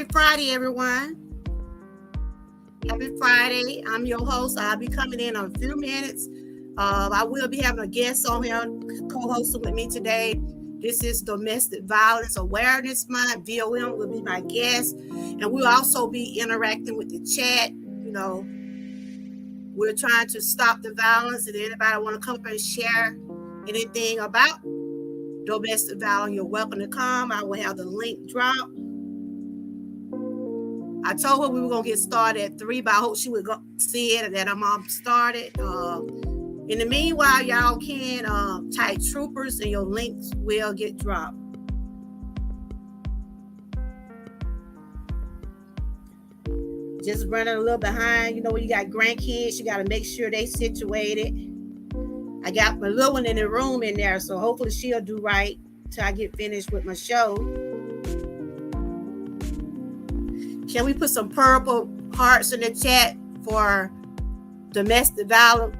Happy Friday, everyone. Happy Friday. I'm your host. I'll be coming in a few minutes. I will be having a guest on here co-hosting with me today. This is Domestic Violence Awareness Month. VOM will be my guest. And we'll also be interacting with the chat. We're trying to stop the violence. And anybody want to come up and share anything about domestic violence, you're welcome to come. I will have the link drop. I told her we were going to get started at 3, but I hope she would go see it and that I'm started. In the meanwhile, y'all can type troopers and your links will get dropped. Just running a little behind. When you got grandkids, you got to make sure they situated. I got my little one in the room in there, so hopefully she'll do right till I get finished with my show. Can we put some purple hearts in the chat for domestic violence?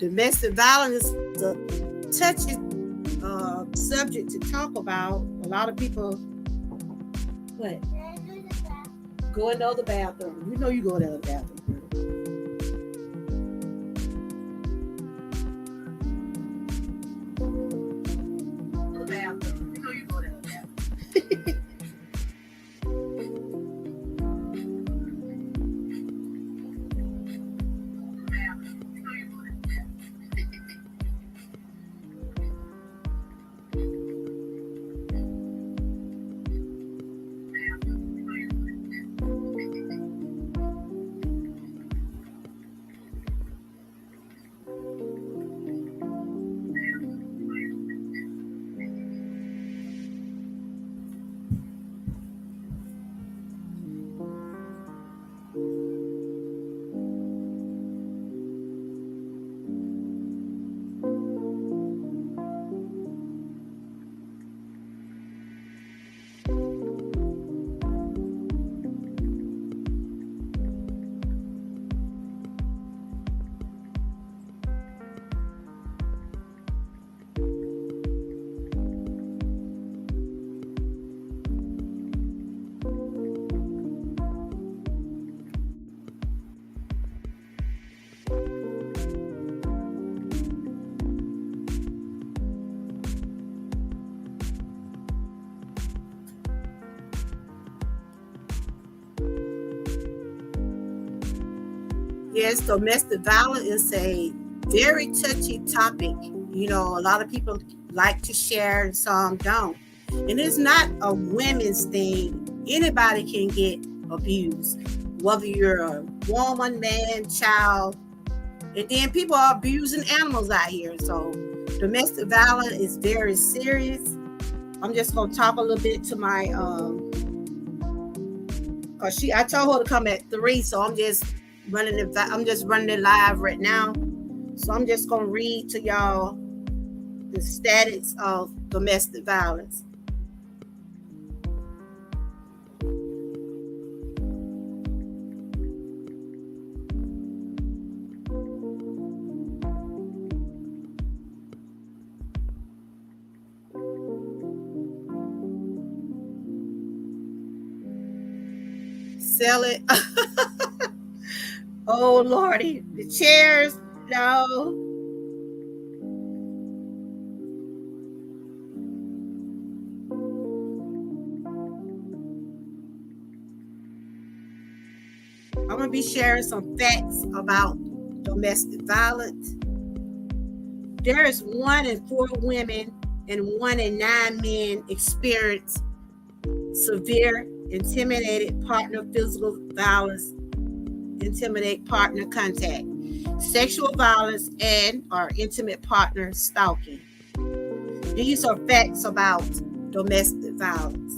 Domestic violence is a touchy subject to talk about. A lot of people, what? Go in the other bathroom. You know you go in the other bathroom. Yes, domestic violence is a very touchy topic. A lot of people like to share and some don't. And it's not a women's thing. Anybody can get abused, whether you're a woman, man, child. And then people are abusing animals out here. So domestic violence is very serious. I'm just going to talk a little bit to my, cause I told her to come at 3, so I'm just running it live right now. So I'm just going to read to y'all the status of domestic violence. Sell it. Oh, Lordy. The chairs. No. I'm going to be sharing some facts about domestic violence. There is 1 in 4 women and 1 in 9 men experience severe intimidated partner physical violence, intimidate partner contact, sexual violence, and or intimate partner stalking. These are facts about domestic violence.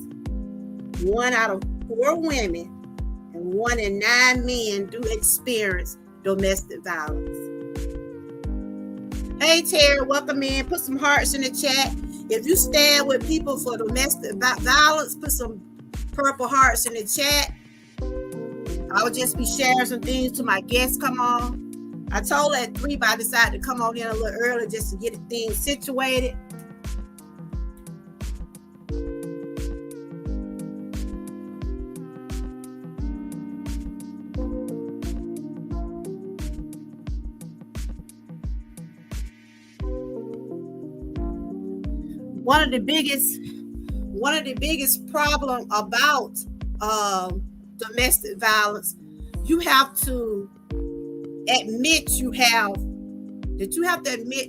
1 out of 4 women and 1 in 9 men do experience domestic violence. Hey Terry, welcome in. Put some hearts in the chat. If you stand with people for domestic violence, put some purple hearts in the chat. I will just be sharing some things to my guests come on. I told her at 3, but I decided to come on in a little early just to get things situated. One of the biggest problem about domestic violence, you have to admit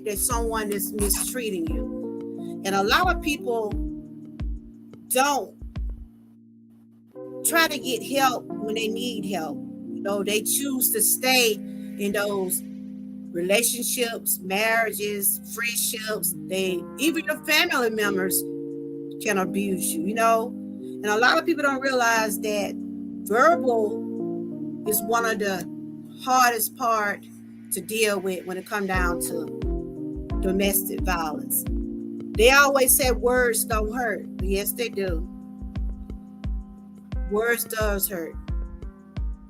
that someone is mistreating you. And a lot of people don't try to get help when they need help. They choose to stay in those relationships, marriages, friendships. Even your family members can abuse you, And a lot of people don't realize that verbal is one of the hardest part to deal with when it comes down to domestic violence. They always say words don't hurt. Yes, they do. Words does hurt.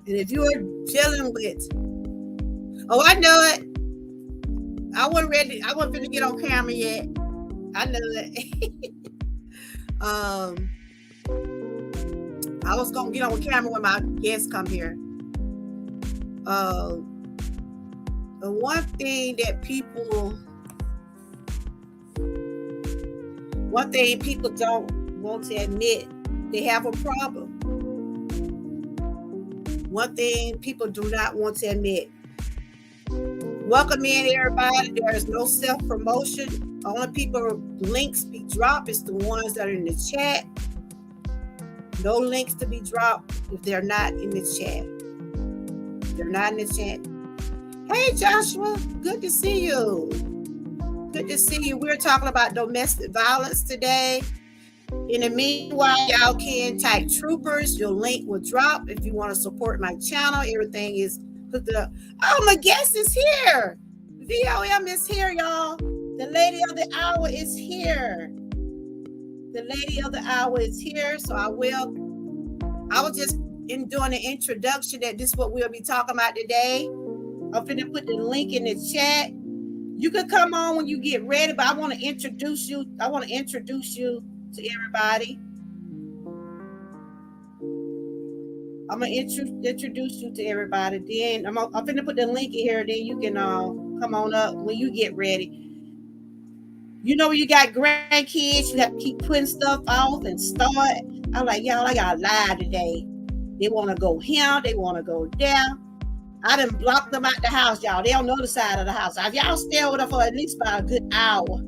And if you are dealing with, oh, I know it. I wasn't ready. I wasn't going to get on camera yet. I know it. I was going to get on camera when my guests come here. The one thing people don't want to admit, they have a problem. One thing people do not want to admit. Welcome in, everybody. There is no self-promotion. Only people links be dropped is the ones that are in the chat. No links to be dropped if they're not in the chat. They're not in the chat. Hey, Joshua. Good to see you. Good to see you. We're talking about domestic violence today. In the meanwhile, y'all can type troopers. Your link will drop if you want to support my channel. Everything is hooked up. Oh, my guest is here. VOM is here, y'all. The lady of the hour is here. The lady of the hour is here. So I was just doing an introduction that this is what we'll be talking about today. I'm going to put the link in the chat. You can come on when you get ready, but I want to introduce you. I want to introduce you to everybody. I'm going to introduce you to everybody. Then I'm going to put the link in here. Then you can come on up when you get ready. When you got grandkids, you have to keep putting stuff off and start. I'm like, y'all, I got live today. They want to go here. They want to go there. I done blocked them out the house, y'all. They on the other side of the house. If y'all stay with her for at least about a good hour.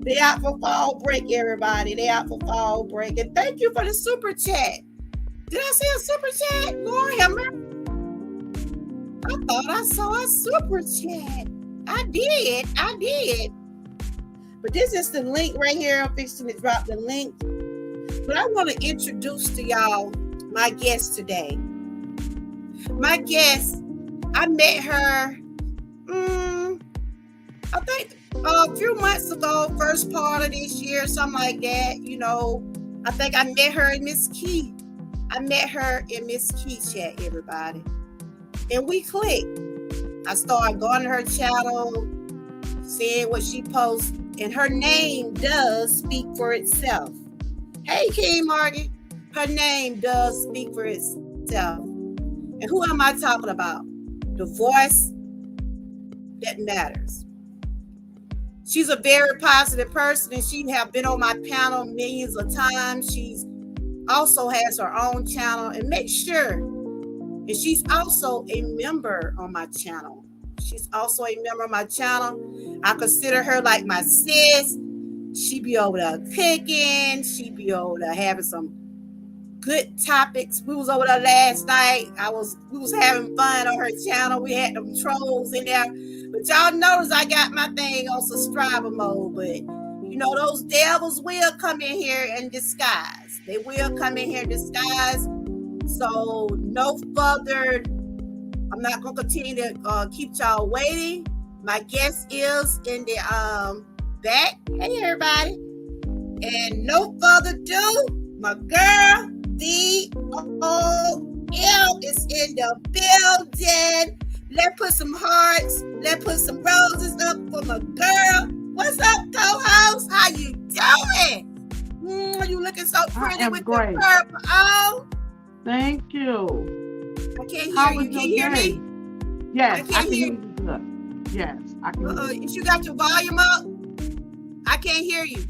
They out for fall break, everybody. They out for fall break. And thank you for the super chat. Did I see a super chat? Lord have mercy. I thought I saw a super chat. I did. But this is the link right here. I'm fixing to drop the link. But I want to introduce to y'all my guest today. My guest, I met her, I think a few months ago, first part of this year, something like that. I think I met her in Miss Key. Chat, everybody. And we clicked. I started going to her channel, seeing what she posts, and her name does speak for itself. Hey, King Morgan. Her name does speak for itself. And who am I talking about? The voice that matters. She's a very positive person, and she have been on my panel millions of times. She's also has her own channel, and make sure, and she's also a member on my channel. I consider her like my sis. She be over there cooking. She be over there having some good topics. We was over there last night. We was having fun on her channel. We had them trolls in there. But y'all notice I got my thing on subscriber mode. But those devils will come in here in disguise. They will come in here in disguise. So no further. I'm not gonna continue to keep y'all waiting. My guest is in the back. Hey everybody. And no further ado, my girl, DOM is in the building. Let's put some hearts. Let's put some roses up for my girl. What's up, co-host? How you doing? You looking so pretty with great. the purple on. Thank you. I can't How hear you. was Can your you hear day? me? Yes, I can't hear you good. Yes, I can hear you. You got your volume up? I can't hear you.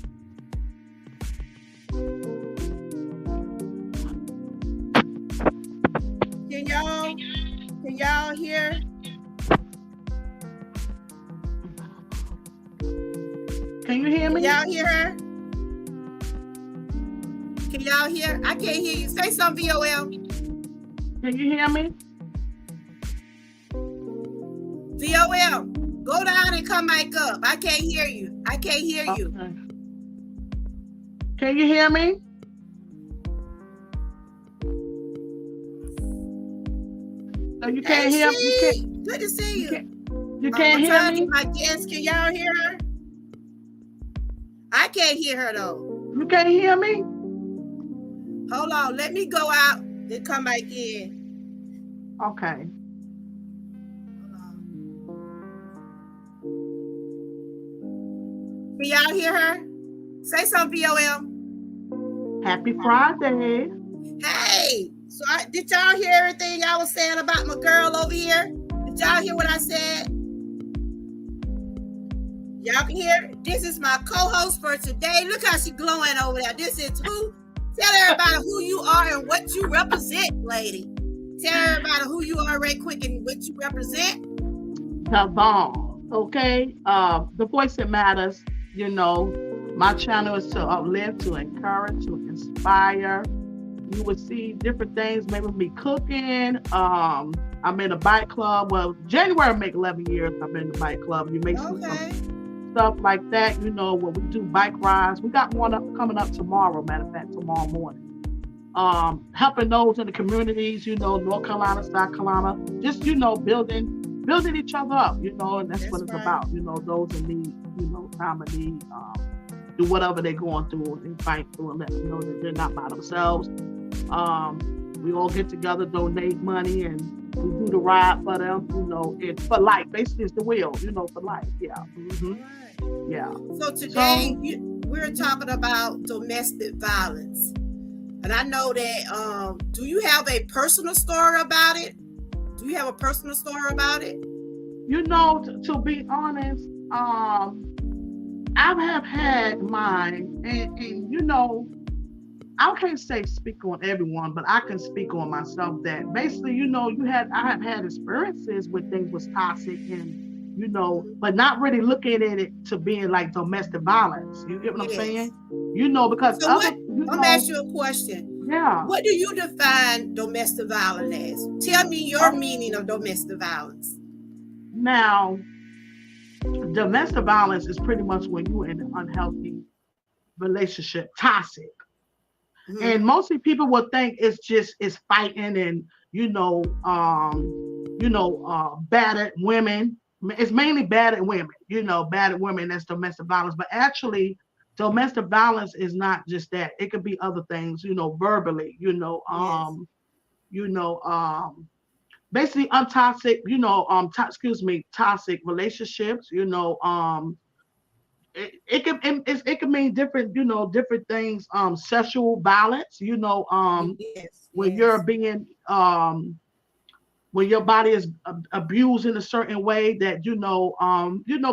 Can y'all hear? Can you hear me? Can y'all hear her? Can y'all hear? I can't hear you. Say something, VOL. Can you hear me? VOL, go down and come back up. I can't hear you. I can't hear you. Okay. Can you hear me? So you can't hear me? You can't. Good to see you. You can't hear me? My guest, can y'all hear her? I can't hear her though. You can't hear me? Hold on. Let me go out and come back in. Okay. Can y'all hear her? Say something, VOL. Happy Friday. Hey, so did y'all hear everything I was saying about my girl over here? Did y'all hear what I said? Y'all can hear? This is my co-host for today. Look how she's glowing over there. This is who? Tell everybody who you are and what you represent, lady. Tell everybody who you are right quick and what you represent. The bomb, okay? The voice that matters, you know. My channel is to uplift, to encourage, to inspire. You will see different things, maybe me cooking. I'm in a bike club. Well, January make 11 years I've been in the bike club. You may see some stuff like that, you know, where we do bike rides. We got one coming up tomorrow, matter of fact, tomorrow morning. Helping those in the communities, you know, North Carolina, South Carolina, just, you know, building each other up, you know, and that's what it's about. You know, those in need, you know, time of need, do whatever they're going through and fight through and let them know that they're not by themselves. We all get together, donate money, and we do the ride for them, you know, for life. Basically, it's the wheel, you know, for life. Yeah. Mm-hmm. Right. Yeah. So today we're talking about domestic violence. And I know that, do you have a personal story about it? Do you have a personal story about it? You know, to be honest, I have had mine, and you know, I can't say speak on everyone, but I can speak on myself that basically, you know, I have had experiences where things was toxic and, you know, but not really looking at it to being like domestic violence. You get what I'm saying? You know, because so let me ask you a question. Yeah. What do you define domestic violence as? Tell me your meaning of domestic violence. Now, domestic violence is pretty much when you're in an unhealthy relationship, toxic. Mm-hmm. And mostly people would think it's fighting and, you know, battered women. It's mainly battered women, you know, battered women, that's domestic violence. But actually, domestic violence is not just that. It could be other things, you know, verbally, you know, basically untoxic, you know, toxic relationships, you know, it can mean different, you know, different things, sexual violence, you know, when you're being, when your body is abused in a certain way that, you know,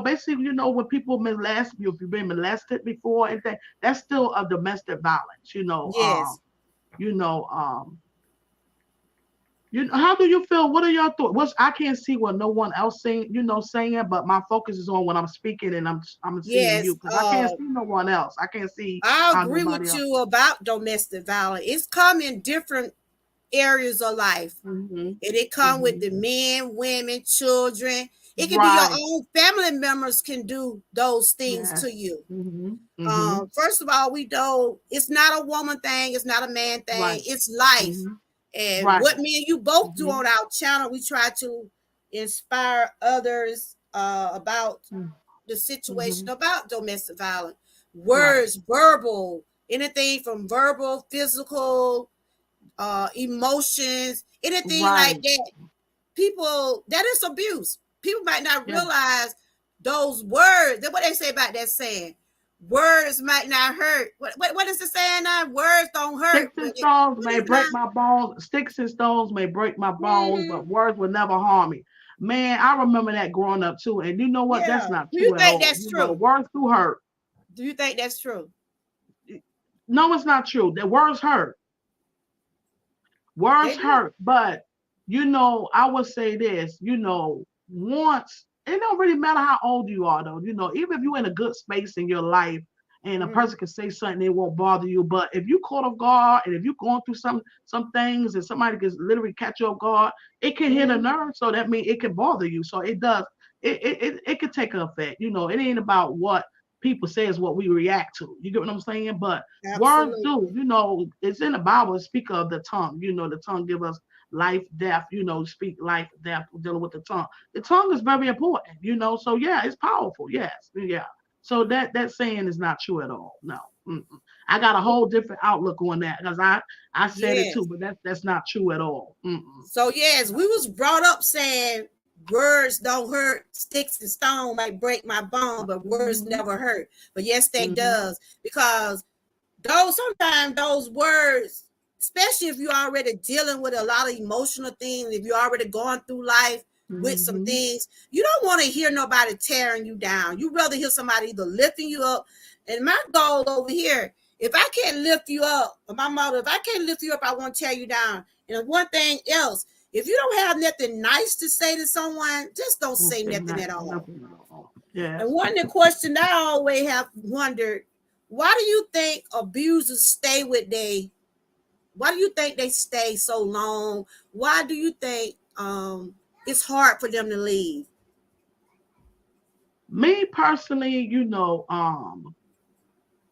basically, you know, when people molest you, if you've been molested before and that's still a domestic violence, you know. How do you feel? What are your thoughts? I can't see what no one else saying, but my focus is on when I'm speaking and I'm seeing you because I can't see no one else. I can't see. I agree with you about domestic violence. It's come in different areas of life, and it come with the men, women, children. It can be your own family members can do those things to you. First of all, we know it's not a woman thing, it's not a man thing, it's life. And what me and you both do on our channel, we try to inspire others about the situation about domestic violence. Words, verbal, anything from verbal, physical, emotions, anything like Right. that. People, that is abuse. People might not Yeah. realize those words. What they say about that saying, words might not hurt. What is the saying now? Words don't hurt, Sticks but and stones what may is it now? break my bones. Sticks and stones may break my bones, Mm-hmm. but words will never harm me. Man, I remember that growing up too. And you know what? Yeah. That's not Do you true at think all. that's You know, true? words do hurt. Do you think that's true? No, it's not true. The words hurt. Words They do. hurt, but I would say this, once it don't really matter how old you are though, even if you're in a good space in your life and a Mm-hmm. person can say something, it won't bother you. But if you caught off guard and if you're going through some things and somebody can literally catch you off guard, it can hit a Mm-hmm. nerve. So that means it can bother you. So it does, it can take an effect. It ain't about what people say is what we react to. You get what I'm saying? But words do, Absolutely. it's in the Bible. Speak of the tongue. The tongue give us life, death. Speak life, death. Dealing with the tongue. The tongue is very important. So yeah, it's powerful. Yes, yeah. So that saying is not true at all. No. Mm-mm. I got a whole different outlook on that because I said it too, Yes. but that's not true at all. Mm-mm. So yes, No. we was brought up saying words don't hurt, sticks and stone might break my bone, but words Mm-hmm. never hurt. But yes, they Mm-hmm. does because those sometimes those words, especially if you're already dealing with a lot of emotional things, if you're already going through life with some Mm-hmm. things, you don't want to hear nobody tearing you down. You rather hear somebody either lifting you up. And my goal over here, if I can't lift you up, or my mother, if I can't lift you up, I want to tear you down. And one thing else, if you don't have nothing nice to say to someone, just don't Don't say say nothing at all. nothing at all. Yes. And one of the questions I always have wondered, why do you think abusers stay with they? Why do you think they stay so long? Why do you think it's hard for them to leave? Me personally,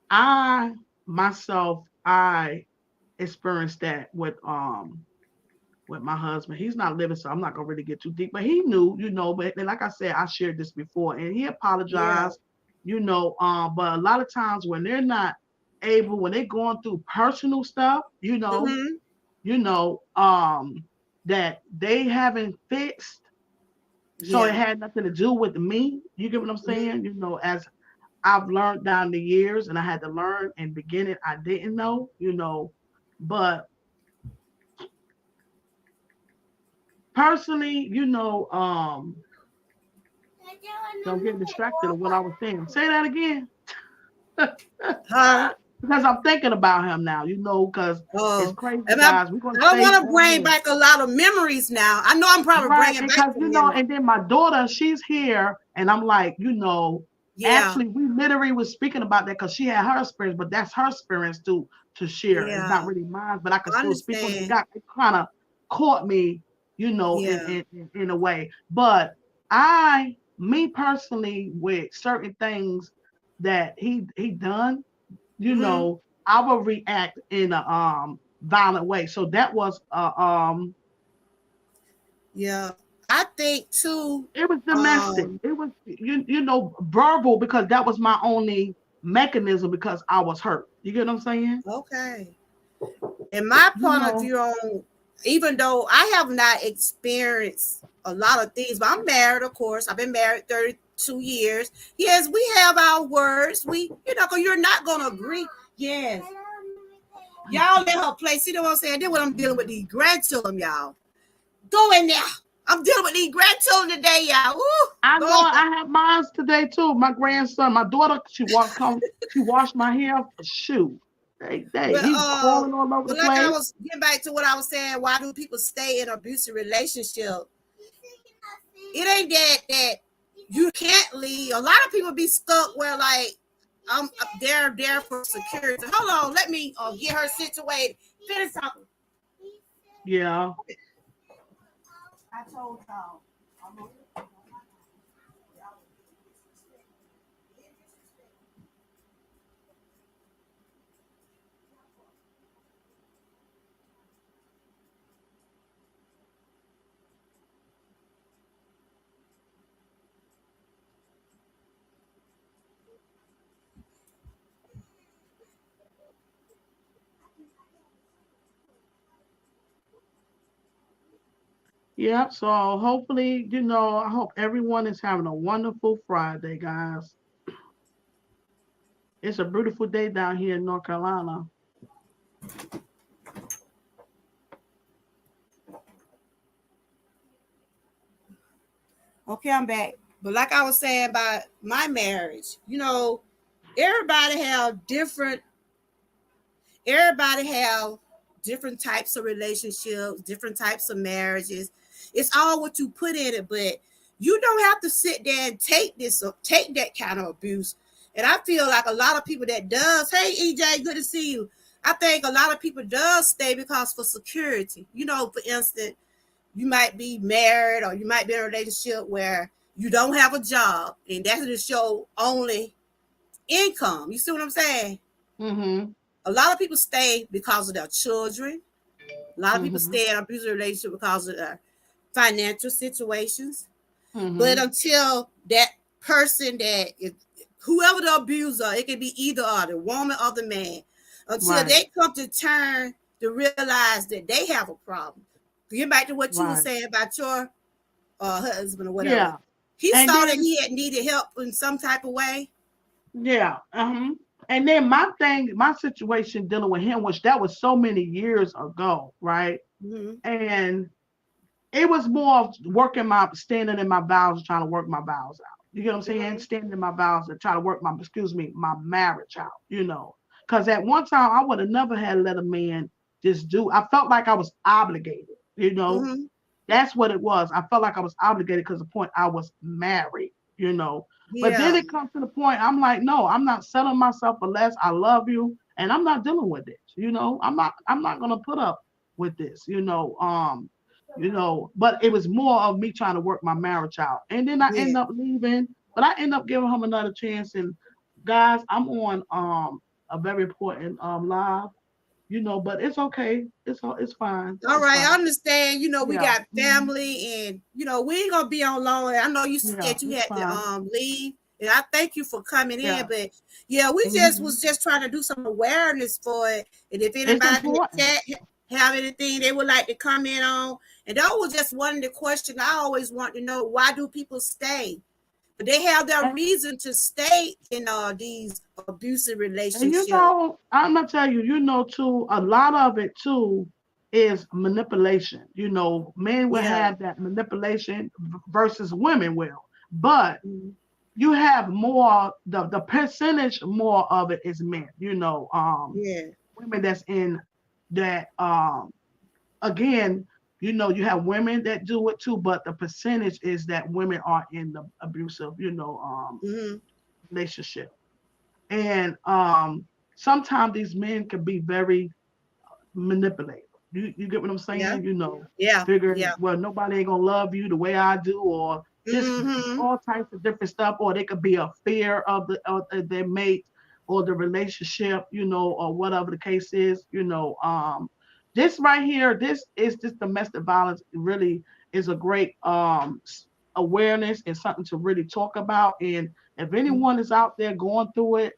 I myself, I experienced that with my husband. He's not living, so I'm not gonna really get too deep. But he knew, but and like I said, I shared this before, and he Yeah. apologized, but a lot of times when they're not able, when they're going through personal stuff, Mm-hmm. you know, um, that they haven't fixed. So it Yeah. had nothing to do with me. You get what I'm Mm-hmm. saying? As I've learned down the years, and I had to learn in the beginning. I didn't know, but personally, don't get distracted of what I was saying. Say that again. Huh? Because I'm thinking about him now, because it's Oh, crazy, and guys. We're gonna I don't stay want to on bring here. back a lot of memories now. I know I'm probably Right, bringing back because some memories. and then my daughter, she's here, and I'm like, Yeah. actually, we literally was speaking about that because she had her experience, but that's her experience to share. It's not Yeah. really mine, but I can I still speak on it. understand. It kind of caught me, Yeah. in a way. But me personally, with certain things that he done, Mm-hmm. I will react in a violent way. So that was Yeah. I think too. it was domestic. Um. It was verbal because that was my only mechanism because I was hurt. You get what I'm saying? Okay. In my You point of know, view on, even though I have not experienced a lot of things, but I'm married, of course. I've been married 32 years. Yes, we have our words. Because you're not going to agree. Yes. Y'all let her play. See what I'm saying? This what I'm dealing with these grandchildren, y'all. Go in there. I'm dealing with these grandchildren today, y'all. Woo! I Go know on. I have mines today too. My grandson, my daughter, she washed my hair. Shoot, But he was crawling all over the but like I place. was getting back to what I was saying, why do people stay in abusive relationship? It ain't that you can't leave. A lot of people be stuck where like they're there for security. Hold on, let me get her situated. Finish something. Yeah. I told y'all. Yeah, so hopefully, I hope everyone is having a wonderful Friday, guys. It's a beautiful day down here in North Carolina. Okay, I'm back. But like I was saying about my marriage, everybody have different everybody have different types of relationships, different types of marriages. It's all what you put in it, but you don't have to sit there and take that kind of abuse. And I feel like a lot of people that does, hey EJ, good to see you. I think a lot of people does stay because for security. For instance, you might be married or you might be in a relationship where you don't have a job and that's just your only income. You see what I'm saying? Mm-hmm. A lot of people stay because of their children. A lot of people Mm-hmm. stay in an abusive relationship because of their financial situations. But Mm-hmm. until that person whoever the abuser, it can be either or the woman or the man, until Right. they come to turn to realize that they have a problem. Get back to what you were Right. saying about your husband or whatever. Yeah. He And saw that then he had needed help in some type of way. yeah. Uh-huh. And then my situation dealing with him, which that was so many years ago, right? Mm-hmm. And it was more of standing in my vows, trying to work my vows out. You get what I'm saying? Mm-hmm. Standing in my vows and try to work my marriage out. Because at one time I would have never had let a man just do. I felt like I was obligated. You know, Mm-hmm. that's what it was. I felt like I was obligated because the point I was married. But then Yeah. it comes to the point I'm like, no, I'm not selling myself for less. I love you, and I'm not dealing with this. I'm not gonna put up with this. But it was more of me trying to work my marriage out. And then I Yeah. end up leaving, but I end up giving him another chance. And guys, I'm on a very important live, but it's okay. It's fine. All It's right, fine. I understand. We Yeah. got family, and we ain't gonna be on long. I know you Yeah, said you it's had to fine. leave, and I thank you for coming in. Yeah. But yeah, we just hmm was just trying to do some awareness for it. And if It's anybody in the important. chat have anything they would like to comment on, and that was just one of the questions I always want to know: why do people stay? But they have their And, reason to stay in these abusive and relationships. I'm gonna tell you, too, a lot of it too is manipulation. Men will Yeah. have that manipulation versus women will. But Mhm. you have more the percentage more of it is men, Yeah. women that's in that again, you have women that do it too, but the percentage is that women are in the abusive, Hmm. relationship. And sometimes these men can be very manipulative. You get what I'm Yeah. saying? Yeah. Figuring, Yeah. well, nobody ain't gonna love you the way I do, or just Hmm. all types of different stuff, or they could be a fear of their mate or the relationship, or whatever the case is. This right here, this domestic violence really is a great awareness and something to really talk about. And if anyone is out there going through it,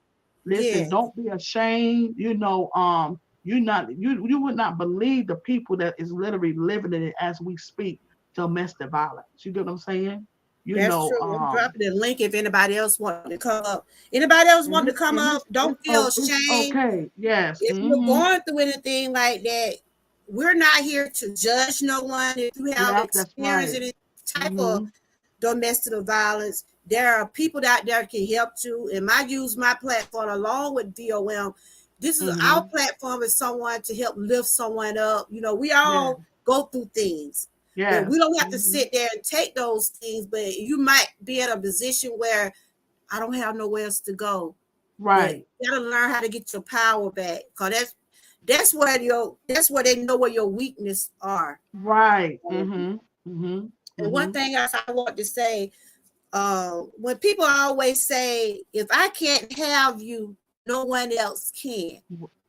listen, Yes, don't be ashamed. You would not believe the people that is literally living in it as we speak. Domestic violence. You get what I'm saying? You that's know, true. I'm um, dropping the link if anybody else want to come up. Anybody else want to come and up? Don't feel it's ashamed. okay. Yes. If you're going through anything like that, we're not here to judge no one. If you have Yep, that's experienced right. any type of Mm-hmm. domestic violence, there are people out there that can help you. And I use my platform along with DOM. This is our Mm-hmm. platform as someone to help lift someone up. We Yeah. all go through things, but we Yes. don't have to Mm-hmm. sit there and take those things. But you might be in a position where I don't have nowhere else to go. But Right. you gotta learn how to get your power back. Cause that's where they know where your weakness are. Right. Mm-hmm. Mm-hmm. And one Mm-hmm. thing else I want to say, when people always say, if I can't have you, no one else can.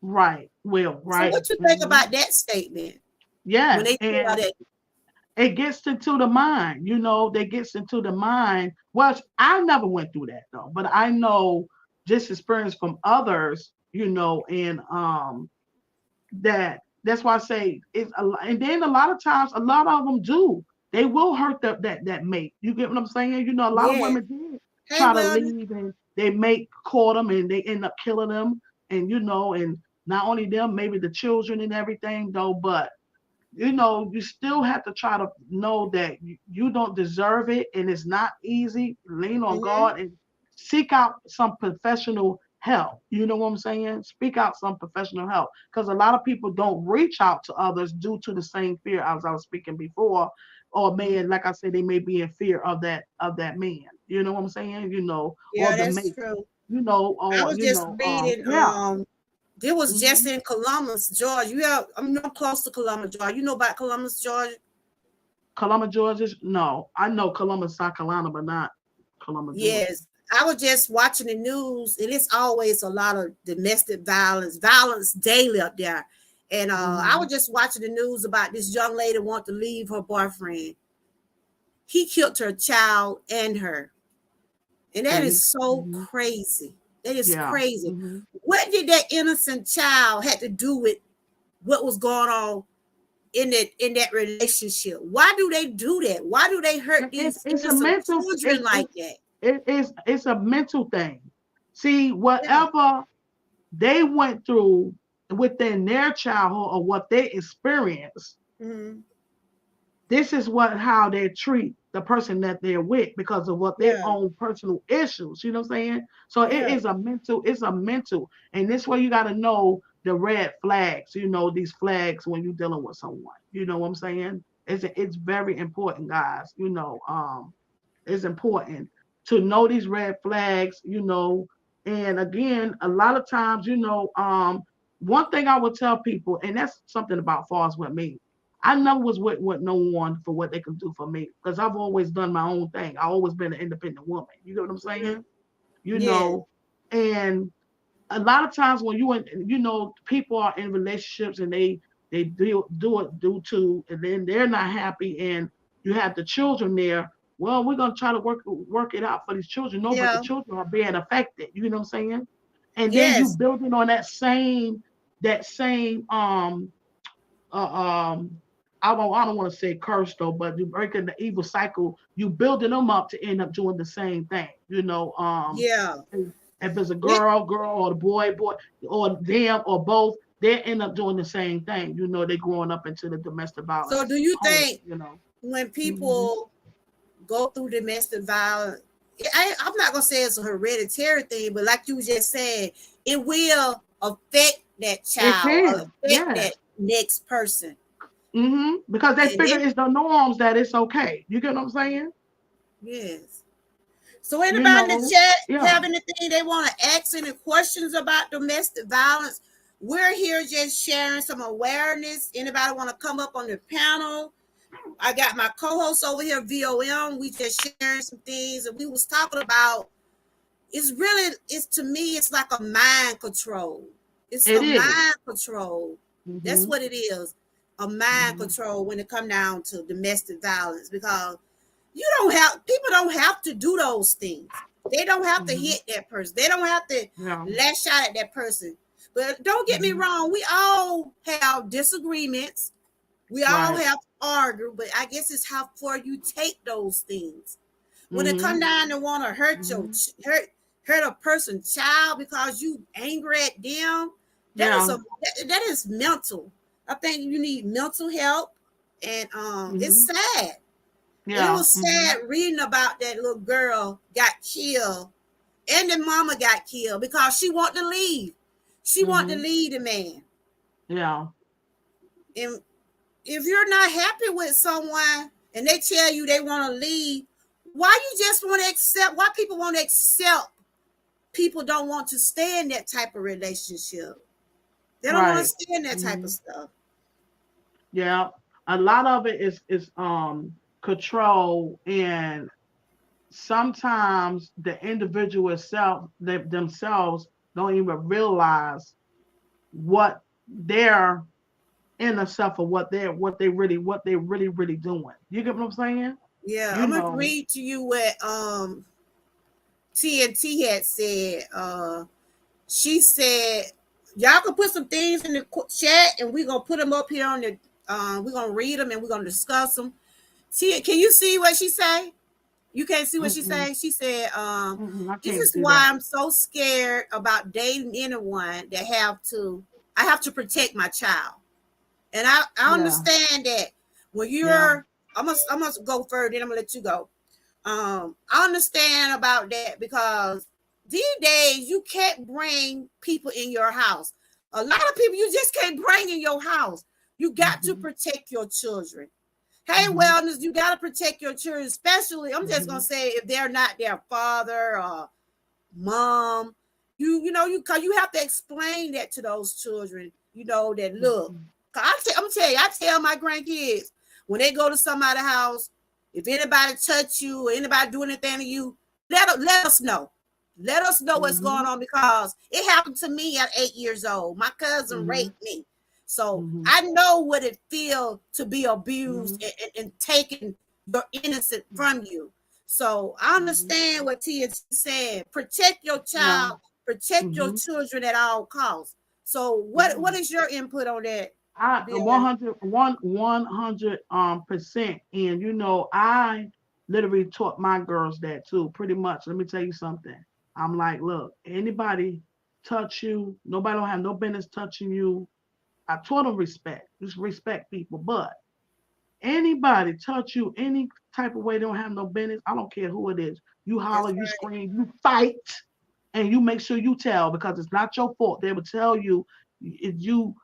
Right. Will. So Right. what you think Mm-hmm. about that statement when Yes. they tell And that? it gets into the mind, they gets into the mind. Well, I never went through that though, but I know just experience from others, and that's why I say it's and then a lot of times a lot of them do. they will hurt that mate. You get what I'm saying? You know, a lot of Yeah. women did Hey, try to well, leave, and they mate caught them, and they end up killing them. And you know, and not only them, maybe the children and everything though, but you know, you still have to try to know that you don't deserve it, and it's not easy. Lean on mm-hmm. God and seek out some professional help. You know what I'm saying? Speak out some professional help, because a lot of people don't reach out to others due to the same fear as I was speaking before, or man, like I said, they may be in fear of that man. You know what I'm saying? You know, or Yeah, the that's mate. true. You know, I or was just reading, yeah. it was just Mm-hmm. in Columbus, Georgia. I'm not close to Columbus, Georgia. You know about Columbus, Georgia? Columbus, Georgia. No, I know Columbus, South Carolina, but not Columbus, Georgia. Yes. I was just watching the news, and it's always a lot of domestic violence daily up there. And I Mm-hmm. was just watching the news about this young lady want to leave her boyfriend. He killed her child and her. And that See. is so Mm-hmm. crazy. That is Yeah. crazy. Mm-hmm. What did that innocent child had to do with what was going on in that relationship? Why do they do that? Why do they hurt these It's a innocent mental. children like that? It's a mental thing. See, Yeah. whatever they went through within their childhood or what they experienced, Mm-hmm. this is what how they treat the person that they're with because of what their Yeah. own personal issues. You know what I'm saying? So it Yeah. is it's a mental, and this way you got to know the red flags. You know these flags when you're dealing with someone. You know what I'm saying? It's very important, guys. You know, it's important to know these red flags. You know, and again, a lot of times, you know, one thing I would tell people, and that's something about falls with me. I never was with no one for what they can do for me because I've always done my own thing. I always been an independent woman. You know what I'm Mhm. saying? You Yes. know, and a lot of times when you know, people are in relationships and they do it due to, and then they're not happy, and you have the children there. Well, we're gonna try to work it out for these children. No, but the Yeah. children are being affected. You know what I'm saying? And then you Yes. building on that same um I don't want to say curse though, but you breaking the evil cycle, you building them up to end up doing the same thing. You know, Yeah. if it's a It, girl, or the boy, or them or both, they end up doing the same thing. You know, they growing up into the domestic so violence do you home. think You know. when Mm-hmm. people go through domestic violence, I'm not gonna say it's a hereditary thing, but like you just said, it will affect that It child or can, affect that yes. next person. Because they And figure it, it's the norms that it's okay. You get what I'm saying? yes. So You anybody in the know, chat yeah. have anything they want to ask, any questions about domestic violence? We're here just sharing some awareness. Anybody want to come up on the panel? I got my co-host over here, VOM. We just sharing some things, and we was talking about. It's to me, it's like a mind control. It's It a is. mind control. That's Mm-hmm. what it is. A mind Mm-hmm. control when it come down to domestic violence, because people don't have to do those things. They don't have to Mm-hmm. hit that person. They don't have to Yeah. lash out at that person. But don't get me Mm-hmm. wrong, we all have disagreements. We all Right. have to argue, but I guess it's how far you take those things. When it Mm-hmm. come down to want to Mm-hmm. hurt a person's child because you angry at them, Yeah. that is mental. I think you need mental help, and it's Mm-hmm. sad. And it Yeah. was Mm-hmm. sad reading about that little girl got killed, and the mama got killed because she wanted to leave. She wanted to Mm-hmm. leave the man. Yeah. And if you're not happy with someone and they tell you they want to leave, why you just want to accept? Why people want to accept? People don't want to stay in that type of relationship. They don't want to Right. stay in that type Mm-hmm. of stuff. Yeah. A lot of it is control, and sometimes the individual itself themselves don't even realize what their inner self, or what they really doing. You get what I'm saying? Yeah, You I'm gonna know. read to you what TNT had said. She said, y'all can put some things in the chat, and we're gonna put them up here on the. We're gonna read them and we're gonna discuss them. Tia, can you see what she say? You can't see what she Mm-mm, say. She said, I "This can't is see why that. I'm so scared about dating anyone that have to. I have to protect my child, and I Yeah, understand that when yeah. you're. I'm gonna go further. Then I'm gonna let you go. I understand about that because these days you can't bring people in your house. A lot of people you just can't bring in your house. You got to Mm-hmm, protect your children. Hey, mm-hmm, wellness, you got to protect your children, especially, I'm just going mm-hmm, to say, if they're not their father or mom. Cause you have to explain that to those children, that look. mm-hmm, I'm gonna tell you, I tell my grandkids when they go to somebody's house, if anybody touch you or anybody do anything to you, let us know. Let us know what's mm-hmm, going on because it happened to me at 8 years old. My cousin mm-hmm, raped me. So mm-hmm, I know what it feels to be mm-hmm, abused and taking your innocent from you. So I mm-hmm. understand what TNT said. Protect your Yeah. child, protect your Mm-hmm. children at all costs. So Yeah. what is your input on that, I Bill? 100 percent. And I literally taught my girls that too, pretty much. Let me tell you something. I'm like, look, anybody touch you, nobody don't have no business touching you. I taught them respect. Just respect people. But anybody touch you any type of way, they don't have no business. I don't care who it is. You holler, That's you right. scream, you fight, and you make sure you tell because it's not your fault. They will tell you if you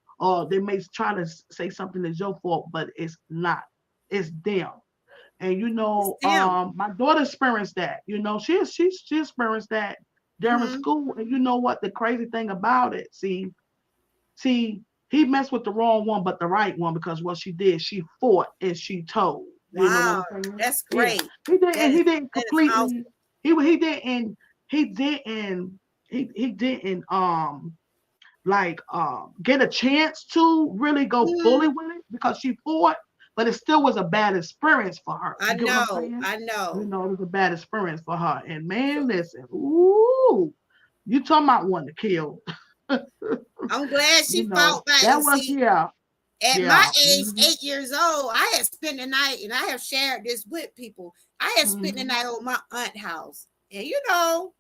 they may try to say something that's your fault, but it's not. It's them. And It's them. my daughter experienced that. She experienced that during Mm-hmm. school. And you know what? The crazy thing about it, see, he messed with the wrong one, but the right one because what she did, she fought and she told. You know what Wow, I'm saying? that's Yeah, great. he didn't. That is He didn't that is completely. awesome. He didn't. He didn't. He didn't. Like get a chance to really go fully Mm-hmm. with it because she fought, but it still was a bad experience for her. I You get what I'm know. saying? I know. It was a bad experience for her. And man, So listen, ooh, you talking about one to kill? I'm glad she fought back That and was see. yeah. At my Yeah. age, Mm-hmm. 8 years old, I had spent the night, and I have shared this with people. I had spent the Mm-hmm. night over my aunt's house, and you know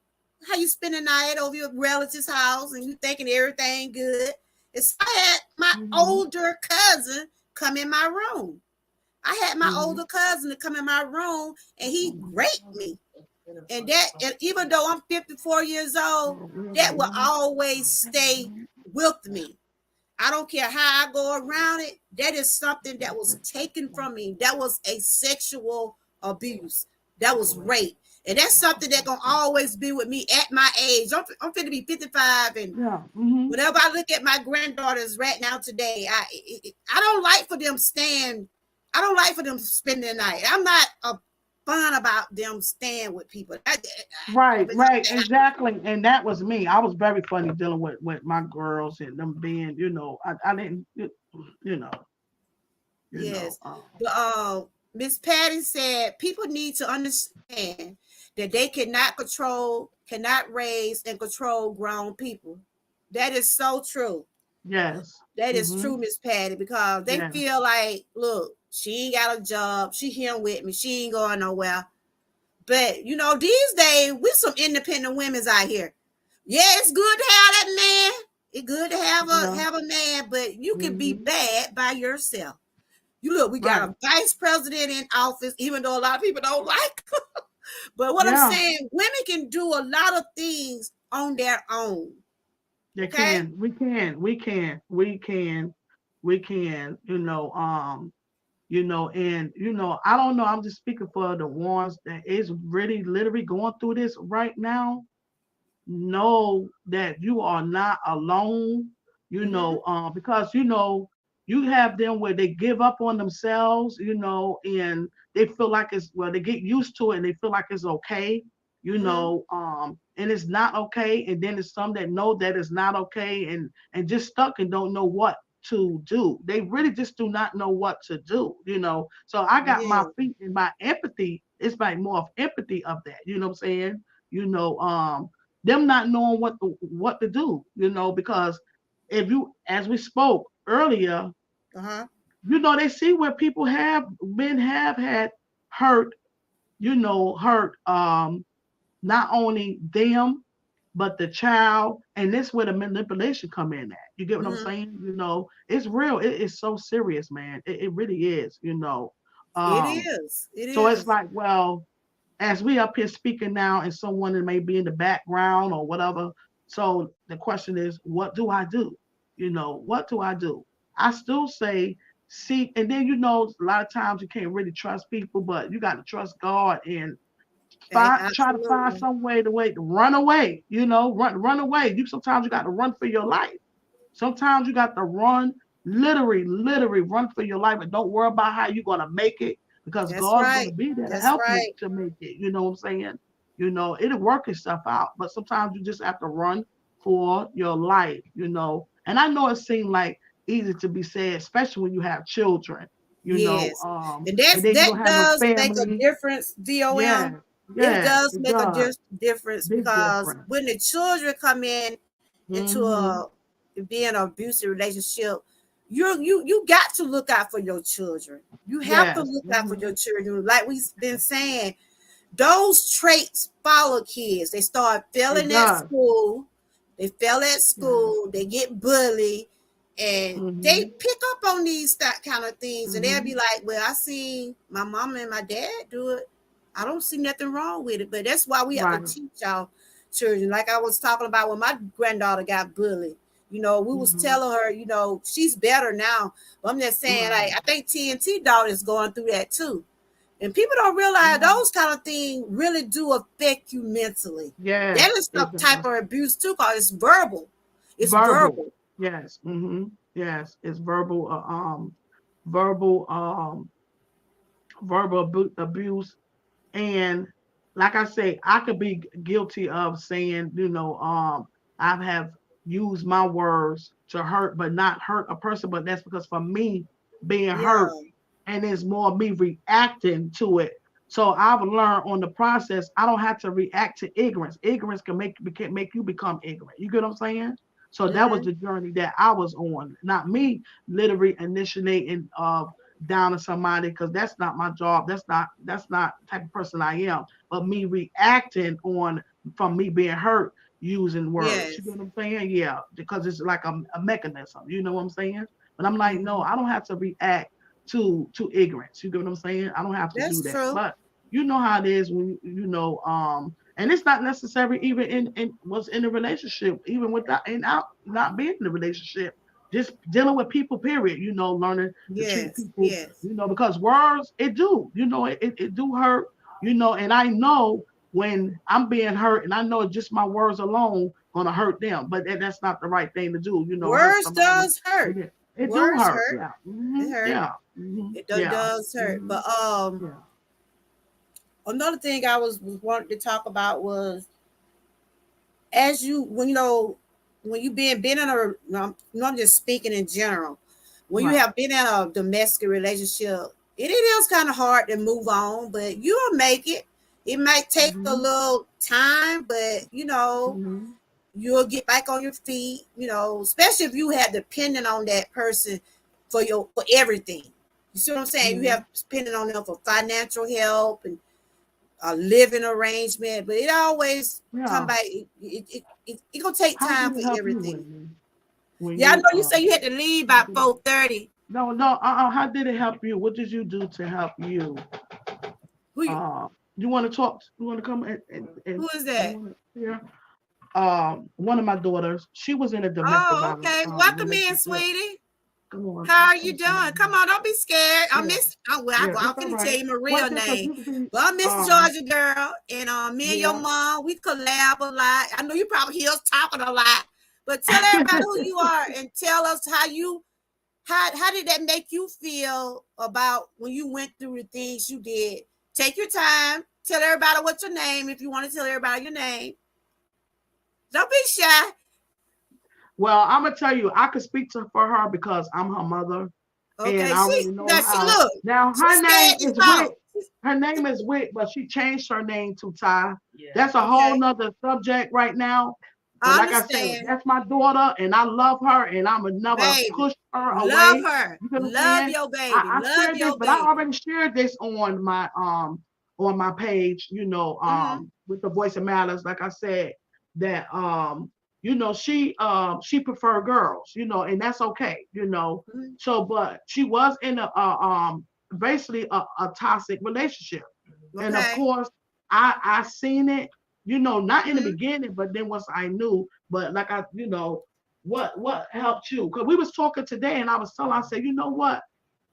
how you spend the night over your relative's house, and you thinking everything good. And so I had my Mm-hmm. older cousin come in my room. I had my Mm-hmm. older cousin to come in my room, and he raped Mm-hmm. me. And even though I'm 54 years old, that will always stay with me. I don't care how I go around it. That is something that was taken from me. That was a sexual abuse. That was rape. And that's something that gonna always be with me at my age. I'm finna be 55, and Yeah. Mm-hmm. whenever I look at my granddaughters right now today, I don't like for them stand. I don't like for them to spend the night. I'm not a fun about them staying with people. Right, But right, exactly. And that was me. I was very funny dealing with my girls and them being, I didn't, you know, you know. yes, but Miss Patty said people need to understand that they cannot raise and control grown people. That is so true. Yes. That is Mm-hmm. true, Miss Patty, because they Yes. feel like, look, she ain't got a job, she here with me, she ain't going nowhere. But these days we some independent women's out here. Yeah, it's good to have that man. It's good to have a Yeah. have a man, but you can be Mm-hmm. bad by yourself. You look, we got Right. a vice president in office, even though a lot of people don't like. But what I'm Yeah. saying, women can do a lot of things on their own. They Okay? can. We can. We can. We can. We can. And I don't know. I'm just speaking for the ones that is really literally going through this right now. Know that you are not alone, Mm-hmm. because you have them where they give up on themselves, and they feel like they get used to it and they feel like it's okay, Mm-hmm. and it's not okay. And then there's some that know that it's not okay and just stuck and don't know what to do. They really just do not know what to do. So I got my Yeah. feet in my empathy. It's like more of empathy of that. You know what I'm saying? You know, them not knowing what to do, because if you, as we spoke earlier, Uh-huh. they see where people have been have had hurt, hurt not only them but the child, and this where the manipulation come in at. You get what I'm Mm-hmm. saying? It's real. It is so serious, man. It really is. It Um, is. It so it's is. like, well, as we up here speaking now, and someone that may be in the background or whatever. So the question is, what do I do? What do I do? I still say seek, and then a lot of times you can't really trust people, but you got to trust God and try to find Absolutely. some way to run away. Run away. Sometimes you got to run for your life. Sometimes you got to run, literally run for your life, and don't worry about how you're gonna make it, because That's God's gonna right. be there to That's help you right. to make it. You know what I'm saying? It'll work itself out, but sometimes you just have to run for your life. And I know it seems like easy to be said, especially when you have children. Yes. And And then you that don't have no does make a family. difference, Yeah, DOM. It yeah, does it make a does. difference Big because difference. when the children come in into Mm-hmm. a be in an abusive relationship, you got to look out for your children. You have to Yes. look out for Mm-hmm. your children. Like we've been saying, those traits follow kids. They start It failing at does. school. They fail at Yes. school. They get bullied, and they Mm-hmm. pick up on these that kind of things. And they'll Mm-hmm. be like, "Well, I seen my mama and my dad do it. I don't see nothing wrong with it." But that's why we have to Right. teach our children. Like I was talking about when my granddaughter got bullied. We was Mm-hmm. telling her, she's better now. But I'm just saying, like, Right. I think TNT daughter is going through that too. And people don't realize Yeah. those kind of things really do affect you mentally. That Yes, is it some type does. of abuse too, because it's verbal. It's Verbal. verbal. Yes. Mm-hmm. Yes, it's verbal. Verbal. Verbal abuse. And like I say, I could be guilty of saying, I have used my words to hurt, but not hurt a person. But that's because for me, being hurt, Yeah. and it's more me reacting to it. So I've learned on the process, I don't have to react to ignorance. Ignorance can make you become ignorant. You get what I'm saying? So that was Mm-hmm. the journey that I was on, not me literally initiating down to somebody, because that's not my job. That's not the type of person I am. But me reacting on from me being hurt using words. You Yes. get what I'm saying? Yeah, because it's like a mechanism. You know what I'm saying? But I'm like, no, Mm-hmm. I don't have to react to ignorance. You get what I'm saying? I don't have to do That's that. true. But you know how it is when and it's not necessary even in what's in a relationship, even without and out not being in a relationship. Just dealing with people, period, learning to treat Yes. people, Yes. because words, it do, it do hurt, and I know when I'm being hurt, and I know just my words alone gonna hurt them, but that's not the right thing to do, hurt Words somebody. does hurt. It do Words hurt, hurt. yeah. It hurt. Yeah. Yeah. Does hurt. hmm But yeah. another thing I was wanting to talk about was as you when you been in a no, I'm just speaking in general. When you Right. have been in a domestic relationship, it is kind of hard to move on, but you'll make it. It might take a hmm little time, but hmm you'll get back on your feet. Especially if you have dependent on that person for everything. You see what I'm saying? You hmm have dependent on them for financial help and a living arrangement, but it always come yeah. back. It gonna take How time did for it help you, everything. Whitney, when Yeah, I know you you say you had to leave how by did it, 4:30. no, how did it help you? What did you do to help you? Who you, uh you want to talk, you want to come and who is you that? want to hear? One of my daughters, she was in a domestic Oh, violence okay. Welcome in, relationship. sweetie. Come on, How are you come on. doing? Come on, don't be scared. I Yeah, miss. Oh, well, yeah, I'm it's all finna right. tell you my What real this because name. usually But I'm Miss Georgia girl, and me and your yeah. mom, we collab a lot. I know you probably hear us talking a lot, but tell everybody who you are and tell us how did that make you feel about when you went through the things you did? Take your time. Tell everybody what's your name if you want to tell everybody your name. Don't be shy. Well, I'm gonna tell you, I could speak to for her because I'm her mother, and Okay, I already know she how. look. Now her She's name scared to is Wit. talk. Her name is Wit, but she changed her name to Ty. Yeah. That's a whole Okay. nother subject right now. But I like I said, understand, that's my daughter, and I love her, and I'm gonna never baby. push her Love away. her. You know what I'm Love saying? your baby. I Love shared this, your but I baby. already shared this on my page, Mm-hmm. with the Voice of Matters, like I said, that she preferred girls, and that's okay, Mm-hmm. So, but she was in a basically a toxic relationship. And of Okay. course, I seen it, not in the Mm-hmm. beginning, but then once I knew, but like what helped you? Because we was talking today, and I was telling, I said, you know what,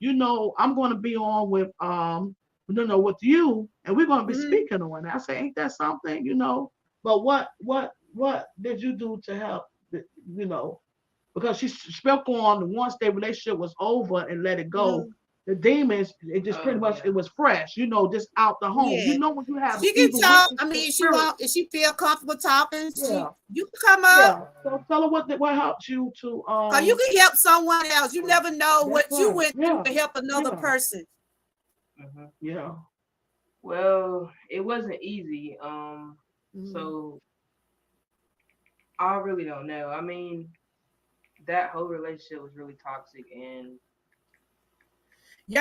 I'm going to be on with with you, and we're going to be Mm-hmm. speaking on it. I said, ain't that something, But what did you do to help, you know? Because she spoke on once their relationship was over and let it go. Mm-hmm. The demons, it just pretty much it was fresh, just out the home. Yeah. When you have She can evil talk. witches I or mean, she spirits. want if she feel comfortable talking, Yeah, you can come up. yeah. So tell her what helped you to Cause you can help someone else. You never know that's what you right. went through Yeah, to help another yeah, person. yeah. Well, it wasn't easy. Mm-hmm. So I really don't know. I mean, that whole relationship was really toxic, and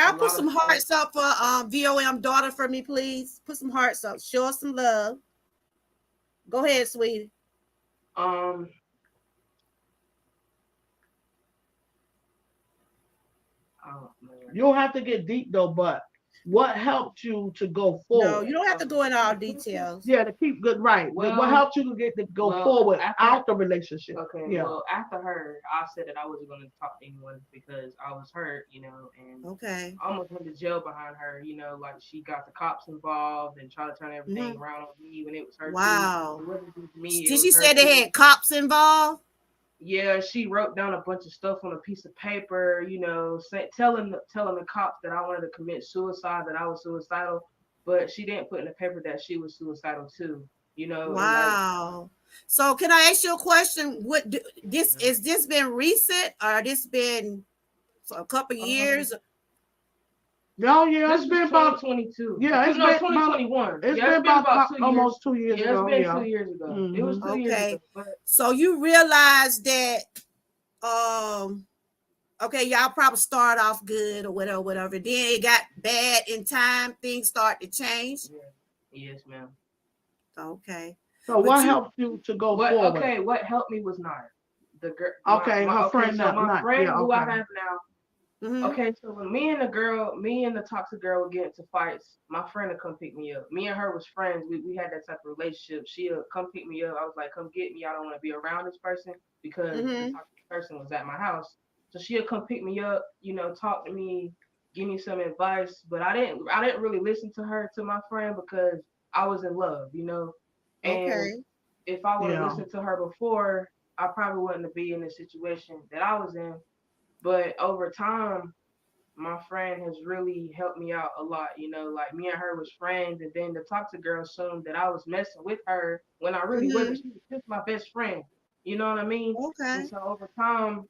a Y'all put lot of some stuff. hearts up for VOM daughter for me, please. Put some hearts up. Show us some love. Go ahead, sweetie. Um, oh man. You don't have to get deep though, but what helped you to go No, forward? you don't have to Um, go in all details. Yeah, to keep good, right. What well, helped you to get to go well, forward after out the relationship? okay, Yeah. well, after her, I said that I wasn't going to talk to anyone because I was hurt, and Okay. I almost went to jail behind her, like she got the cops involved and tried to turn everything Mm-hmm. around on me when it was her too. Wow. It wasn't just me, it Did was she her say they too. had cops involved? Yeah, she wrote down a bunch of stuff on a piece of paper, telling the cops that I wanted to commit suicide, that I was suicidal, but she didn't put in the paper that she was suicidal too, and like Wow. So can I ask you a question? This is this been recent or this been for a couple um years? No, yeah, this it's was been about 2022. yeah, it's No, been about 2021. it's Yeah, been it's been about about 2 years. almost 2 years Yeah, it's ago. been Yeah. 2 years ago. It was Hmm. 2 years ago. Okay. But So you realize that um okay, y'all probably start off good or whatever, whatever. Then it got bad in time, things start to change. yeah, yes, ma'am. Okay. So But what you helped you to go What forward? okay, what helped me was not the girl Okay, my her okay, friend so my not friend yeah, who I okay. have now. mm-hmm, Okay, so when me and the toxic girl would get into fights, my friend would come pick me up. Me and her was friends. We had that type of relationship. She'll come pick me up. I was like, come get me. I don't want to be around this person because the mm-hmm, toxic person was at my house. So she'll come pick me up, talk to me, give me some advice. But I didn't really listen to her, to my friend, because I was in love. And okay. if I would have Yeah. listened to her before, I probably wouldn't be in the situation that I was in. But over time, my friend has really helped me out a lot. Like me and her was friends, and then the toxic girl assumed that I was messing with her when I really wasn't. Mm-hmm. She was just my best friend. You know what I mean? And Okay. so over time,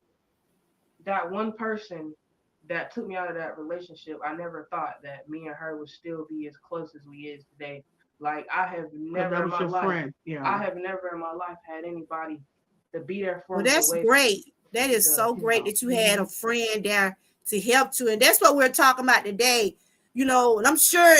that one person that took me out of that relationship, I never thought that me and her would still be as close as we is today. Like Because that was your friend. Yeah. I have never in my life had anybody to be there for Well, me the that's way great. That she is does. so great Yeah. that you had Hmm. a friend there to help you. And that's what we're talking about today. And I'm sure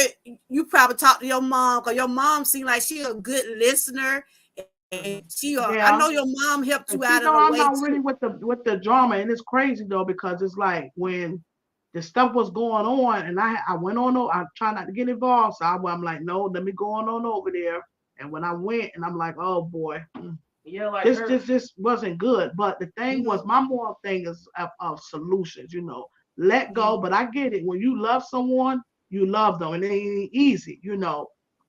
you probably talked to your mom because your mom seemed like she a good listener. And I know Yeah. your mom helped you And out of she the know I'm way not too. really with the drama, and it's crazy though because it's like when the stuff was going on, and I went on. I try not to get involved, so I'm like, no, let me go on over there. And when I went, and I'm like, oh boy, Yeah, like this her. this this wasn't good. But the thing was, Mm-hmm, my moral thing is of solutions. Let mm-hmm. go. But I get it. When you love someone, you love them, and it ain't easy.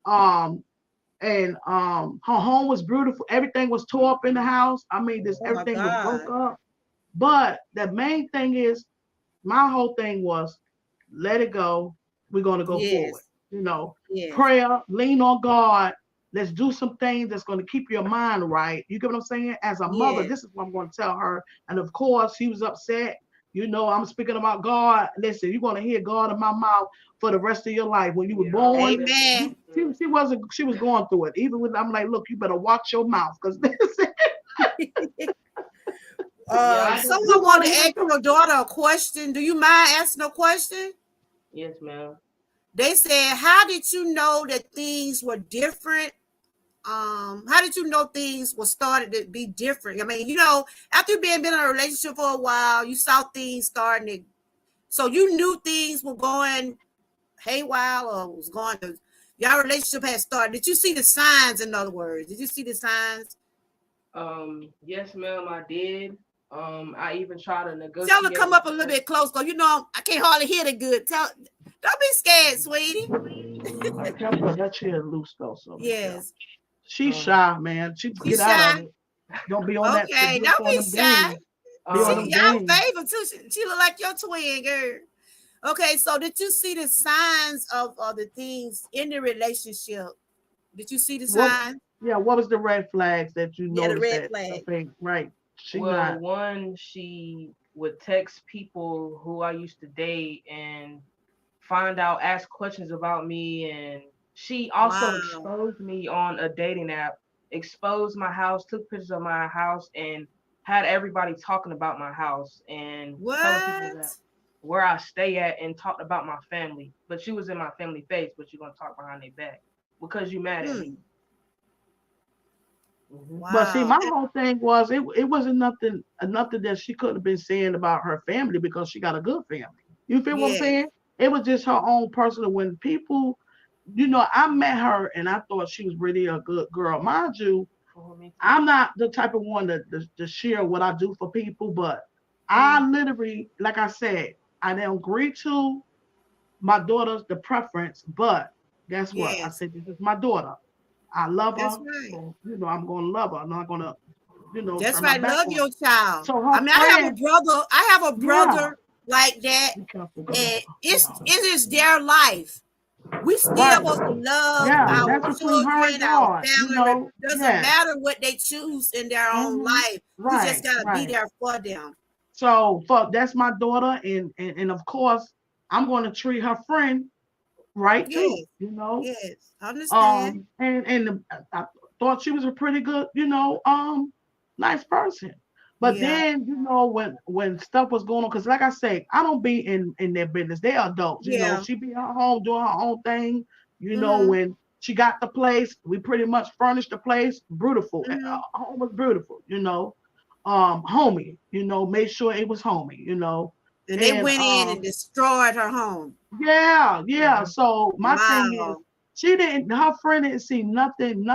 Um, and her home was beautiful. Everything was tore up in the house. I mean, this Oh my everything was broke God. up. But the main thing is, my whole thing was, let it go. We're gonna go forward. Yes. You know, Yes. prayer, lean on God. Let's do some things that's going to keep your mind right. You get what I'm saying? As a mother, Yes. this is what I'm going to tell her. And of course, she was upset. I'm speaking about God. Listen, you're going to hear God in my mouth for the rest of your life. When you were Yeah, I was born, definitely Amen. going through it. she wasn't. She was going through it. Even with, I'm like, look, you better watch your mouth because this. Yeah, I just You Someone want wanted to to hear ask your daughter a question. Do you mind asking a question? yes, ma'am. They said, "How did you know that things were different? How did you know things were started to be different? I mean, after you been in a relationship for a while, you saw things starting to, so you knew things were going haywire or was going to, your relationship had started. Did you see the signs? In other words, did you see the signs? Yes, ma'am, I did. I even tried to Tell her to negotiate come with up a little her. bit close, because I can't hardly hear the good. Don't be scared, sweetie. I kept put that chair loose though, so yeah. Yes, She's Um, shy, man. She get she's out of shy. it. Don't be on that. Okay, Be up don't on be them shy. games. Be on She them um, y'all games. favor too. She look like your twin girl. Okay, so did you see the signs of the things in the relationship? Did you see the What? signs? Yeah. What was the red flags that you Yeah, the noticed red that flag. something right? She well, not. one, she would text people who I used to date and find out, ask questions about me, and she also Wow. exposed me on a dating app, exposed my house, took pictures of my house, and had everybody talking about my house and telling people What? that where I stay at and talked about my family. But she was in my family face, but you're gonna talk behind their back because you mad at me. Hmm. Hmm. But see, Wow. my whole thing was it wasn't nothing that she couldn't have been saying about her family because she got a good family. You feel what I'm Yes. saying? It was just her own personal. When people, I met her and I thought she was really a good girl. Mind you, Oh, me too. I'm not the type of one to share what I do for people, but Mm. I literally, like I said, I don't agree to my daughter's the preference, but guess what? I Yes. said this is my daughter. I love That's her, right. so I'm gonna love her. I'm not gonna, That's turn my right. back Love on your her. child. So I her mean, I have a friend, brother. I have a yeah, brother like that, be careful, girl. and Hold it's on. it is their life. We still Right. supposed to love Yeah, our that's between her and children, our God. family. Doesn't Yes. matter what they choose in their own Hmm. life. We just Right, gotta be right. there for them. So for that's my daughter, and of course I'm going to treat her friend right too. Yes, yes. Understand? I thought she was a pretty good, nice person. But Yeah. then, when stuff was going on, because like I say, I don't be in their business. They are adults, Yeah. She be at home doing her own thing. Mm-hmm. When she got the place, we pretty much furnished the place. Beautiful. Mm-hmm. Home was beautiful, homey, made sure it was homey, And they and went in and destroyed her home. yeah, yeah. Hmm. So my thing is, Wow. her friend didn't see nothing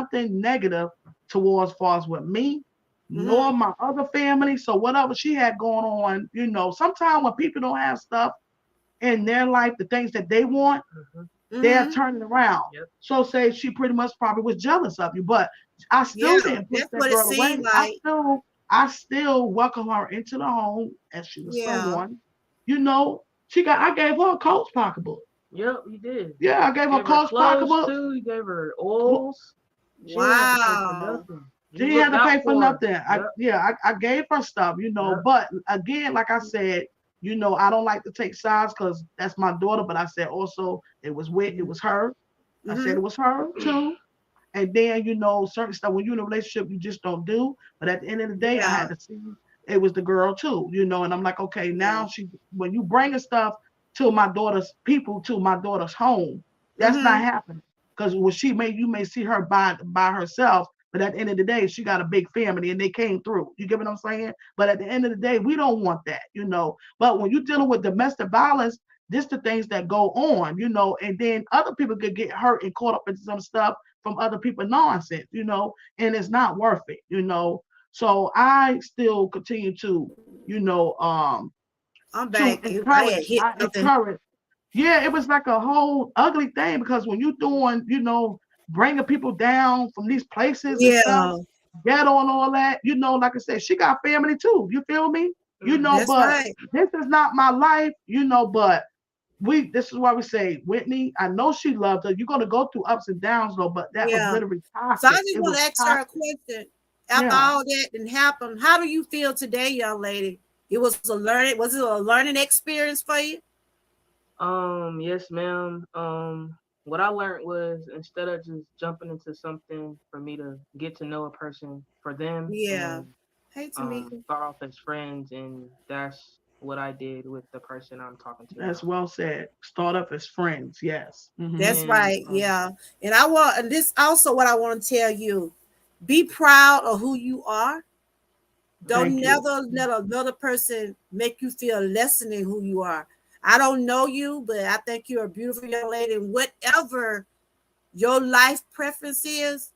negative towards far as with me, nor Mm-hmm. my other family. So whatever she had going on, sometimes when people don't have stuff in their life, the things that they want, Hmm. they're Mm-hmm. turning around. Yep. So say she pretty much probably was jealous of you, but I Yeah, still didn't push that's that what it girl seemed away. like. I still welcome her into the home as she was Yeah. someone. You know, I gave her a Coach pocketbook. Yep, you did. Yeah, I gave her Gave her Coach clothes pocketbook. too. You gave her oils. She didn't have to pay for Wow. nothing. She You didn't have looked to out pay for for her. nothing. Yep. I gave her stuff, Yep. But again, like I said, I don't like to take sides because that's my daughter. But I said also it was her. I said Mm-hmm. it was her too. And then, certain stuff when you're in a relationship, you just don't do. But at the end of the day, I Yeah. had to see it was the girl too, and I'm like, okay, Yeah. now when you bringing stuff to my daughter's home, that's not Mm-hmm. happening. Because when you may see her by herself, but at the end of the day, she got a big family and they came through. You get what I'm saying? But at the end of the day, we don't want that. But when you're dealing with domestic violence, this the things that go on, and then other people could get hurt and caught up in some stuff from other people nonsense, and it's not worth it. So I still continue you know, um, I'm to back. I had encourage. hit I something. encourage. Yeah, it was like a whole ugly thing because when you doing, bringing people down from these places and stuff, Yeah. ghetto and all that, like I said, she got family too. You feel me? Hmm. That's But right. this is not my life, but this is why we say, Whitney, I know she loved her. You're gonna go through ups and downs though, but that was Yeah. literally So I toxic. just It want was to ask her a toxic. question. After Yeah. all that didn't happen, how do you feel today, young lady? Was it a learning experience for you? Yes, ma'am. What I learned was instead of just jumping into something for me to get to know a person for them Yeah. and Hey, Tamika. start off as friends, and that's what I did with the person I'm talking to That's now. well said. Start up as friends. Yes. That's And right. Yeah. And I want, and this also what I want to tell you. Be proud of who you are. Don't Thank you. never let another person make you feel less than who you are. I don't know you, but I think you're a beautiful young lady. And whatever your life preference is,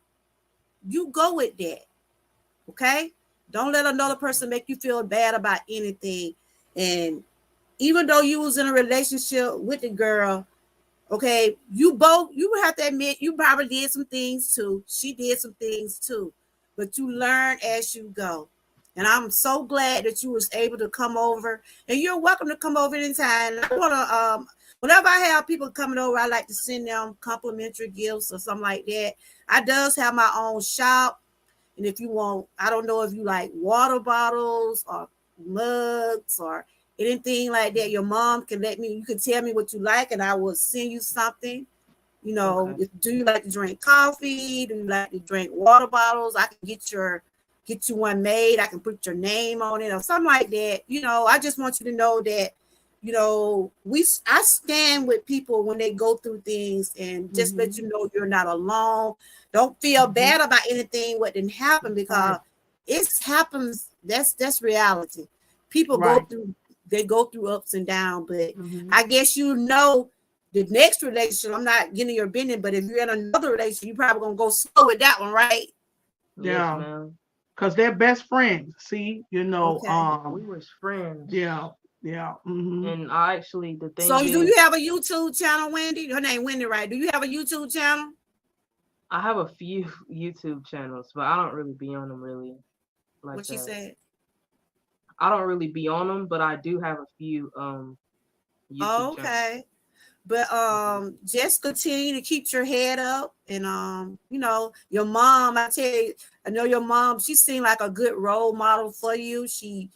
you go with that. Okay? Don't let another person make you feel bad about anything. And even though you was in a relationship with the girl, okay, you would have to admit you probably did some things too. She did some things too. But you learn as you go. And I'm so glad that you was able to come over. And you're welcome to come over anytime. I wanna whenever I have people coming over, I like to send them complimentary gifts or something like that. I does have my own shop. And if you want, I don't know if you like water bottles or mugs or anything like that, your mom can let me, you can tell me what you like and I will send you something. You know, okay, do you like to drink coffee? Do you like to drink water bottles? I can get you one made. I can put your name on it or something like that. You know, I just want you to know that, you know, I stand with people when they go through things and just let Mm-hmm. you know you're not alone. Don't feel Mm-hmm. bad about anything what didn't happen Right. because it happens. That's reality. People Right. go through ups and downs, but Mm-hmm. I guess you know the next relationship, I'm not getting your opinion, but if you're in another relationship, you're probably gonna go slow with that one, right? yes, Yeah. ma'am. Because they're best friends. See, Okay. We was friends, yeah, yeah. Mm-hmm. and I actually the So thing do is, you have a YouTube channel, Wendy? Her name Wendy, right? Do you have a YouTube channel? I have a few YouTube channels, but I don't really be on them really like What she that. said. I don't really be on them, but I do have a few YouTube channels. Okay. But Mhm. just continue to keep your head up and you know, your mom, I tell you, I know your mom, she seemed like a good role model for you. She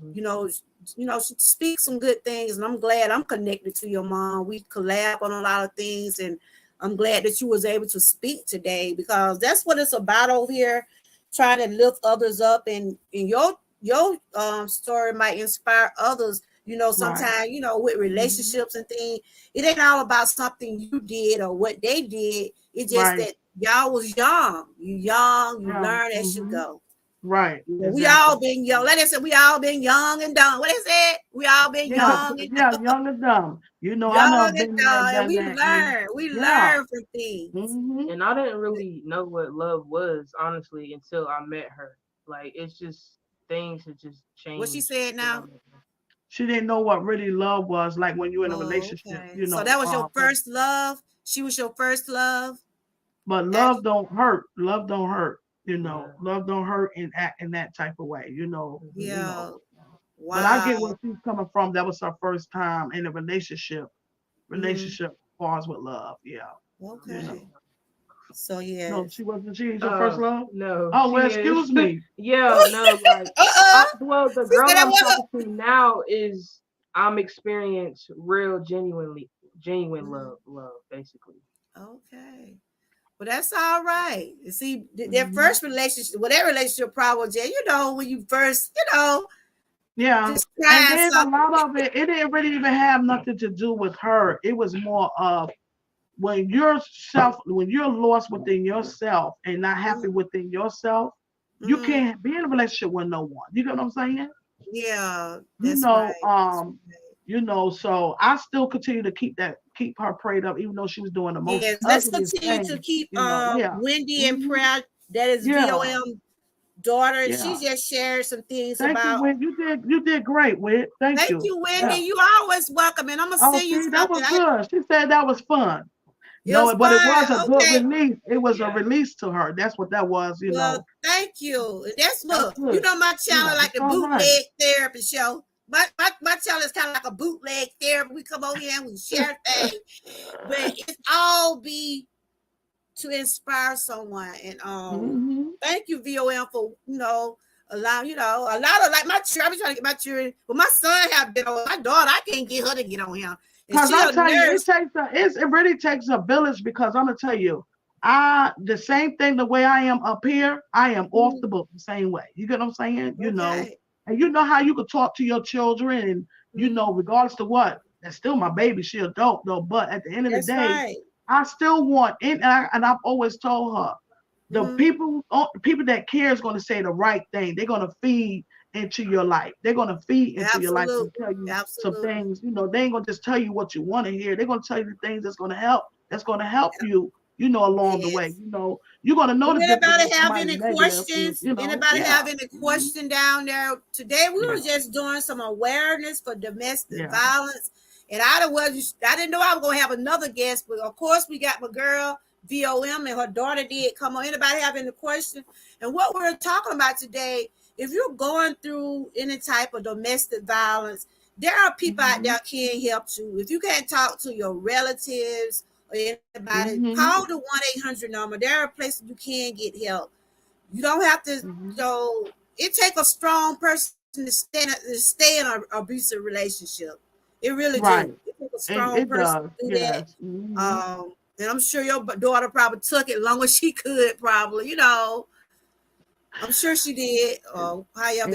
Mhm. you know, she speaks some good things, and I'm glad I'm connected to your mom. We collab on a lot of things, and I'm glad that you was able to speak today because that's what it's about over here, trying to lift others up, and your story might inspire others. You know, Right. sometimes with Mm-hmm. relationships and things, it ain't all about something you did or what they did. It's just Right. that y'all was young. You young, you Yeah. learn as you Mm-hmm. go. Right. We Exactly. all been young. Like I said, we all been young and dumb. What they said? We all been Yeah. young and Yeah. Young and dumb. I know young I've and been there, dumb, and done we that, and learn. We yeah. learn from things. Mm-hmm. And I didn't really know what love was, honestly, until I met her. Like it's just things have just What she changed said when I now? met her. She didn't know what really love was like when you're in a Oh, relationship. okay. So that was your first love. She was your first love. But love Actually, don't hurt. Love don't hurt. Yeah. Love don't hurt and act in that type of way. Hmm. You know. yeah. But I get Wow. where she's coming from. That was her first time in a relationship. Mm, Relationship falls with love. Yeah. You okay. know. So No, yes. she wasn't. She was your first love. No, Oh well, she is. excuse me. Yeah, no, like well, the She said girl that I'm was talking to now is I'm experience real genuine a. love, basically. Okay. Well, that's all right. You see, their Hmm. first relationship, whatever relationship problem was, when you first, Yeah. just And trying then a something. lot of it didn't really even have nothing to do with her. It was more of when you're lost within yourself and not happy within yourself, you Mm-hmm. can't be in a relationship with no one. You get what I'm saying? Yeah, You that's know, right. That's right. so I still continue to keep her prayed up, even though she was doing the most Yes, let's ugliest continue to things, keep yeah. Wendy in Hmm. prayer. That is Yeah, VOM daughter. She yeah. just shared some things Thank you, about. Whit. You did great, Whit. Thank Thank you. you, Wendy. Yeah. You always welcome, and I'm gonna Oh, send you see, that something. was good. She said that was fun. It was No, but it fun. was a good Okay. release. It was a Yeah. release to her. That's what that was. Well, thank you. That's That's look. You good. know my channel Yeah, like it's the all right. bootleg therapy show. My channel is kind of like a bootleg therapy. We come over here and we share things, but it's all be to inspire someone. And Hmm. thank you VOM for allow a lot of like my children. I be trying to get my children. But my son have been on. My daughter, I can't get her to get on here, and Cause she I a tell you, nurse. it really takes a village. Because I'm gonna tell you, The same thing, the way I am up here, I am off Mhm. the book the same way. You get what I'm saying? Okay. And you know how you could talk to your children, and Mhm. regardless to what, that's still my baby. She adult though, but at the end of the That's day, right. I still want, and I've always told her, Mhm. the people that care is going to say the right thing. They're going to feed into your life. They're going to feed into your life and Absolutely. tell you some Absolutely. things. They ain't going to just tell you what you want to hear. They're going to tell you the things that's going to help. That's going to help you. Along the way. Yes. You're going to know Do the difference when anybody have somebody's any negative is. questions? Anybody Yeah, have any mhm, question down there? Today we yeah, were just doing some awareness for domestic yeah. violence. And I didn't know I was gonna have another guest, but of course we got my girl VOM and her daughter did come on. Anybody have any question? And what we're talking about today, if you're going through any type of domestic violence, there are people out Hmm. there can help you. If you can't talk to your relatives or anybody, call Hmm. the 1-800 number. There are places you can get help. You don't have to. Hmm. So it takes a strong person to stay in an abusive relationship. It really do. Right. It takes a strong It person does. to do that. Yes. Hmm. And I'm sure your daughter probably took it long as she could. Probably, I'm sure she did. However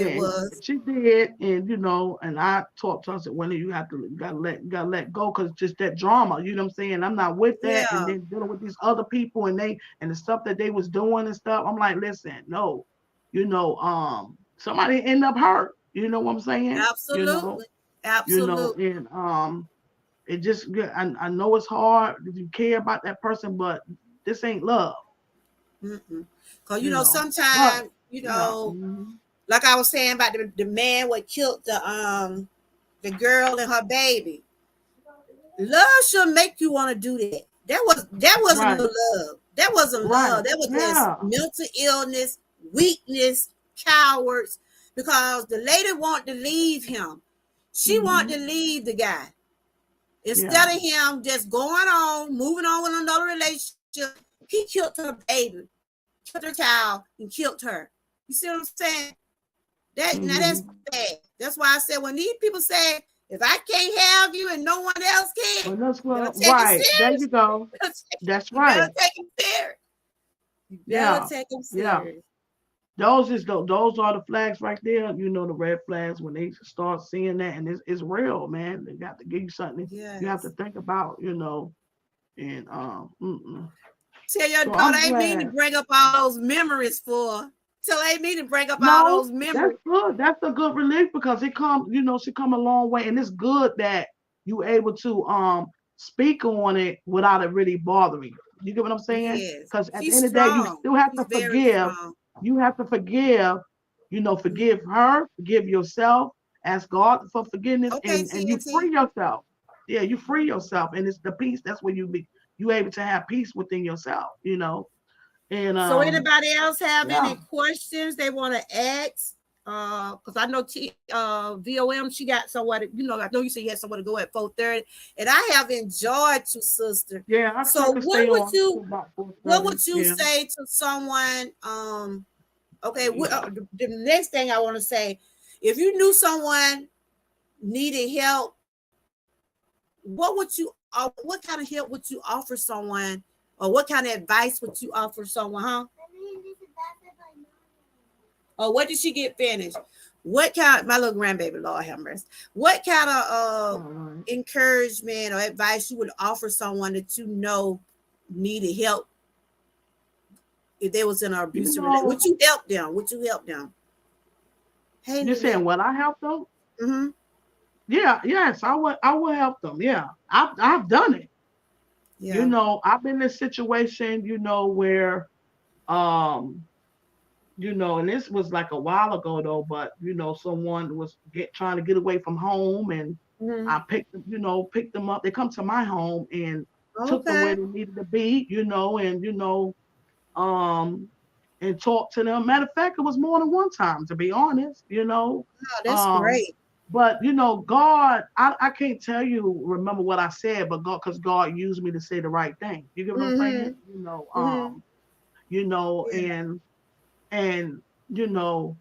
it And was. she did, and and I talked to her. I said, "When you gotta let go, because just that drama, you know what I'm saying? I'm not with that." And Yeah, then dealing with these other people, and the stuff that they was doing and stuff. I'm like, listen, no, somebody end up hurt. You know what I'm saying? absolutely, absolutely. And it just, I know it's hard if you care about that person, but this ain't love. Because But sometimes yeah, mm-hmm, like I was saying about the man what killed the girl and her baby. Love should make you want to do that. That wasn't no right, love. That wasn't right, love. That was just yeah. mental illness, weakness, cowards. Because the lady wanted to leave him. She wanted Hmm. to leave the guy. Yeah. Instead of him just going on, moving on with another relationship, he killed her baby, killed her child, and killed her. You see what I'm saying? That's Hmm. bad. That's why I said when these people say, if I can't have you and no one else can, Well, that's you better what, take it right. There you serious. go. That's You better right. take them serious. You better Yeah. take them Yeah. serious. Those are the flags right there. The red flags when they start seeing that, and it's real, man. They got to give you something you have to Yes. think about, and Tell your so daughter I'm ain't mean to glad. bring up all those memories for. Tell her ain't mean to bring up all No, those that's memories. good. That's a good relief because she come a long way, and it's good that you able to speak on it without it really bothering you. You get what I'm saying? Yes. Because at the She's end of the day, you strong. still have She's to very forgive. strong. You have to forgive. Forgive Mhm. her, forgive yourself, ask God for forgiveness, Okay, and you TNT. free yourself. Yeah, you free yourself, and it's the peace. That's where you able to have peace within yourself. And So anybody else have yeah. any questions they want to ask? Because I know VOM, she got somewhere to, I know you said you had somewhere to go at 4:30. And I have enjoyed you, sister. Yeah, I still So can stay on till about what 4:30. would you Yeah. say to someone? Okay, the next thing I want to say, if you knew someone needed help, what kind of help would you offer someone, or what kind of advice would you offer someone, huh? Or what did she get finished? What kind, my little grandbaby, Lord have mercy. What kind of All right. encouragement or advice you would offer someone that needed help if they was in an You abusive relationship? Would know, you help them? Would you help them? Hey, you're saying Nene. what I help them? Mm-hmm. Yeah, yes, I would help them. Yeah. I've done it. Yeah. I've been in a situation, where um, and this was like a while ago though, but someone was trying to get away from home, and Mm-hmm. I picked them up. They come to my home and took them where Okay. they needed to be, and um, and talk to them. Matter of fact, it was more than one time, to be honest. Oh, that's Um, great. but God, I can't tell you, remember what I said, but because God used me to say the right thing. You get what I'm saying? Mm-hmm. Mm-hmm. Yeah. And you know,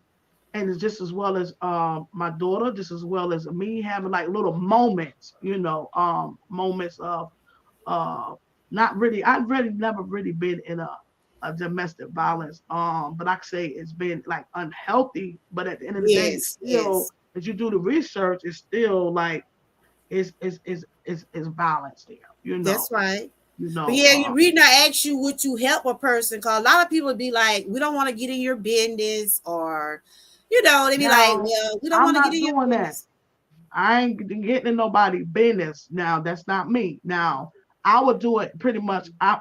and it's just as well as my daughter, just as well as me having like little moments, moments of uh not really. I've really never really been in a domestic violence. But I say it's been like unhealthy. But at the end of the day, it's Yes, still, yes. as you do the research, it's still like is violence there. That's right. You But know. yeah, you reason I ask you, would you help a person? Cause a lot of people be like, we don't want to get in your business, or they be like, Now well, we don't I'm want to get not in your doing that. business. I ain't getting in nobody business. Now that's not me. Now I would do it pretty much. I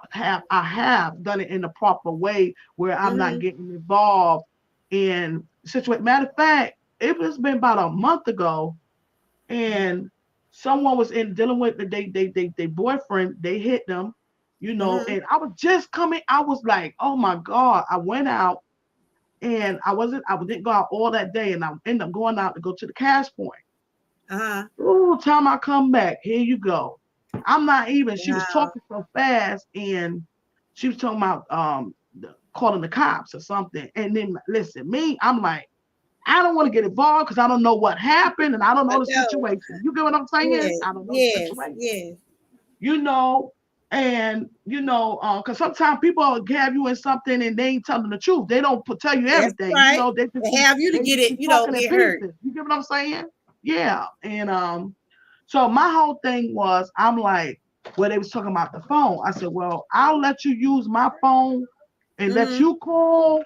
have done it in the proper way where I'm not Mm-hmm. getting involved in situation. Matter of fact, it was been about a month ago, and someone was in dealing with they boyfriend. They hit them, Mm-hmm. and I was just coming. I was like, oh my god! I went out and I didn't go out all that day, and I ended up going out to go to the cash point. Uh-huh. Ooh, time I come back, here you go. I'm not even. She was Wow. talking so fast, and she was talking about calling the cops or something. And then listen, me, I'm like, I don't want to get involved because I don't know what happened and I don't I know the know. situation. You get what I'm saying? Yes, I don't know the yes, situation. yes. You know, and because sometimes people have you in something and they ain't telling the truth. They don't tell you That's everything. right. They just To be have you to they get just it, be talking in get hurt. pieces. You get what I'm saying? Yeah. And so my whole thing was, I'm like, well, they was talking about the phone. I said, well, I'll let you use my phone and let Mm-hmm. you call,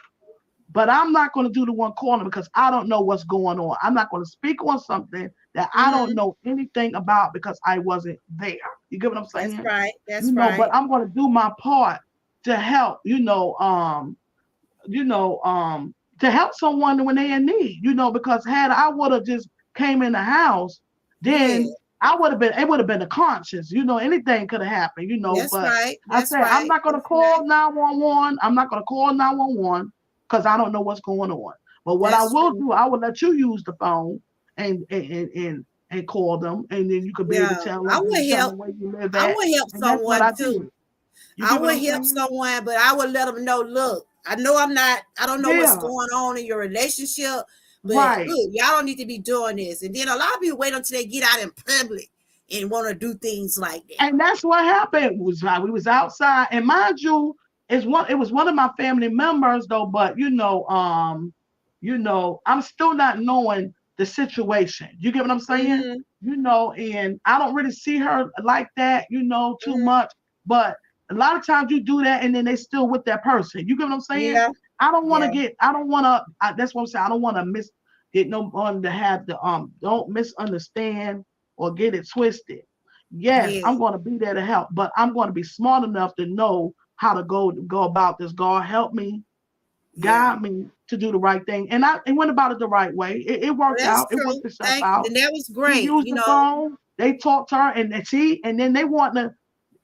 but I'm not going to do the one calling because I don't know what's going on. I'm not going to speak on something that I don't Mm-hmm. know anything about because I wasn't there. You get what I'm That's saying? right. That's right. But I'm going to do my part to help, to help someone when they're in need, because had I would have just came in the house, Yeah. then it would have been a conscience, anything could have happened, That's but right. I That's said, I'm right. not going to That's right. call 911. I'm not going to call 911 because I don't know what's going on. But what I That's will true. do, I will let you use the phone and call them. And then you could be able to Yeah. tell I them and would tell help. them where you live I at. would help And that's what someone I too. did. You I get what would I'm help saying? someone, but I would let them know, look, I know I don't know what's Yeah, going on in your relationship, but right. look, y'all don't need to be doing this. And then a lot of people wait until they get out in public and want to do things like that. And that's what happened. Was we was outside, and mind you, it was one of my family members though, but I'm still not knowing the situation. You get what I'm saying? Mm-hmm. And I don't really see her like that, too Mm-hmm. much. But a lot of times you do that, and then they still with that person. You get what I'm saying? Yeah. Yeah. I don't want to. That's what I'm saying. I don't want to get no one to have the don't misunderstand or get it twisted. Yes, Yeah. I'm going to be there to help, but I'm going to be smart enough to know how to go about this. God help me, Yeah. guide me to do the right thing, and I went about it the right way. It Well, worked that's out. It true. worked itself Thank out. then that was She great, used the phone. They talked to her, and then they want to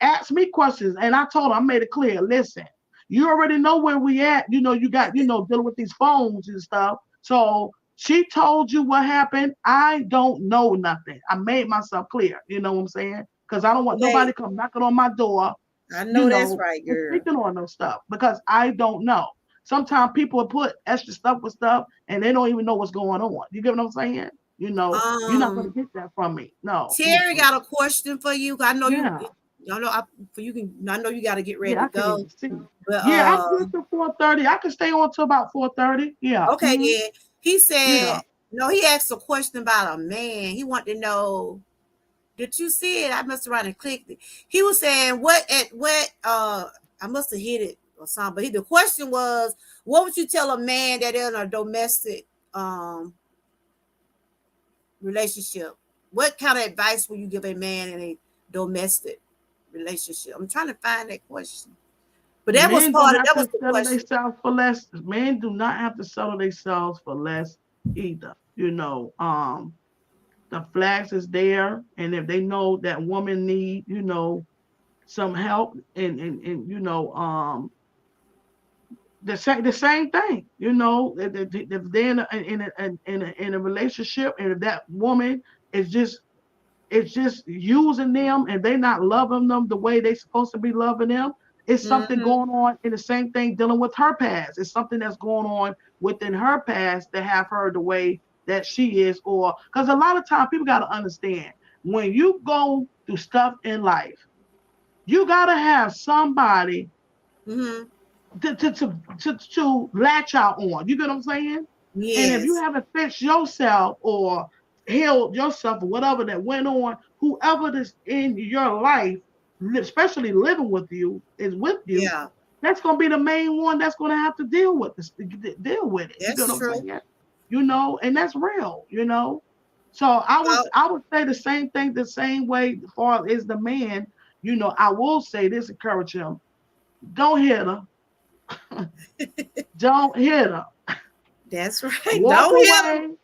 ask me questions, and I told her, I made it clear. Listen, you already know where we at. You got dealing with these phones and stuff. So she told you what happened. I don't know nothing. I made myself clear. You know what I'm saying? Because I don't want nobody Hey, come knocking on my door, I know that's right, and girl. speaking on no stuff because I don't know. Sometimes people put extra stuff with stuff and they don't even know what's going on. You get what I'm saying? You're not going Um, to get that from me. No. Terry Mm-mm. got a question for you. I know you. Yeah. I know. For you can. I know you got to get ready Yeah, to I can go. even see. But Yeah, I'm good till 4:30. I can stay on till about 4:30. Yeah. okay, yeah. He said Yeah. no. He asked a question about a man. He wanted to know. Did you see it? I must have run and clicked it. He was saying what. I must have hit it or something. But the question was, what would you tell a man that in a domestic um relationship? What kind of advice would you give a man in a domestic relationship? I'm trying to find that question. But that was Men don't part of have that was to the settle question. themselves for less. Men do not have to settle themselves for less either. The flags is there, and if they know that woman need, some help, the same thing. If they're in a relationship, and if that woman is just using them and they not loving them the way they supposed to be loving them, it's something Mm-hmm. going on. In the same thing dealing with her past. It's something that's going on within her past to have her the way that she is. Or because a lot of times people got to understand, when you go through stuff in life, You gotta have somebody Mm-hmm. to latch out on. You get what I'm saying? And if you Yes. haven't fixed yourself or healed yourself or whatever that went on, whoever is in your life, especially living with you, is with you, Yeah. that's gonna be the main one that's gonna have to deal with this, deal with it. You get That's what I'm true. saying? You know, and that's real. You know. So I would say the same thing the same way as far as the man. You know, I will say this, encourage him. Don't hit her. Don't hit her. That's right. Walk Don't hit them. away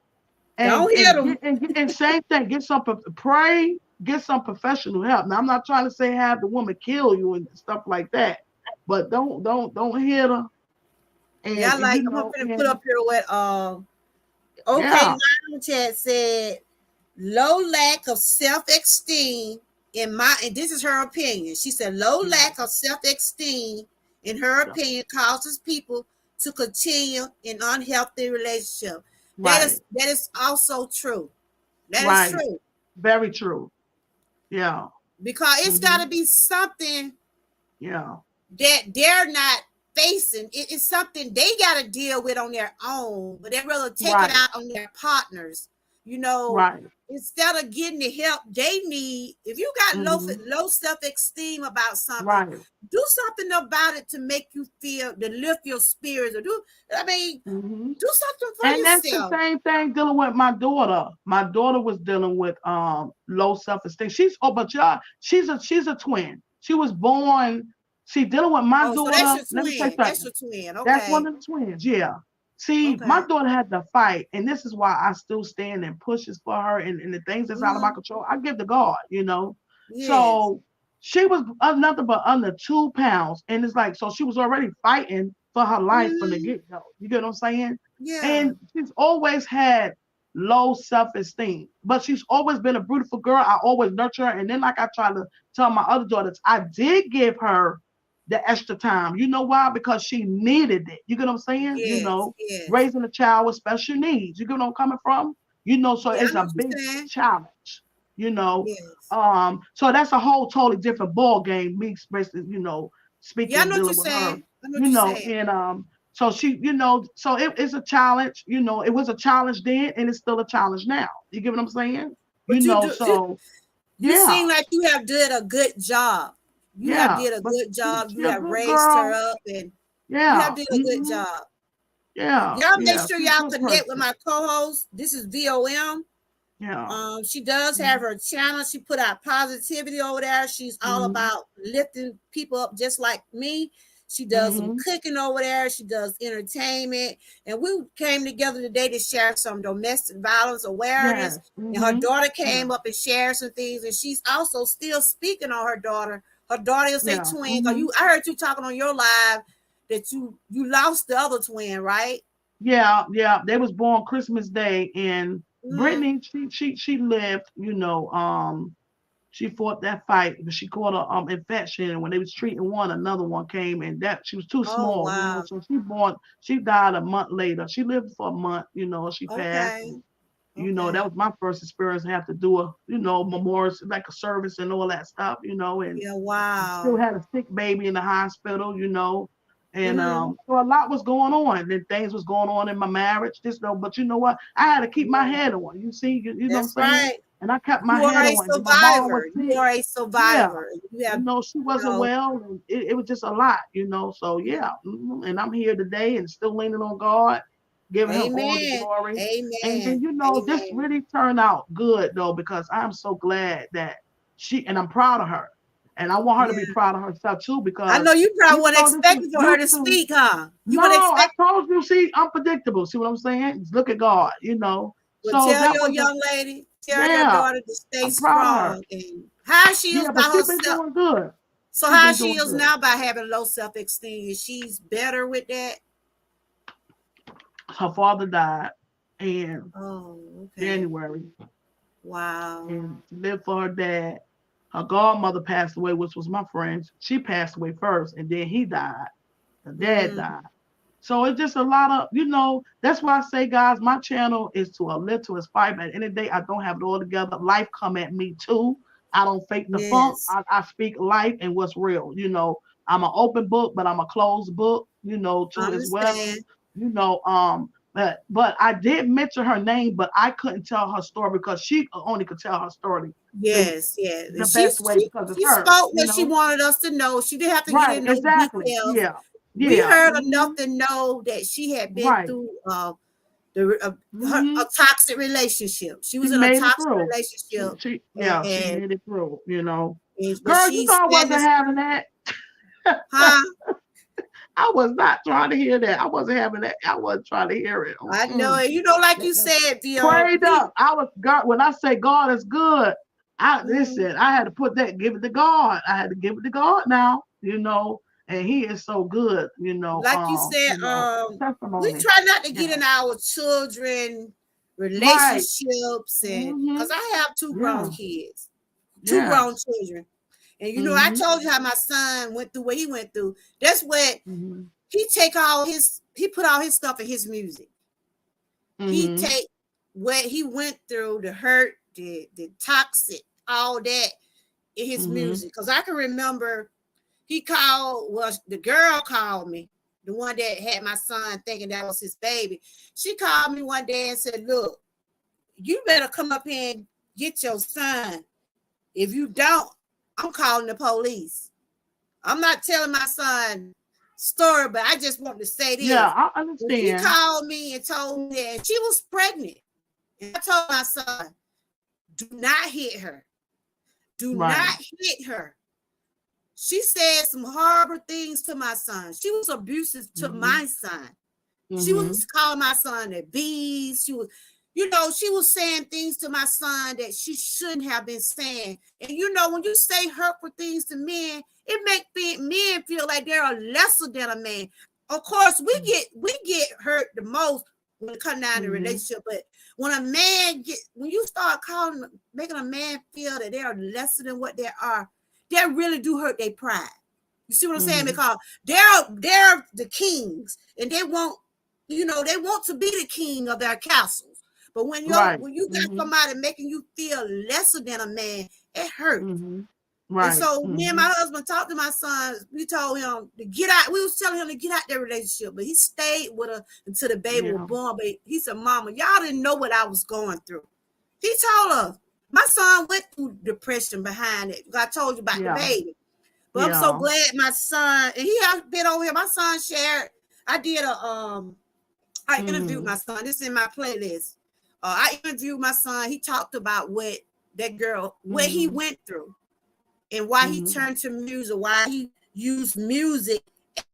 and Don't hit and them. get and same thing. Get some pray. Get some professional help. Now I'm not trying to say have the woman kill you and stuff like that, but don't hit her. Yeah, And like you I'm know, gonna put and up here what okay yeah, Lounge chat said low lack of self-esteem in my and this is her opinion. She said low yeah, lack of self-esteem in her yeah, opinion causes people to continue in unhealthy relationship. right, That is also true. That is right, true. very true. Yeah, Because it's hmm gotta be something yeah, that they're not facing. It's something they got to deal with on their own, but they rather take it right, out on their partners. You know, right, instead of getting the help they need. If you got hmm low self esteem about something, right, do something about it to make you feel to lift your spirits. Or do I mean hmm do something for And that's the yourself? same thing dealing with my daughter. My daughter was dealing with low self-esteem. She's oh, but y'all, she's a twin. She was born, she dealing with my Oh, so that's daughter. your Let me say twin. That's something. your twin. That's one Okay, of the twins, yeah. See, my okay. daughter had to fight, and this is why I still stand and pushes for her and the things that's out of my Mm-hmm. control. I give to God, you know. Yes, So she was nothing but under 2 pounds, and it's like so she was already fighting for her life from the mm-hmm. get go. You get what I'm saying? Yeah. And she's always had low self-esteem, but she's always been a beautiful girl. I always nurture her, and then like I try to tell my other daughters, I did give her the extra time. You know why? Because she needed it. You get what I'm saying? You Yes, know, yes. raising a child with special needs. You get what I'm coming from? You know, so Yeah, I it's know a what big you're saying. challenge. You know, Yes. so that's a whole totally different ball game. Me, especially, Yeah, I speaking, know what you're dealing with her. saying. I know what you're saying. And so she, so it's a challenge. It was a challenge then, and it's still a challenge now. You get what I'm saying? But So you yeah, seem like you have did a good job. You have yeah. did a But good job. she You a have good raised her girl. up and you have Yeah. did a good hmm job. Yeah, Y'all make yeah, sure she's a y'all good connect with person. my co-host. This is VOM. Yeah. She does have her channel. She put out positivity over there. She's all Mm-hmm. about lifting people up just like me. She does some Mm-hmm. cooking over there. She does entertainment. And we came together today to share some domestic violence awareness. Yes. And her Mm-hmm. daughter Yeah. came up and shared some things. And she's also still speaking on her daughter. Her daughter is a Yeah. twin. Mm-hmm. I heard you talking on your live that you lost the other twin, right? Yeah. Yeah. They was born Christmas Day, and Mm-hmm. Brittany, she lived. She fought that fight, but she caught a infection. And when they was treating one, another one came, and that she was too Oh, small. wow. So she died a month later. She lived for a month. She passed. Okay. And, that Okay. was my first experience. I have to do a memorial, like a service and all that stuff. And Yeah, still wow. had a sick baby in the hospital. And Mm-hmm. so a lot was going on. And things was going on in my marriage. But you know what? I had to keep my Yeah, head on. You see, you know what I'm that's saying? right. And I kept my You are head a on. And my mom was survivor. You sick. are a Yeah. survivor. You have, She you wasn't know, well, and it was just a lot. So yeah, and I'm here today and still leaning on God, giving Him all the amen. glory. And Amen. this Amen. really turned out good though, because I'm so glad that and I'm proud of her, and I want her to be Yeah. proud of herself too, I because know you probably even weren't though this is expecting for her to YouTube, speak, huh? You no, weren't I expect. told you, see, unpredictable. See what I'm saying? Look at God. Well, So tell that your was young lady, tell your yeah, daughter to stay I'm proud of her. strong. And how she is Yeah, by but she been herself. doing good. So She how been she doing is good. now by having low self-esteem. She's better with that. Her father died in Oh, okay. January, Wow. and she lived for her dad. Her godmother passed away, which was my friend. She passed away first, and then he died. Her dad Mm, died. So it's just a lot of, that's why I say, guys, my channel is to uplift, to inspire. But at the end of the day, I don't have it all together. Life come at me too. I don't fake the funk. Yes. I speak life and what's real. I'm an open book, but I'm a closed book, I too as well. understand. But I did mention her name, but I couldn't tell her story because she only could tell her story the Yes, yes. And the best way because it's she hers, spoke what she wanted us to know. She didn't have to get Right, in no exactly. details. Yeah. We Yeah. heard enough to know that she had been Right. through a toxic relationship. She She was in a made it toxic through. relationship, She and, made it through, but Girl, you she's know I standing, wasn't having that. huh? I was not trying to hear that. I wasn't having that. I wasn't trying to hear it. I know Mm-mm. it. Like you said, Prayed up. I was God. When I say God is good, mm, listen. I had to put that, give it to God. I had to give it to God now. And He is so good. like you said, we Testimony. try not to get Yeah. in our children Right. relationships, and Mm-hmm. because I have two grown Yeah. kids, two grown Yes. children. And I Mm-hmm. told you how my son went through what he went through. That's what Mm-hmm. he put all his stuff in his music. He Mm-hmm. take what he went through, the hurt, the toxic, all that in his Mm-hmm. music. Because I can remember the girl called me, the one that had my son thinking that was his baby. She called me one day and said, "Look, you better come up here and get your son. If you don't, I'm calling the police." I'm not telling my son story, but I just want to say Yeah, this. I When she understand. called me and told me that she was pregnant, and I told my son, do not hit her. Do Right. not hit her. She said some horrible things to my son. She was abusive to Mm-hmm. my son. She Mm-hmm. was calling my son a beast. She was, she was saying things to my son that she shouldn't have been saying. And when you say hurtful things to men, it makes men feel like they're lesser than a man. Of course, we get hurt the most when it comes down to Mm-hmm. relationship. But when you start making a man feel that they are lesser than what they are, they really do hurt their pride. You see what I'm saying? Mm-hmm. Because they're the kings, and they want they want to be the king of their castles. But when Right. you got Mm-hmm. somebody making you feel lesser than a man, it hurts. Mm-hmm. And Right. so me and Mm-hmm. my husband talked to my son. We told him to get out. We was telling him to get out that relationship, but he stayed with her until the baby was Yeah. born. But he said, "Mama, y'all didn't know what I was going through." He told us. My son went through depression behind it. I told you about the Yeah. baby. But I'm so Yeah. glad my son, and he has been over here. My son shared. I did I interviewed Mm-hmm. my son. This is in my playlist. I interviewed my son. He talked about what he Mm-hmm. went through, and why he Mm-hmm. turned to music, why he used music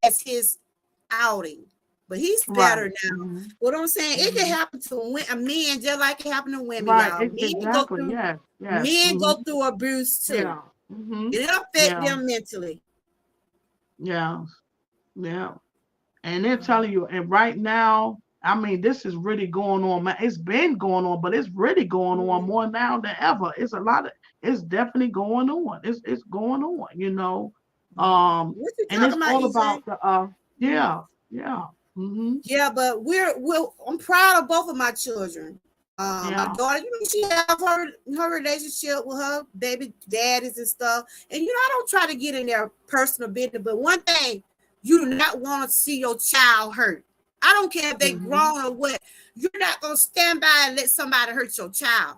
as his outing. But he's better Right. now. Mm-hmm. What I'm saying, it can Mm-hmm. happen to a man just like it happened to women, Right. y'all. Exactly. Yes. Yes. Men Mm-hmm. go through abuse too. Yeah. Mm-hmm. It affect Yeah. them mentally. Yeah. Yeah. And they're telling you, and right now, I mean, this is really going on, man. It's been going on, but it's really going on Mm-hmm. more now than ever. It's definitely going on. It's going on. Um, What you and it's talking about, all EJ? about the yeah, yeah. Mm-hmm. Yeah, but I'm proud of both of my children. My Yeah. daughter, she have her relationship with her baby daddies and stuff. And I don't try to get in their personal business, but one thing, you do not want to see your child hurt. I don't care if they Mm-hmm. grown or what. You're not gonna stand by and let somebody hurt your child.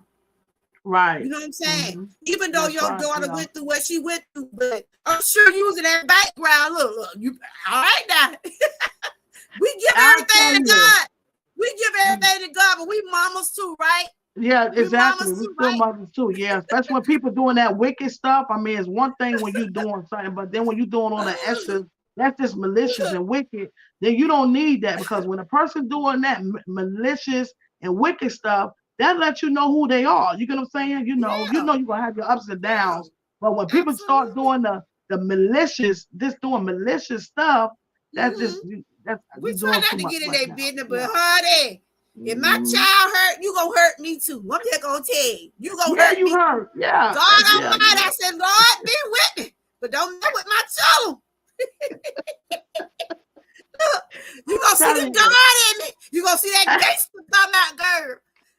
Right. You know what I'm saying? Mm-hmm. Even though That's your right. daughter Yeah. went through what she went through, but I'm sure you was in that background. Look, you all right now. We give I tell everything to you. God. We give everything to God, but we mamas too, right? Yeah, We exactly. mamas We too, still right? mothers too. Yeah, especially when people doing that wicked stuff. I mean, it's one thing when you doing something, but then when you doing all the extras, that's just malicious and wicked. Then you don't need that because when a person doing that malicious and wicked stuff, that lets you know who they are. You get what I'm saying? Yeah, You're gonna have your ups and yeah, downs. But when people start absolutely. doing the malicious, just doing malicious stuff, that's Mm-hmm. just that's We you try doing too not to much get in right their now. business, but Yeah. honey, if my Mhm. child hurt, you gonna hurt me too. I'm just gonna tell you, you gonna Yeah, hurt you me too. heard. Yeah, God yeah, Almighty, I said, Lord, be with me, but don't mess with my children. You gonna see the telling you. God in me. You gonna see that gangster come out, girl.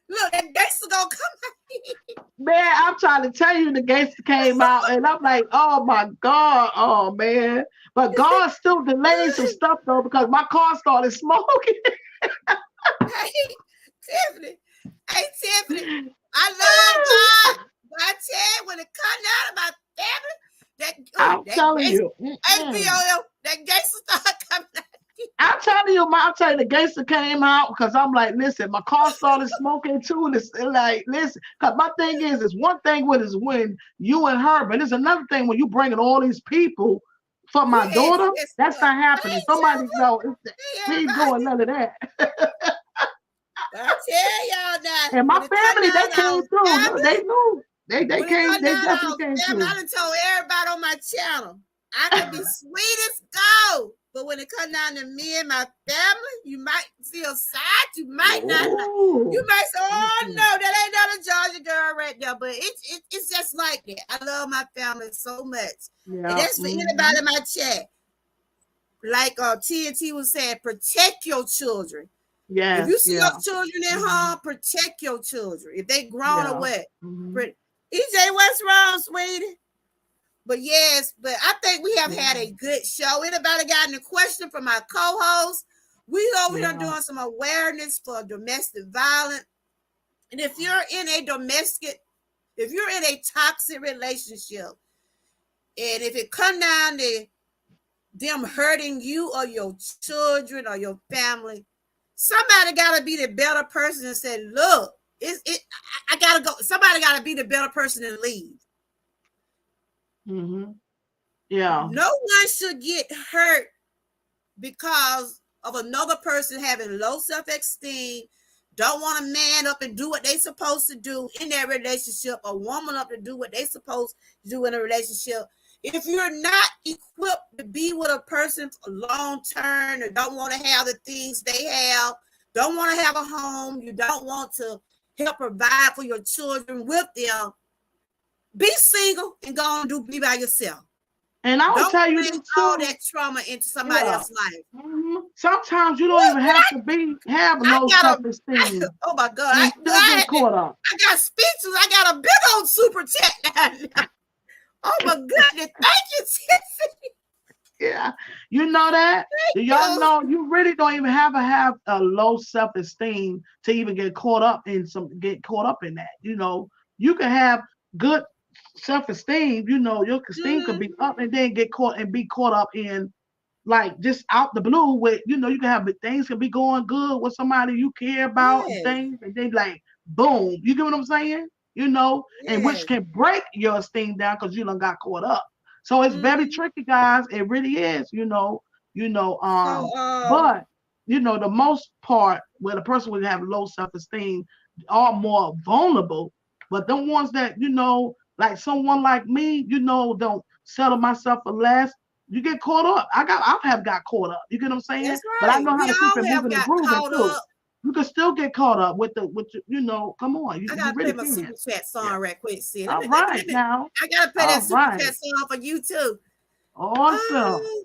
Look, that gangster gonna come out. Man, I'm trying to tell you, the gangster came out, and I'm like, oh my God, oh man. But God still delayed some stuff though, because my car started smoking. Hey, Tiffany. Hey, Tiffany. I love God. But I tell you, when it comes down to my family, I'm that telling gangster, you. hey, BOL, that gangster start coming out. I'm telling you, the gangster came out because I'm like, listen, my car started smoking too. And it's like, listen, because my thing is one thing with is when you and her, but it's another thing when you bringing all these people for my Yes, daughter. yes, That's Lord. not happening. Thank Somebody you. know Hey, we ain't doing everybody. none of that. But I tell y'all now, And my when it come family, they down to came our through. Look, they family, knew. They when it came. come They down to definitely our came family, I through. done told everybody on my channel, I can be sweet as gold. But when it come down to me and my family, you might feel sad, you might not. You Ooh. might say, "Oh Mm-mm. no, that ain't not a Georgia girl right there." But it's just like that. I love my family so much, and Yeah. that's for Mm-hmm. anybody in my chat. Like TNT was saying, protect your children. If you Yes. see your Yeah. children at Mm-hmm. home, protect your children. If they grown or Yeah. what. Mm-hmm. EJ, what's wrong, sweetie? But yes, but I think we have had Yeah. a good show. Anybody got any question from our co-host? We over here Yeah. doing some awareness for domestic violence. And if you're in a toxic relationship, and if it come down to them hurting you or your children or your family, somebody gotta be the better person and say, look, I gotta go. Somebody gotta be the better person and leave. Mm-hmm. Yeah. No one should get hurt because of another person having low self-esteem, don't want to man up and do what they supposed to do in their relationship, a woman up to do what they supposed to do in a relationship. If you're not equipped to be with a person long term, or don't want to have the things they have, don't want to have a home, you don't want to help provide for your children with them, be single and go and be by yourself. And I would Don't tell you bring this all too. that trauma into somebody Yeah. else's life. Sometimes you don't even have to have I low got self esteem oh my God, and still get caught up. I got speeches. I got a big old super chat now. Oh my goodness, thank you, Tiffany. Yeah, you know that. Do y'all You. know you really don't even have a low self esteem to even get caught up in that. You can have good self esteem. Your esteem could Mm-hmm. be up and then get caught and be caught up in like just out the blue with you can have things can be going good with somebody you care about and Yes, things and then like boom, you get what I'm saying, and which yes. can break your esteem down because you done got caught up. So it's very Mm-hmm. tricky, guys. It really is. you know So um but the most part where the person would have low self-esteem are more vulnerable, but the ones that like someone like me, don't settle myself for less, you get caught up. I have got caught up. You get what I'm saying? that's But I right. know how We to keep all it have moving and got grooving caught too. up. You can still get caught up come on, I you gotta play really my can. super chat Yeah. song right quick, see. All right now. I gotta play All that super right. chat song for you too. Awesome. Oh,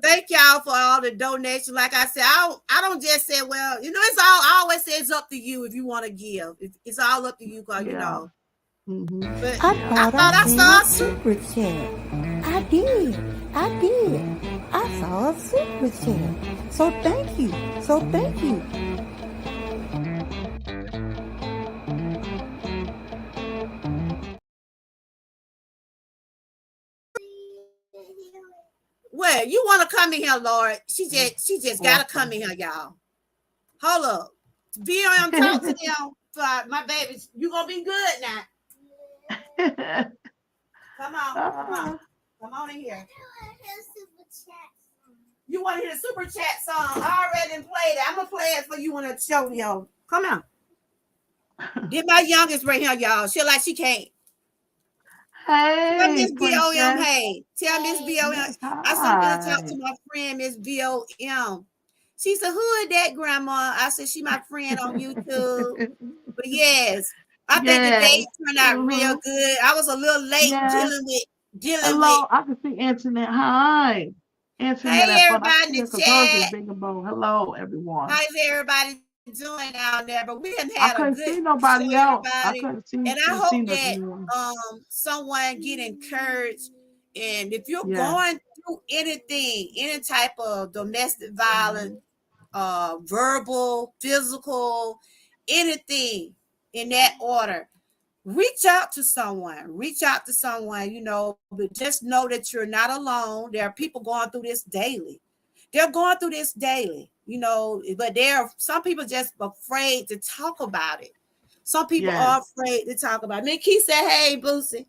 thank y'all for all the donations. Like I said, I don't just say, well, it's all. I always say it's up to you if you want to give. It's all up to you, cause Yeah. Mm-hmm. But I I thought I thought I seen saw a some. super chat. I did. I did. I saw a super chat. So thank you. So thank you. Well, you want to come in here, Lord? She just gotta come Awesome. in here, y'all. Hold up. Be on talk to them. My babies, you gonna be good now. Come on, come on, uh, come on in here. You want to hear the super chat song? I already played it. I'm gonna play it for you when I show y'all. Come on. Did my youngest right here, y'all? She like she can't. Tell hey, Miss BOM, princess. hey. Tell Miss BOM. Yes, I said, I'm gonna talk hi. to my friend, Miss BOM. She said, who is that, Grandma? I said, she my friend on YouTube. But yes, I think the Yes. day turned out real Mm-hmm. good. I was a little late Yes. dealing with. Hello. I can see Internet. Hi. Internet Hey at fun. I everybody can in see the her because hers is chat. big and bold. Hello, everyone. How's everybody doing down there, but we done I had a couldn't good see show, nobody else. I everybody. couldn't And I see hope that nothing. someone get encouraged. And if you're Yeah. going through anything, any type of domestic violence, verbal, physical, anything in that order, reach out to someone. Reach out to someone, but just know that you're not alone. There are people going through this daily. They're going through this daily, but some people just afraid to talk about it. Some people are Yes. afraid to talk about it. Miss Key said, hey, Boosie.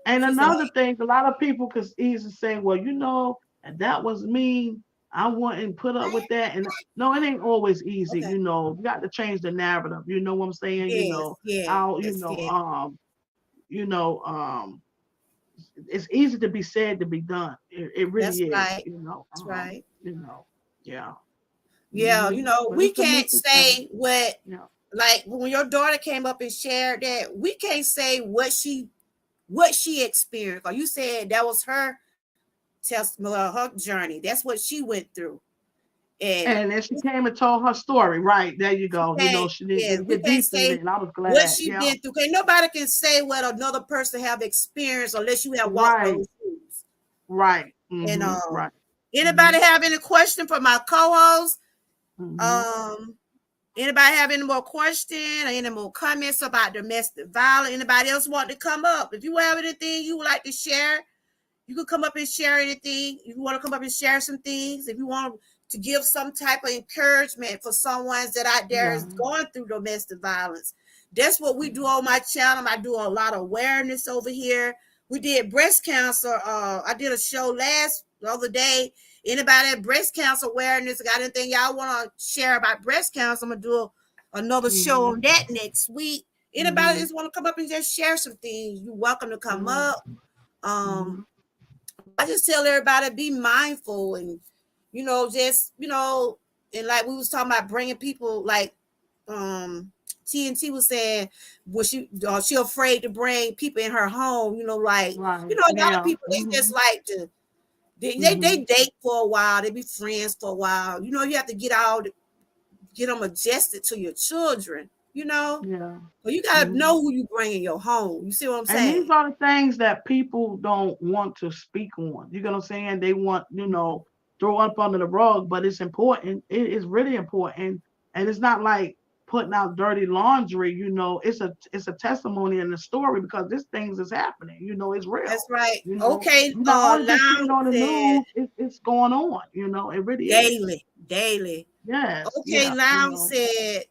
And She said, another thing, a lot of people could easily say, well, and that was me. I wouldn't put up with that. And no, it ain't always easy. okay. You got to change the narrative. You know what I'm saying? Yes, yeah. How, you know, um, it's easy to be said to be done. It really That's is, right. That's right. yeah. Yeah, But we it's a can't mental thing. say what, Yeah. like when your daughter came up and shared that, we can't say what she experienced. Or you said that was her testimony, her journey. That's what she went through. And And then she came and told her story. Right. There you go. She didn't we get can't deep in say it. And I was what glad. she Yeah. been through. Okay, nobody can say what another person have experienced unless you have walked Right. those shoes. Right. And Right. anybody have any question for my co-host? Mm-hmm. Um, Anybody have any more questions or any more comments about domestic violence? Anybody else want to come up? If you have anything you would like to share, you can come up and share anything. If you want to come up and share some things, if you want to give some type of encouragement for someone that out there Yeah. is going through domestic violence. That's what we do on my channel. I do a lot of awareness over here. We did breast cancer. I did a show the other day. Anybody at breast cancer awareness got anything y'all want to share about breast cancer? I'm gonna do another show Mm-hmm. on that next week. Anybody Mm-hmm. just want to come up and just share some things? You're welcome to come Mm-hmm. up. Mm-hmm. I just tell everybody be mindful and just and like we was talking about bringing people like TNT was saying, was she afraid to bring people in her home, like Right. a lot of Yeah. people they just Mm-hmm. like to they Mm-hmm. date for a while, they be friends for a while, you have to get them adjusted to your children, Yeah. but you got to Mm-hmm. know who you bring in your home. You see what I'm And these saying? are the things that people don't want to speak on. You know what I'm saying? They want, throw up under the rug, but it's important. It is really important. And it's not like putting out dirty laundry, it's a testimony and a story because this things is happening. It's real. That's right. You know, Okay, you don't always just see it Lounge on the said news. It's going on, it really is. daily. Yes, Okay, yeah, Lounge said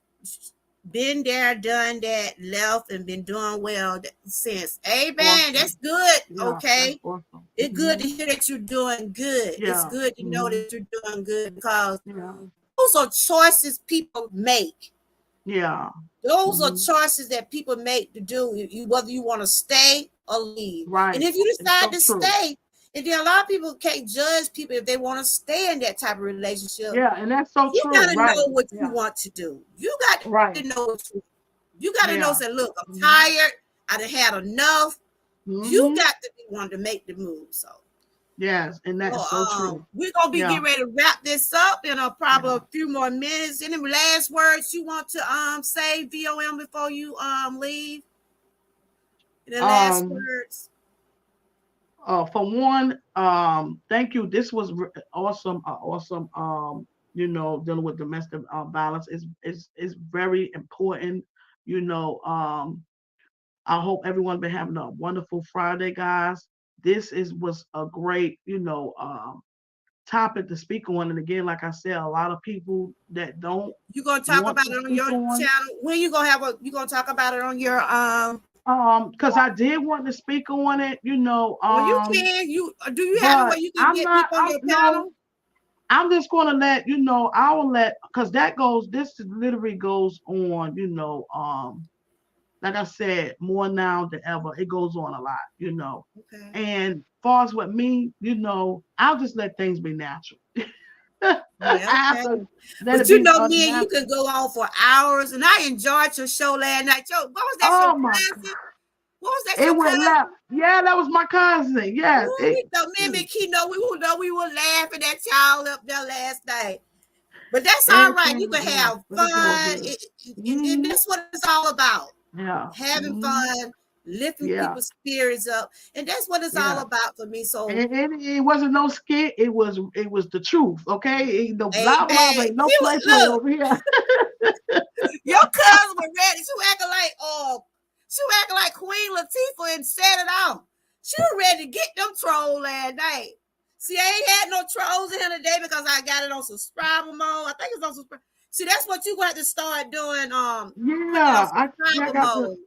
been there, done that, left, and been doing well since. Amen. awesome. That's good. Yeah, that's Okay. awesome. It's good to hear that you're doing good. It's Yeah. good to know that you're doing good because Yeah. those are choices people make. Yeah. Those are Mm-hmm. choices that people make to do, whether you want to stay or leave. And Right. if you It's decide so to true. stay, and then a lot of people can't judge people if they want to stay in that type of relationship. Yeah, and that's so You true. got to Right. know what you Yeah. want to do. You got Right. to know what you got to know. Yeah. Say, look, I'm Mm-hmm. tired. I done had enough. You Mm-hmm. got to be one to make the move. So Yes, and that is so true. we're gonna be Yeah. getting ready to wrap this up in probably Yeah. a few more minutes. Any last words you want to say, VOM, before you leave? The last Um. words. For one, thank you. This was awesome. Awesome. Dealing with domestic violence is very important. I hope everyone been having a wonderful Friday, guys. This was a great, topic to speak on. And again, like I said, a lot of people that don't You gonna talk want about to it on speak your on. channel? When you gonna talk about it on your Because I did want to speak on it, Well, you can. You do you have a way but you can I'm get not. people on your No, panel? I'm just gonna let I will let because this literally goes on, like I said, more now than ever. It goes on a lot. Okay. And far as with me, I'll just let things be natural. Yeah, I have okay. to let But it be me and you natural. can go on for hours, and I enjoyed your show last night. What was that? Your Oh my cousin? God. What was that? It Your went cousin? left. Yeah, that was my cousin. Yeah. Ooh, me and Key know we were laughing at y'all up there last night. But that's all right. You Everything, can yeah, have but it's all fun. good. And Hmm. that's what it's all about. Yeah. Having Hmm. fun, lifting Yeah. people's spirits up. And that's what it's all Yeah. about for me. So, And it wasn't no skit. It was the truth. Okay. Ain't no blah blah. amen. Ain't no play play Look, over here. your cousin was ready. She was acting like, she was acting like Queen Latifah and set it off. She was ready to get them trolls last night. See, I ain't had no trolls in here today because I got it on subscriber mode. I think it's on subscriber. See, that's what you got to start doing. Put it on Yeah. I subscriber got to. mode.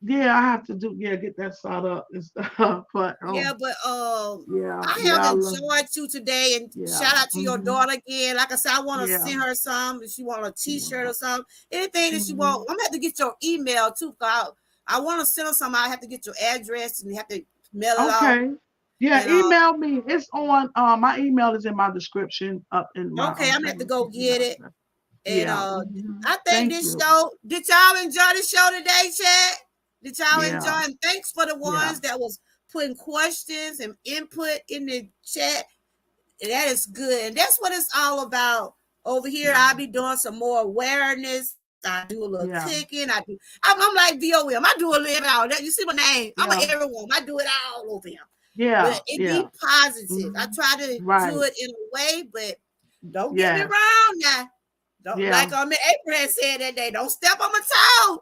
Yeah, I have to do. Yeah, get that set up and stuff. But Yeah, but yeah, I have yeah, I love. enjoyed you today, and Yeah. shout out to your Hmm. daughter again. Like I said, I want to Yeah. send her some. If she want a T-shirt Yeah. or something, anything that she want, Hmm. I'm gonna have to get your email too. I want to send her some. I have to get your address and have to mail it off. Okay. Yeah, And email me. It's on. My email is in my description up in my okay, I'm gonna have to thing. go You know, get it. so, And yeah. Hmm. I think Thank this you. show. Did y'all enjoy the show today, Chad? Did y'all enjoy? Yeah. And thanks for the Yeah. ones that was putting questions and input in the chat. That is good. And that's what it's all about. Over here, Yeah. I'll be doing some more awareness. I do a little Yeah. cooking. I'm like VOM. I do a little all that. You see my name? I'm an Yeah. Everywoman. I do it all over here. But Yeah. it Yeah. be positive. I Hmm. try to do Right. it in a way, but don't get me Yes. wrong now. Don't Yeah. like April had said that day. Don't step on my toe.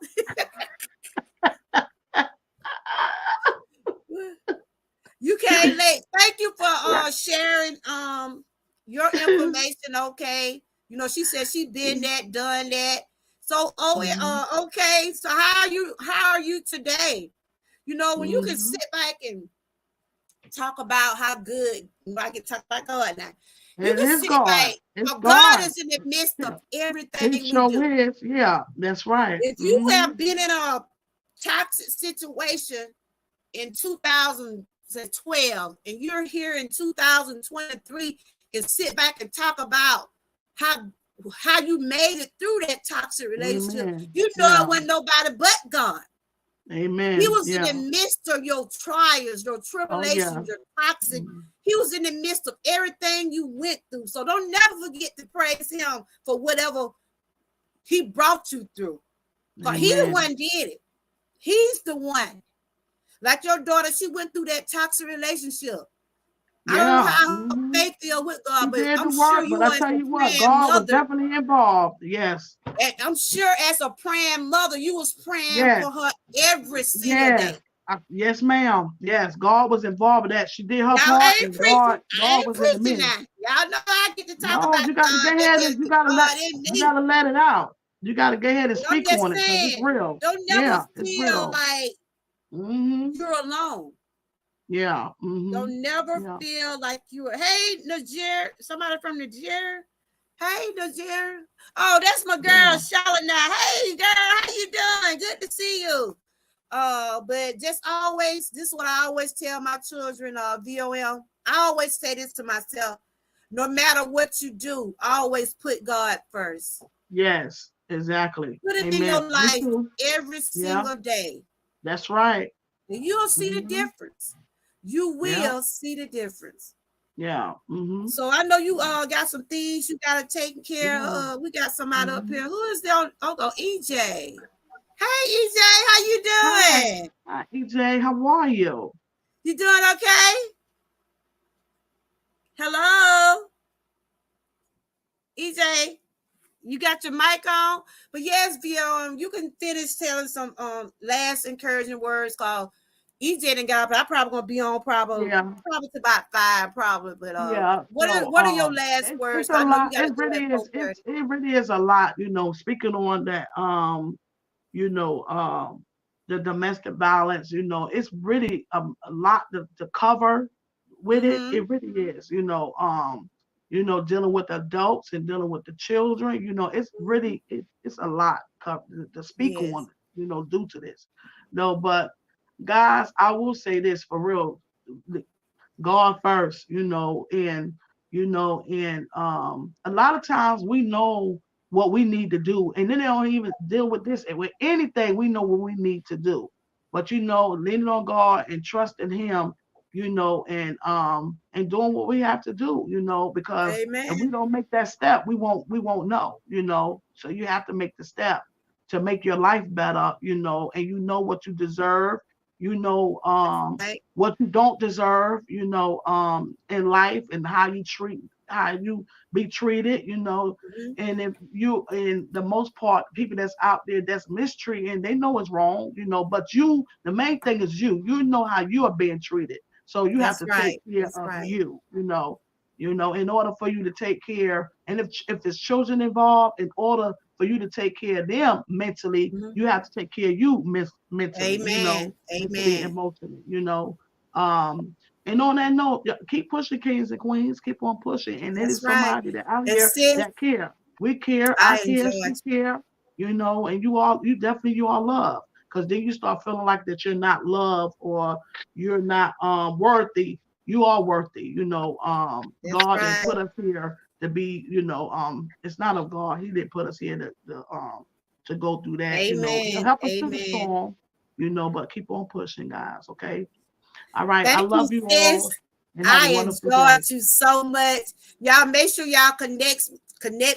You can't late. Thank you for Yeah. sharing your information. Okay, you know she said she been that, done that. So Hmm. okay. So how are you today? You know when you can Hmm. sit back and talk about how good I can talk about God now. You It can is sit God. back. It's How God God. is in the midst Yeah. of It everything we do. sure is. Yeah. That's right. If you Hmm. have been in a toxic situation in 2012 and you're here in 2023 and sit back and talk about how how you made it through that toxic relationship, Amen. you know it Yeah. wasn't nobody but God. He Amen. was in Yeah. the midst of your trials, your Oh yeah. tribulations, your toxic. Mhm. He was in the midst of everything you went through. So don't never forget to praise him for whatever he brought you through. Because he the Amen. one did it. He's the one. Like your daughter, she went through that toxic relationship. I don't know Yeah. how her Hmm. faith is with She God, but did I'm the sure work, but you I as tell a you what, praying God was mother, definitely involved. Yes. and I'm sure as a praying mother, you was praying Yes. for her every single day. Yes. Yes, ma'am. Yes. God was involved with that. She did her Y'all part, ain't and preaching. I God ain't was in the preaching midst. now. Y'all know I get to talk No, about you got to go God. That's ahead just and the God in you me. gotta let it out. You gotta go ahead and But I'm speak just on it because it's saying, real. don't never Yeah, it's feel real. like Hmm. you're alone. Yeah. Hmm. Don't never Yeah. feel like you are. Hey, Niger, somebody from Niger. Hey, Niger. Oh, that's my girl, Yeah. Charlotte. Now, hey, girl, how you doing? Good to see you. But just always, this is what I always tell my children. VOM. I always say this to myself. No matter what you do, always put God first. Yes. Exactly. Put it in Amen. your Me life too. every Yeah. single day, That's right. and you'll see the Hmm. difference. You Yeah. will see the difference. Yeah. Hmm. So I know you got some things you gotta take care Yeah. of. We got somebody up Hmm. here. Who is there? Oh, EJ. Hey EJ, how you Hi. doing? Hi, EJ. How are you? You doing okay? Hello, EJ. You got your mic on? But yes, VOM, you can finish telling some last encouraging words called EJ and got up. I probably gonna be on Yeah. probably to about 5 probably. But Yeah. what are So what are your last it's words? a I know you lot. gotta go at 4:30. It really is a lot, speaking on that the domestic violence, it's really a lot to cover with it. Mm-hmm. It really is, dealing with adults and dealing with the children, it's really it's a lot to speak on, Yes. due to this. No, but guys, I will say this for real. God first, and a lot of times we know what we need to do, and then they don't even deal with this. And with anything, we know what we need to do. But leaning on God and trusting Him and doing what we have to do, because if we Amen. don't make that step, we won't know, So you have to make the step to make your life better, and what you deserve, you know um Right. what you don't deserve, in life, and how you be treated, Mhm. and if you in the most part, people that's out there that's mistreating, they know it's wrong, but the main thing is you know how you are being treated. So you have That's to take right. care That's of right. in order for you to take care, and if there's children involved, in order for you to take care of them mentally, Mhm. you have to take care of you mentally, Amen. mentally and Amen. emotionally. Um, and on that note, keep pushing, kings and queens. Keep on pushing. And it That's is right. somebody that out And here sis, that care. We care. I I care. She enjoyed care. And you all love. Because then you start feeling like that you're not loved, or you're not worthy. You are worthy. That's God didn't right. put us here to be. It's not of God. He didn't put us here to go through that. He'll Amen. help us through the Amen. storm. But keep on pushing, guys. Okay. All right. I Thank you, love you sis. all, and have a I wonderful day. enjoyed you so much. Y'all make sure y'all connect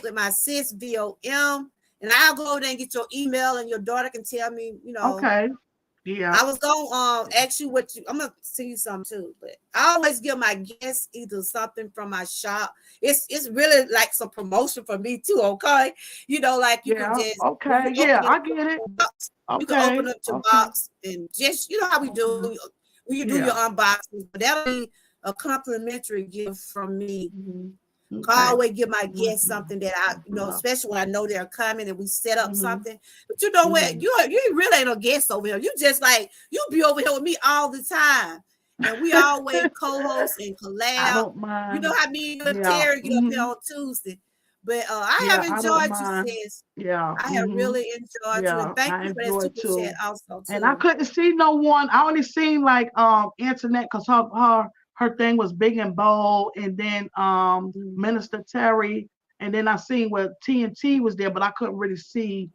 with my sis VOM. And I'll go over there and get your email, and your daughter can tell me, Okay. Yeah. I was gonna ask you what you. I'm gonna send you some too, but I always give my guests either something from my shop. It's really like some promotion for me too. Okay, like you can Yeah. just when Okay. you Yeah. open it I up get it. your box, you can Okay. open up your Okay. box and just how we Okay. do when you do your Yeah. unboxing. But that'll be a complimentary gift from me. Hmm. I Okay. always give my guests Mm-hmm. something that I, especially when I know they're coming and we set up Mm-hmm. something. But you know what? Mm-hmm. You really ain't no guest over here. You just like you be over here with me all the time, and we always co-host and I collab. don't You know mind. how me and Yeah. Terry get up here Mm-hmm. on Tuesday, but I have Yeah. I don't enjoyed you, mind. sis. Yeah. I have Mm-hmm. really enjoyed you, Yeah. and thank I you for that enjoy it super chat too. also And I too. couldn't see no one. I only seen like internet, because her thing was big and bold, and then Mm-hmm. Minister Terry, and then I seen where TNT was there, but I couldn't really see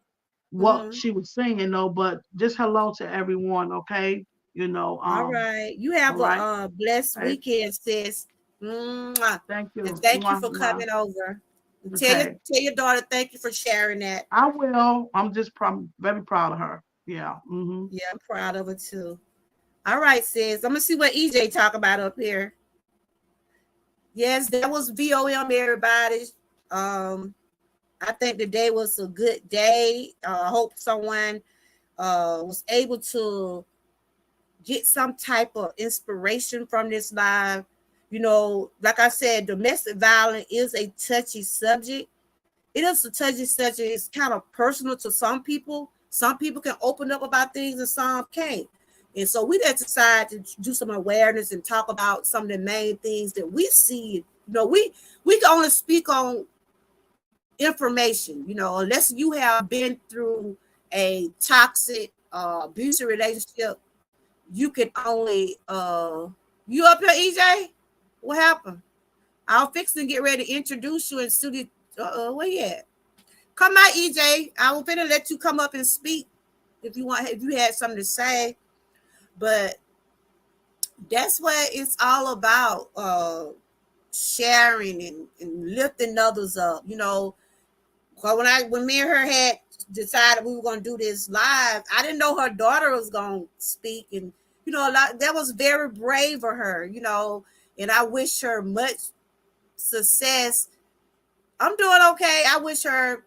what Mm-hmm. she was saying though. But just hello to everyone, okay? All right. You All have a right, blessed okay. weekend, sis. Mwah. Thank And you. thank you Mwah, for mwah. coming over. And Okay, tell your daughter thank you for sharing that. I will. I'm just very proud of her. Yeah. Mm-hmm. Yeah, I'm proud of her too. All right, sis. I'm gonna see what EJ talk about up here. Yes, that was VOM, everybody. Um, I think the day was a good day. I hope someone was able to get some type of inspiration from this live. Like I said, domestic violence is a touchy subject. It is a touchy subject. It's kind of personal to some people. Some people can open up about things and some can't. And so we just decided to do some awareness and talk about some of the main things that we see. We can only speak on information, unless you have been through a toxic abusive relationship. You can only you up here, EJ? What happened? I'll fix and get ready to introduce you and studio. Where you at? Come out, EJ. I will finna let you come up and speak if you had something to say. But that's what it's all about. Sharing and lifting others up. When me and her had decided we were gonna do this live, I didn't know her daughter was gonna speak, and a lot that was very brave of her, and I wish her much success. I'm doing okay. I wish her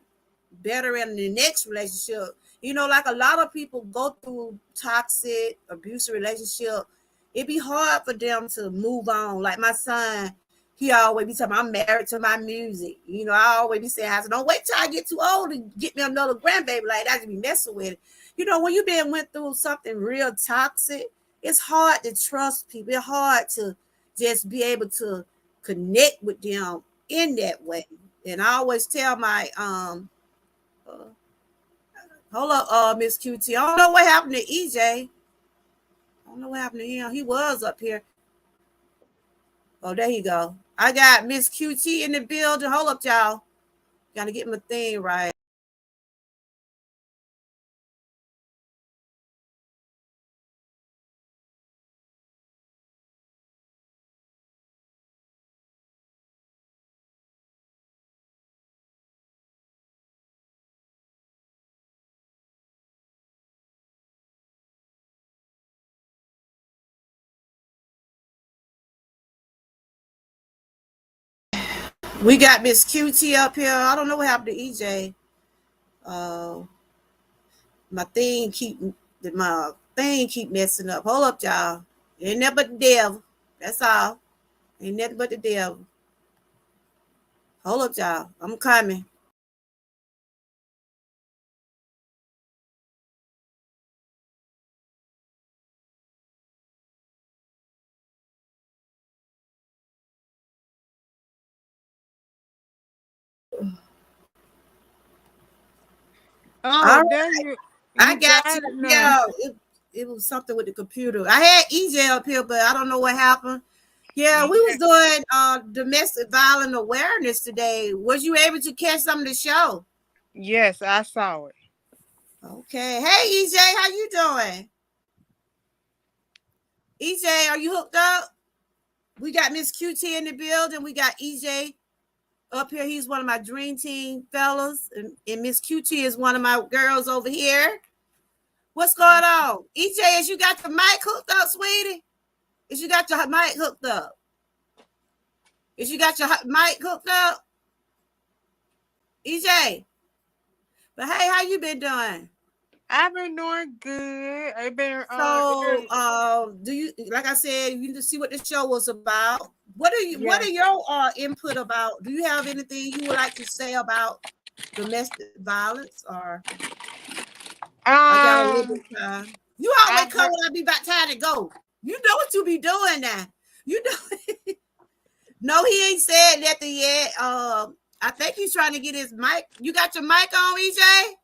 better in the next relationship. Like a lot of people go through toxic, abusive relationship. It'd be hard for them to move on. Like my son, he always be telling me, I'm married to my music. I always be saying, I said, don't wait till I get too old to get me another grandbaby like that to be messing with it. When you went through something real toxic, it's hard to trust people. It's hard to just be able to connect with them in that way. And I always tell my uh, hold up, Miss QT. I don't know what happened to EJ. I don't know what happened to him. He was up here. Oh, there you go. I got Miss QT in the building. Hold up, y'all. Gotta get my thing right. We got Miss QT up here. I don't know what happened to EJ. Uh, my thing keep messing up. Hold up, y'all. Ain't nothing but the devil. That's all. Ain't nothing but the devil. Hold up, y'all. I'm coming. Oh, All there right. I you got got you. it now. Yeah, it was something with the computer. I had EJ up here, but I don't know what happened. Yeah, we was Yeah. doing domestic violence awareness today. Was you able to catch some of the show? Yes, I saw it. Okay. Hey EJ, how you doing? EJ, are you hooked up? We got Miss QT in the building. We got EJ up here. He's one of my dream team fellas. And Miss QT is one of my girls over here. What's going on? EJ, is you got the mic hooked up, sweetie? Is you got your mic hooked up? Is you got your mic hooked up? EJ. But hey, how you been doing? I've been doing good. I've been So, do you like I said, you just see what the show was about? What yeah. are your input about? Do you have anything you would like to say about domestic violence, or I got a little Um bit of time? You always I come heard when I be about time to go. You know what you be doing now. You know. No, he ain't said nothing yet. I think he's trying to get his mic. You got your mic on, EJ?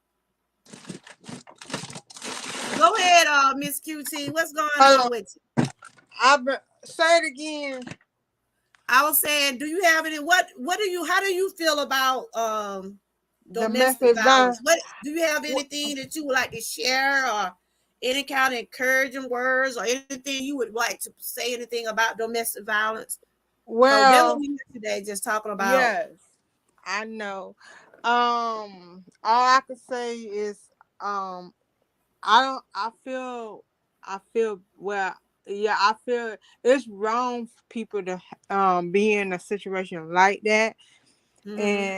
Go ahead, Miss QT. What's going hello. on with you? I've been say it again. I was saying, do you have any? What do you? How do you feel about domestic Domestic violence? violence. What do you have anything that you would like to share, or any kind of encouraging words, or anything you would like to say anything about domestic violence? Because that's what Well, we here today, just talking about. yes, I know. All I can say is um I don't. I feel. Well, yeah. I feel it's wrong for people to be in a situation like that, Mm-hmm.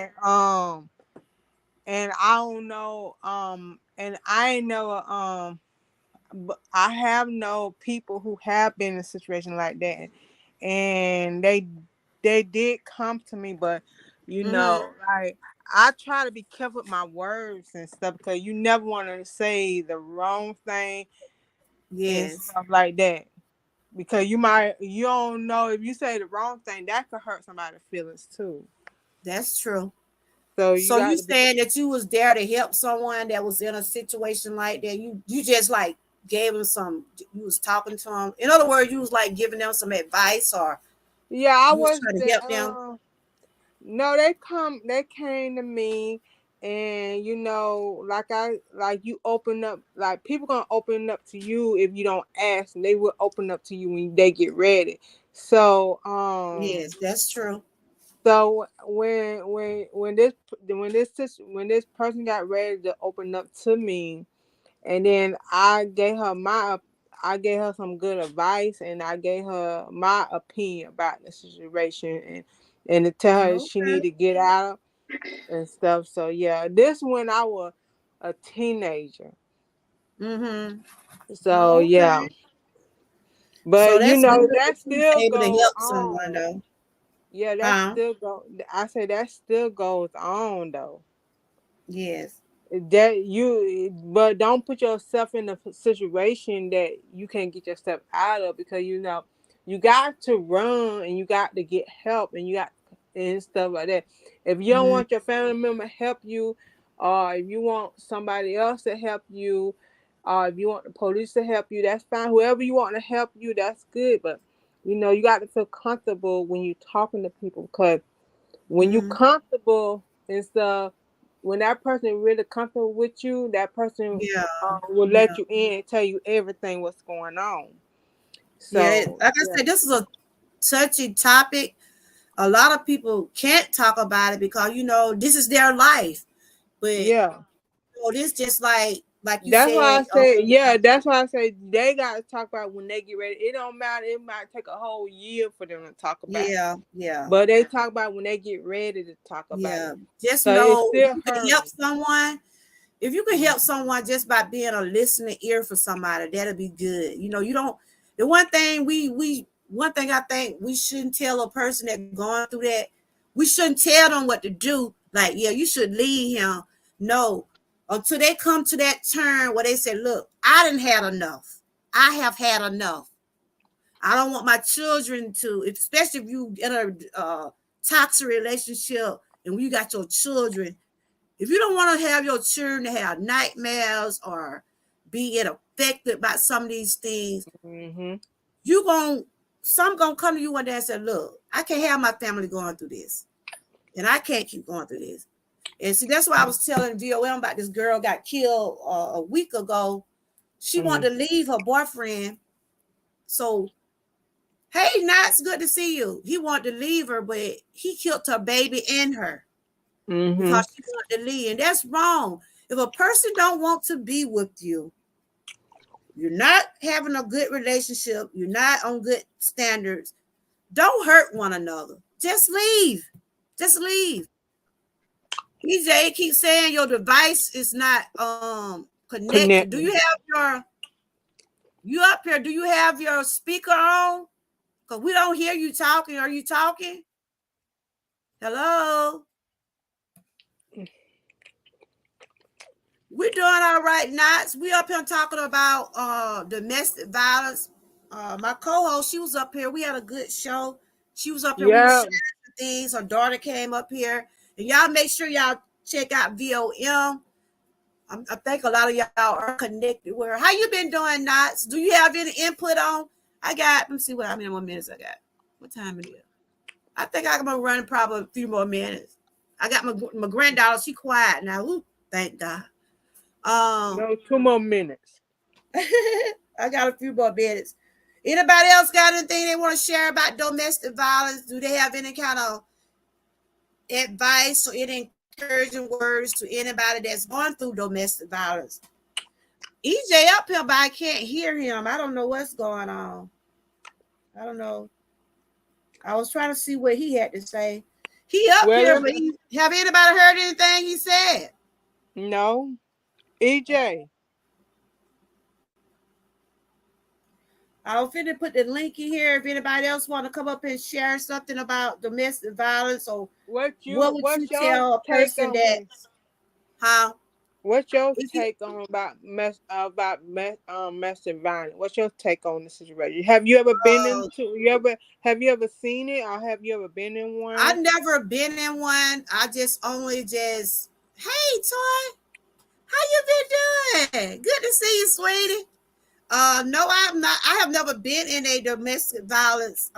and I don't know. And I ain't never but I have know people who have been in a situation like that, and they did come to me, but Mm-hmm. like I try to be careful with my words and stuff because you never want to say the wrong thing and Yes, stuff like that. Because you don't know if you say the wrong thing that could hurt somebody's feelings too. that's true. So you So you got to be. saying that you was there to help someone that was in a situation like that? You just like gave them some. You was talking to them. In other words, you was like giving them some advice, or Yeah, I you was was trying to there. help them. No, they came to me, and like you open up, like people gonna open up to you if you don't ask, and they will open up to you when they get ready. So Yes, that's true. so when this person got ready to open up to me, and then I gave her some good advice, and I gave her my opinion about the situation, and to tell her she Okay. need to get out and stuff. So yeah, this when I was a teenager. Mm-hmm. So Oh, yeah, okay. So but that's good that that you was still able to go help someone, on. though. Yeah, that Huh? still go. I say that still goes on though. Yes. That you but don't put yourself in a situation that you can't get yourself out of, because you got to run and you got to get help and you got and stuff like that. If you don't Mm-hmm. want your family member to help you, or if you want somebody else to help you, or if you want the police to help you, that's fine. Whoever you want to help you, that's good. But you got to feel comfortable when you're talking to people, because when you Mm-hmm. comfortable and stuff, when that person really comfortable with you, that person Yeah. will Yeah. let you in and tell you everything what's going on. Yeah. So Like I yeah, said, this is a touchy topic. A lot of people can't talk about it because this is their life. But yeah, this just like Like you That's why I said, say, yeah, that's why I say they gotta talk about when they get ready. It don't matter, it might take a whole year for them to talk about it. yeah, yeah, But they talk about when they get ready to talk about it. yeah. Just Cause it's know if still you can help hurting. someone, if you can help someone just by being a listening ear for somebody, that'll be good. You know, you don't. The one thing one thing I think we shouldn't tell a person that going through that, we shouldn't tell them what to do. Like, yeah, you should leave him. No, until they come to that turn where they say, "Look, I didn't had enough. I have had enough. I don't want my children to, especially if you in a toxic relationship and when you got your children, if you don't want to have your children to have nightmares or be affected by some of these things, Mm-hmm. you going some gonna come to you one day and say, "Look, I can't have my family going through this, and I can't keep going through this." And see, that's why I was telling VOM about this girl got killed a week ago. She Mm-hmm. wanted to leave her boyfriend. So, hey, Knots, good to see you. He wanted to leave her, but he killed her baby and her Mm-hmm. because she wanted to leave, and that's wrong. If a person don't want to be with you, you're not having a good relationship, you're not on good standards, don't hurt one another. Just leave. Just leave. EJ keeps saying your device is not connected. Do you Connecting. have your you up here? Do you have your speaker on? Because we don't hear you talking. Are you talking? Hello? We're doing all right, Knots. We up here talking about domestic violence. My co-host, she was up here. We had a good show. She was up here. We were Yeah. sharing some things. Her daughter came up here. And y'all make sure y'all check out VOM. I think a lot of y'all are connected with her. How you been doing, Knots? Do you have any input on? Let me see how many more minutes I got. What time it is? I think I'm gonna run probably a few more minutes. I got my granddaughter. She quiet now. Ooh, thank God. Um, No, 2 more minutes. I got a few more minutes. Anybody else got anything they want to share about domestic violence? Do they have any kind of advice or any encouraging words to anybody that's going through domestic violence? EJ up here, but I can't hear him. I don't know what's going on. I don't know. I was trying to see what he had to say. He up Well, here, but have anybody heard anything he said? no. EJ. I'll finna put the link in here if anybody else want to come up and share something about domestic violence or what would you What's your tell a take person that on how what's your if you take on domestic violence? What's your take on the situation? Have you ever been uh, into have you ever seen it or have you ever been in I one? never been in one. I just only just hey Toy, how you been doing? Good to see you, sweetie. No, I'm not. I have never been in a domestic violence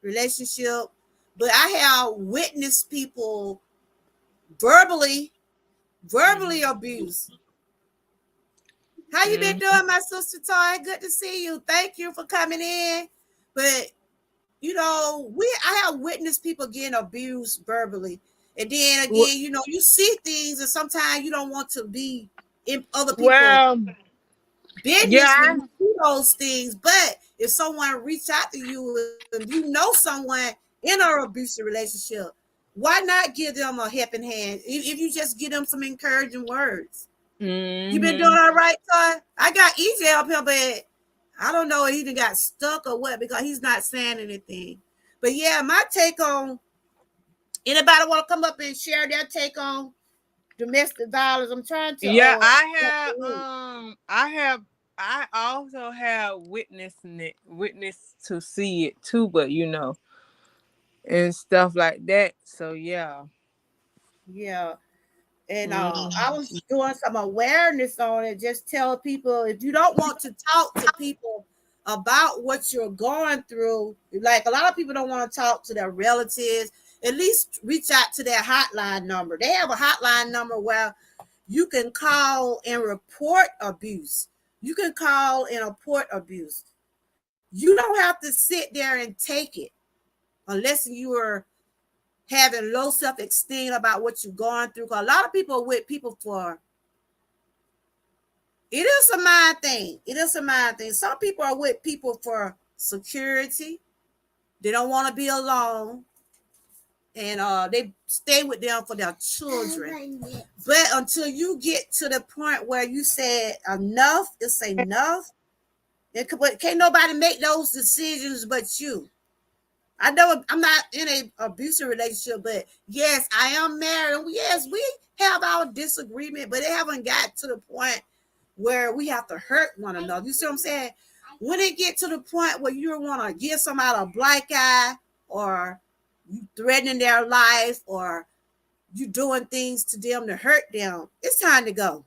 relationship, but I have witnessed people verbally verbally abuse. How you been Mm-hmm. doing, my sister Toy? Good to see you. Thank you for coming in. But I have witnessed people getting abused verbally. And then again, you see things and sometimes you don't want to be in other people's Well, business when yeah. you see those things. But if someone reach out to you and you know someone in an abusive relationship, why not give them a helping hand? If you just give them some encouraging words. You been doing Mm-hmm. all right, Toy? I got EJ up here, but I don't know if he got stuck or what because he's not saying anything. But yeah, my take on anybody want to come up and share their take on domestic violence? I'm trying to Yeah, I also have witness to see it too, but and stuff like that. So yeah. yeah. And I Mm. was doing some awareness on it. Just tell people if you don't want to talk to people about what you're going through, like a lot of people don't want to talk to their relatives, at least reach out to their hotline number. They have a hotline number where you can call and report abuse. You can call and report abuse. You don't have to sit there and take it unless you are having low self-esteem about what you're going through. Because a lot of people are with people for It is a mind thing. It is a mind thing. Some people are with people for security. They don't want to be alone. And they stay with them for their children. But until you get to the point where you said enough is enough, but can't nobody make those decisions but you. I know I'm not in a abusive relationship, but yes, I am married. Yes, we have our disagreement, but it haven't got to the point where we have to hurt one another. You see what I'm saying? When it get to the point where you want to give somebody a black eye, or you threatening their life, or you doing things to them to hurt them, it's time to go.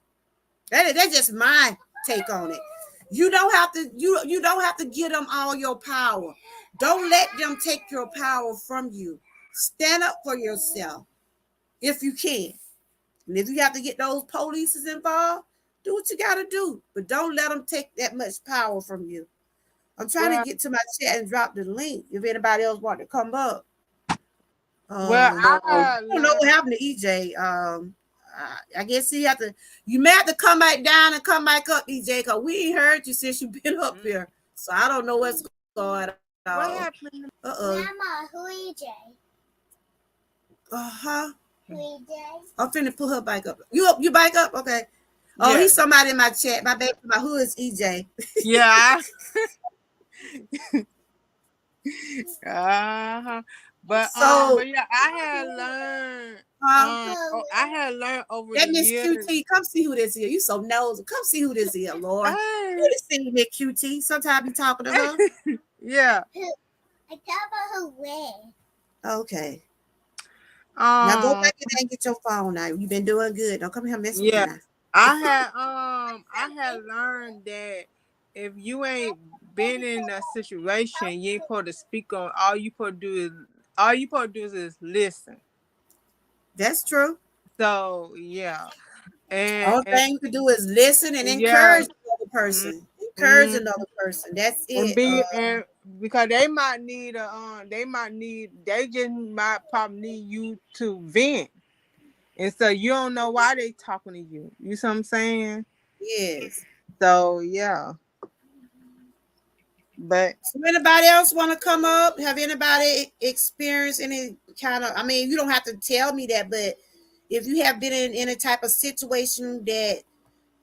That's just my take on it. You don't have to you don't have to give them all your power. Don't let them take your power from you. Stand up for yourself if you can. And if you have to get those police involved, do what you got to do. But don't let them take that much power from you. I'm trying to Well, get to my chat and drop the link if anybody else want to come up. well, Um, I I had don't know what learned. happened to EJ. I guess you may have to come back down and come back up, EJ, because we ain't heard you since you've been up here. So I don't know what's going on. What happened? Uh-oh. Grandma, who EJ? Uh-huh. Who EJ? I'm finna put her back up. You back up? Okay. Oh, Yeah, he's somebody in my chat. My baby, who is EJ? yeah. Uh-huh. So, But yeah, I had learned. huh? I had learned over the That Miss years. QT, come see who this is. You so nosy. Come see who this is, Lord. Who Hey, this thing, Miss QT? Sometimes you talking to her. yeah. I tell her where. Okay. Now go Um, back in there and get your phone now. You've been doing good. Don't come here mess with me yeah. now. I had learned that if you ain't been in a situation, you ain't supposed to speak on. All you supposed to do is listen. That's true. So yeah, All and thing you can do is listen and yeah. encourage another person. Encourage Mm-hmm. another person. That's And it. be and because they just might probably need you to vent. And so you don't know why they talking to you. You see what I'm saying? Yes. So yeah. But So anybody else want to come up? Have anybody experienced any kind of, I mean, you don't have to tell me that, but if you have been in any type of situation that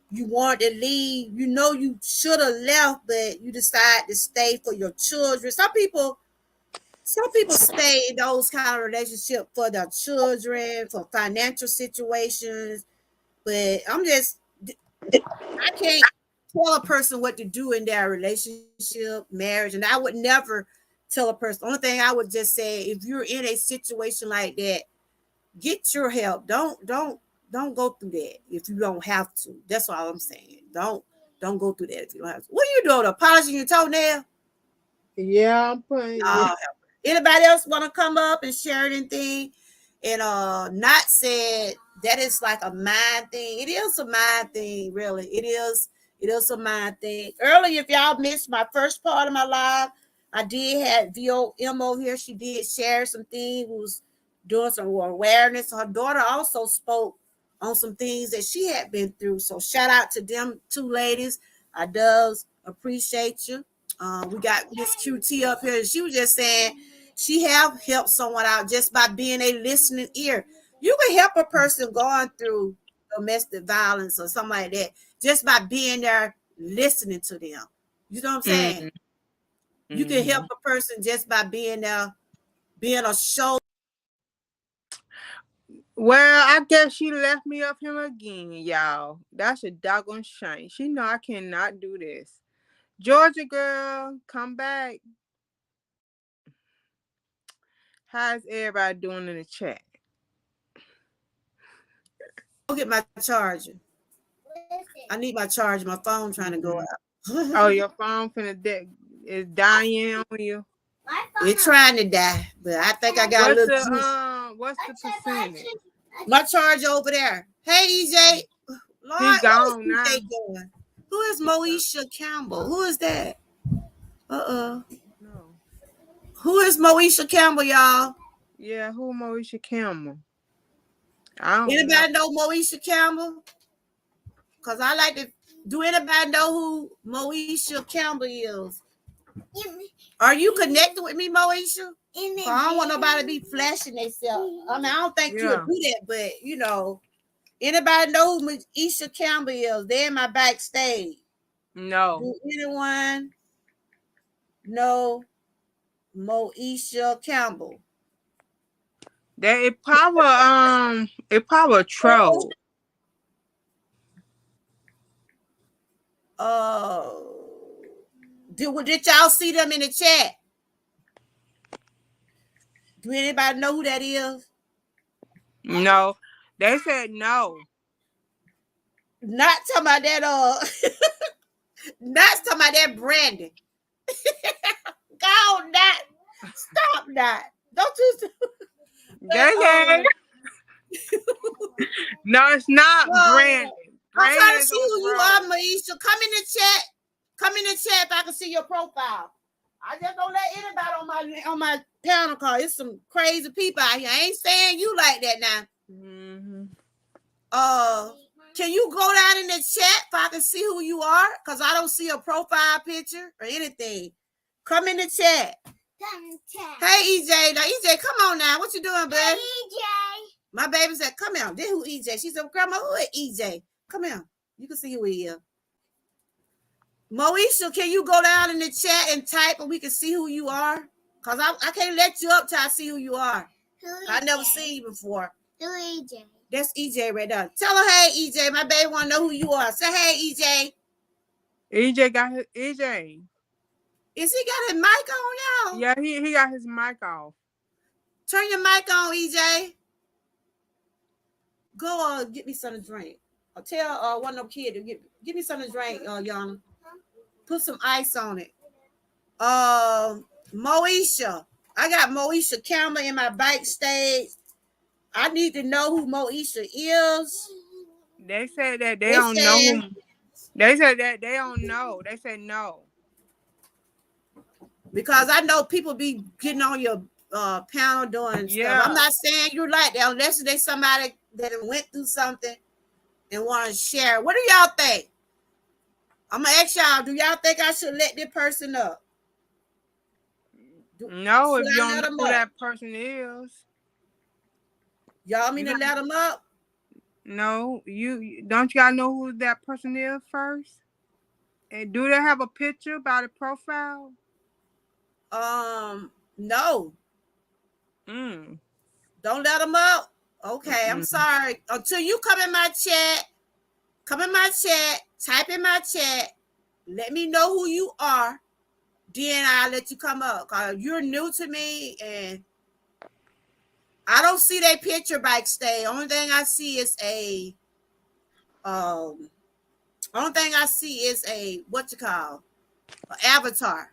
you want to leave, you know you should have left, but you decide to stay for your children. Some people stay in those kind of relationships for their children, for financial situations. But I can't tell a person what to do in their relationship, marriage, and I would never tell a person. The only thing I would just say, if you're in a situation like that, get your help. Don't go through that if you don't have to. That's all I'm saying. Don't go through that if you don't have to. What are you doing? Polishing your toenail? yeah, I'm putting yeah. Oh, anybody else want to come up and share anything? And not said that is like a mind thing. It is a mind thing, really. It is a mind thing. Earlier, if y'all missed my first part of my live, I did have VOMO here. She did share some things, was doing some awareness. Her daughter also spoke on some things that she had been through. So shout out to them two ladies. I does appreciate you. We got Miss QT up here. She was just saying she have helped someone out just by being a listening ear. You can help a person going through domestic violence or something like that just by being there listening to them. You know what I'm saying? Mm-hmm. You can Mm-hmm. help a person just by being there, being a show. Well, I guess she left me up him again, y'all. That's a doggone shame. She know I cannot do this. Georgia girl, come back. How's everybody doing in the chat? Go get my charger. I need my charger. My phone trying to go Mm-hmm. out. Oh, your phone is dying on you. It's trying to die, but I think I got a little juice. What's the percentage? My charger over there. Hey, EJ. He Lord, where's gone now. EJ going? Who is Moesha Campbell? Who is that? Uh-uh. No. Who is Moesha Campbell, y'all? Yeah, who Moesha Campbell? I don't know. Anybody know Moesha Campbell? Because I like to Do anybody know who Moesha Campbell is? Are you connected with me, Moesha? I don't want nobody to be flashing themselves. I mean, I don't think you would do that, but you know, anybody know who Moesha Campbell is? They're in my backstage. No. Do anyone know Moesha Campbell? That it probably a troll. Did y'all see them in the chat? Do anybody know who that is? No. They said no. Not talking about that not talking about that Brandon. Go not stop that. Don't you They said no, it's not Brandon. I'm trying to Brandon's see on who the you road. are, Maisha. Come in the chat. Come in the chat if I can see your profile. I just don't let anybody on my panel call. It's some crazy people out here. I ain't saying you like that now. Mm-hmm. Can you go down in the chat if I can see who you are? Because I don't see a profile picture or anything. Come in the chat. Hey EJ. Now EJ, come on now. What you doing, bud? Hey EJ. My baby said, come here. This who EJ. She said, Grandma, who is EJ? Come here. You can see who he is. Moesha, can you go down in the chat and type and we can see who you are? Because I can't let you up till I see who you are. I never seen you before. Who EJ? That's EJ right there. Tell her, hey EJ. My baby want to know who you are. Say, hey EJ. EJ got his EJ. Is he got his mic on, y'all? Yeah, he got his mic off. Turn your mic on, EJ. Go get me something to drink. Or tell one of them kids to give me something to drink, y'all. Put some ice on it. Moesha. I got Moesha Campbell in my backstage. I need to know who Moesha is. They said that they don't know him. They said that they don't know. They said no. Because I know people be getting on your panel doing stuff. I'm not saying you're like that unless there's somebody that went through something and want to share. What do y'all think? I'm gonna ask y'all, do y'all think I should let this person up? No, if you don't know who that person is. Y'all mean to let them up? No, you don't you gotta know who that person is first? And do they have a picture by the profile? No. Don't let them up. Okay, I'm sorry. Until you come in my chat, type in my chat, let me know who you are, then I'll let you come up. Cause you're new to me and I don't see that picture backstage. Only thing I see is a an avatar.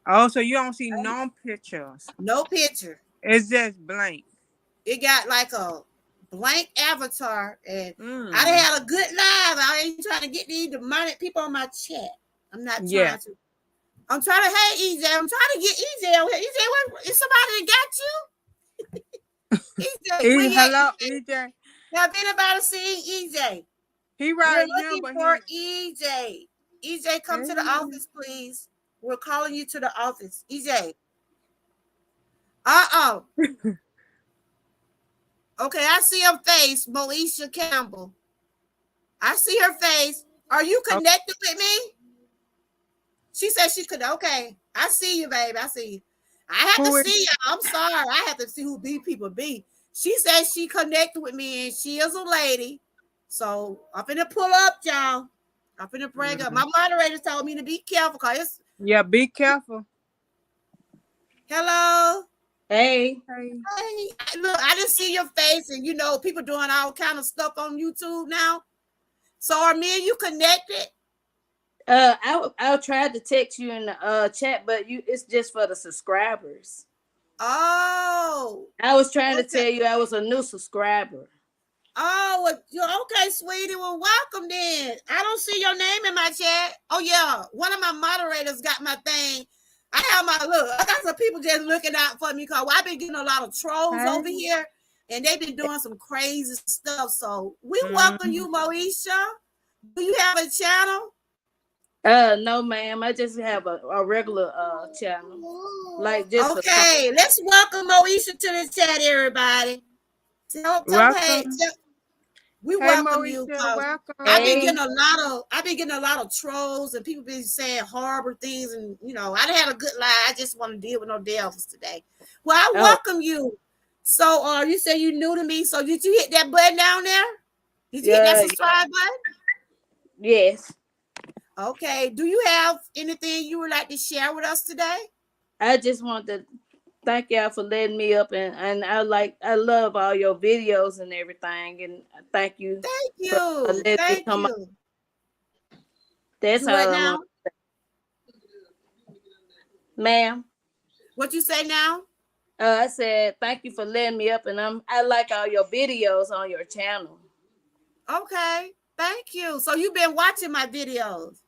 Oh, so you don't see no pictures. No picture. It's just blank. It got like a blank avatar, and I done had a good live. I ain't trying to get these demonic people on my chat. I'm not trying to. I'm trying to, hey EJ, I'm trying to get EJ over here. EJ, what, is somebody that got you? EJ, hello, EJ. Have anybody seen EJ? He right We're here, looking but for EJ. EJ, come to the office, please. We're calling you to the office. EJ. Okay, I see her face, Moesha Campbell. I see her face. Are you connected with me? She said she could. Okay, I see you, baby. I see you. I have to see you. I'm sorry. I have to see who these people be. She said she connected with me, and she is a lady. So I'm finna pull up, y'all. I'm finna bring up. My moderator told me to be careful, cause be careful. Hello. Hey. Look, I didn't see your face, and you know, people doing all kind of stuff on YouTube now. So are me and you connected? I'll try to text you in the chat, but it's just for the subscribers. Oh. I was trying to tell you I was a new subscriber. Oh, well, okay, sweetie. Well, welcome then. I don't see your name in my chat. Oh, yeah. One of my moderators got my thing. I got some people just looking out for me because I've been getting a lot of trolls over here and they've been doing some crazy stuff. So we welcome you, Moesha. Do you have a channel? No, ma'am. I just have a regular channel, like just for song. Okay, let's welcome Moesha to the chat, everybody. Tell hey, Welcome. we Hey, welcome you Moesha, because welcome. Hey, I've been getting a lot of trolls and people been saying horrible things, and I done had a good lie. I just want to deal with no devils today. Well, I oh welcome you. So you say you new to me, so did you hit that button down there? Did you hit that yeah, subscribe button? yes. Okay. Do you have anything you would like to share with us today? I just want to thank y'all for letting me up, and I love all your videos and everything, and thank you Thank for you. letting me Thank come up. you. That's Do what all I now? want, ma'am. What you say now? I said thank you for letting me up, and I like all your videos on your channel. Okay. Thank you. So you've been watching my videos.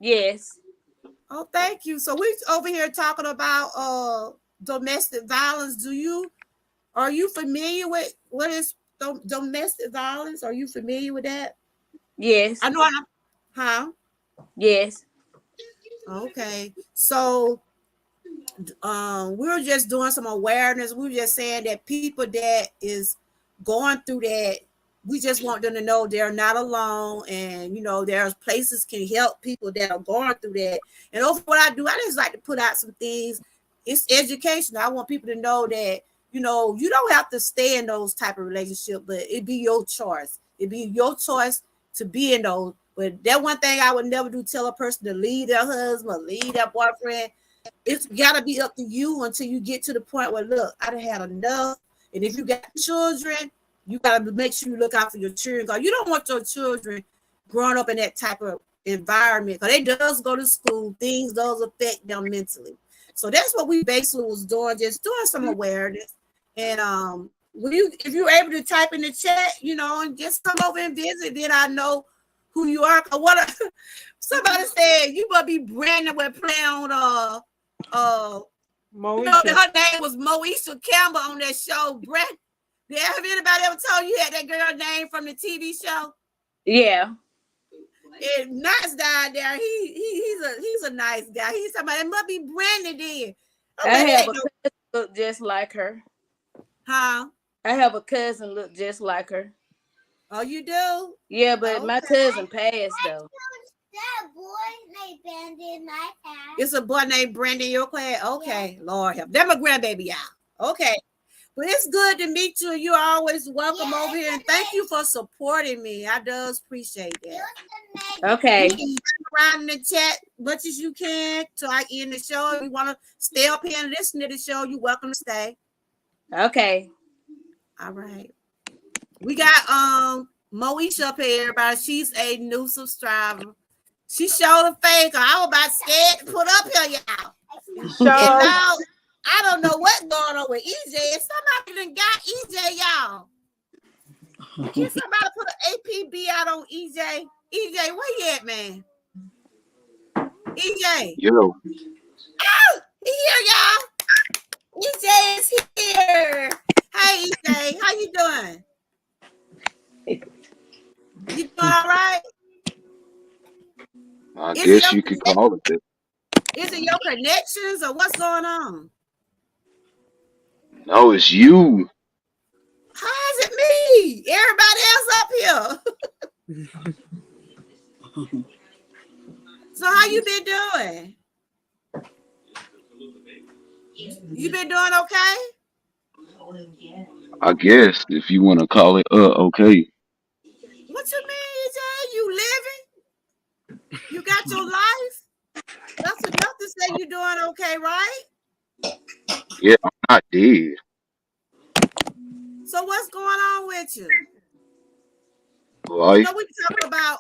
Yes, Oh, thank you. So we over here talking about domestic violence. Are you familiar with what is domestic violence? Are you familiar with that? yes, I know I'm huh? yes, Okay. So we were just doing some awareness. We were just saying that people that is going through that, we just want them to know they're not alone, and there's places can help people that are going through that. And over what I do, I just like to put out some things. It's education. I want people to know that you don't have to stay in those type of relationships, but it be your choice. It be your choice to be in those. But that one thing I would never do, tell a person to leave their husband or leave their boyfriend. It's got to be up to you until you get to the point where, look, I done had enough. And if you got children, you got to make sure you look out for your children, because you don't want your children growing up in that type of environment, because they does go to school, things does affect them mentally. So that's what we basically was doing, just doing some awareness. And if you're able to type in the chat, and just come over and visit, then I know who you are. Somebody said you must be Brandon with playing on Moesha. her name was Moesha Campbell on that show. Brett, have anybody ever told you had that girl name from the TV show? yeah. And Knox died there. He's a nice guy. He's somebody. It must be Brandon then. I Okay, have a cousin look just like her. huh? I have a cousin look just like her. Oh, you do? Yeah, but my Okay. cousin passed though. That boy named Brandon my class. It's a boy named Brandon in your class. Okay, yeah. Lord help. They're my grandbaby, y'all. Okay. But it's good to meet you. You're always welcome over here. And thank you for supporting me. I does appreciate that. Okay. You can around in the chat much as you can till I end the show. If you want to stay up here and listen to the show, you're welcome to stay. Okay. All right. We got Moesha up here, everybody. She's a new subscriber. She showed a fake. I was about scared to put up here, y'all. Sure. And now I don't know what's going on with EJ. Somebody done got EJ, y'all. Can somebody put an APB out on EJ? EJ, where you at, man? EJ. Yo. Oh, he here, y'all. EJ is here. Hey, EJ, how you doing? You doing all right? I guess you could call it that. Is it your connections or what's going on? No, it's you. How is it me? Everybody else up here. So how you been doing? You been doing okay? I guess if you want to call it okay. What you mean, EJ? You living? You got your life? That's enough to say you doing okay, right? Yeah, I'm not dead. So what's going on with you? Life. We talk about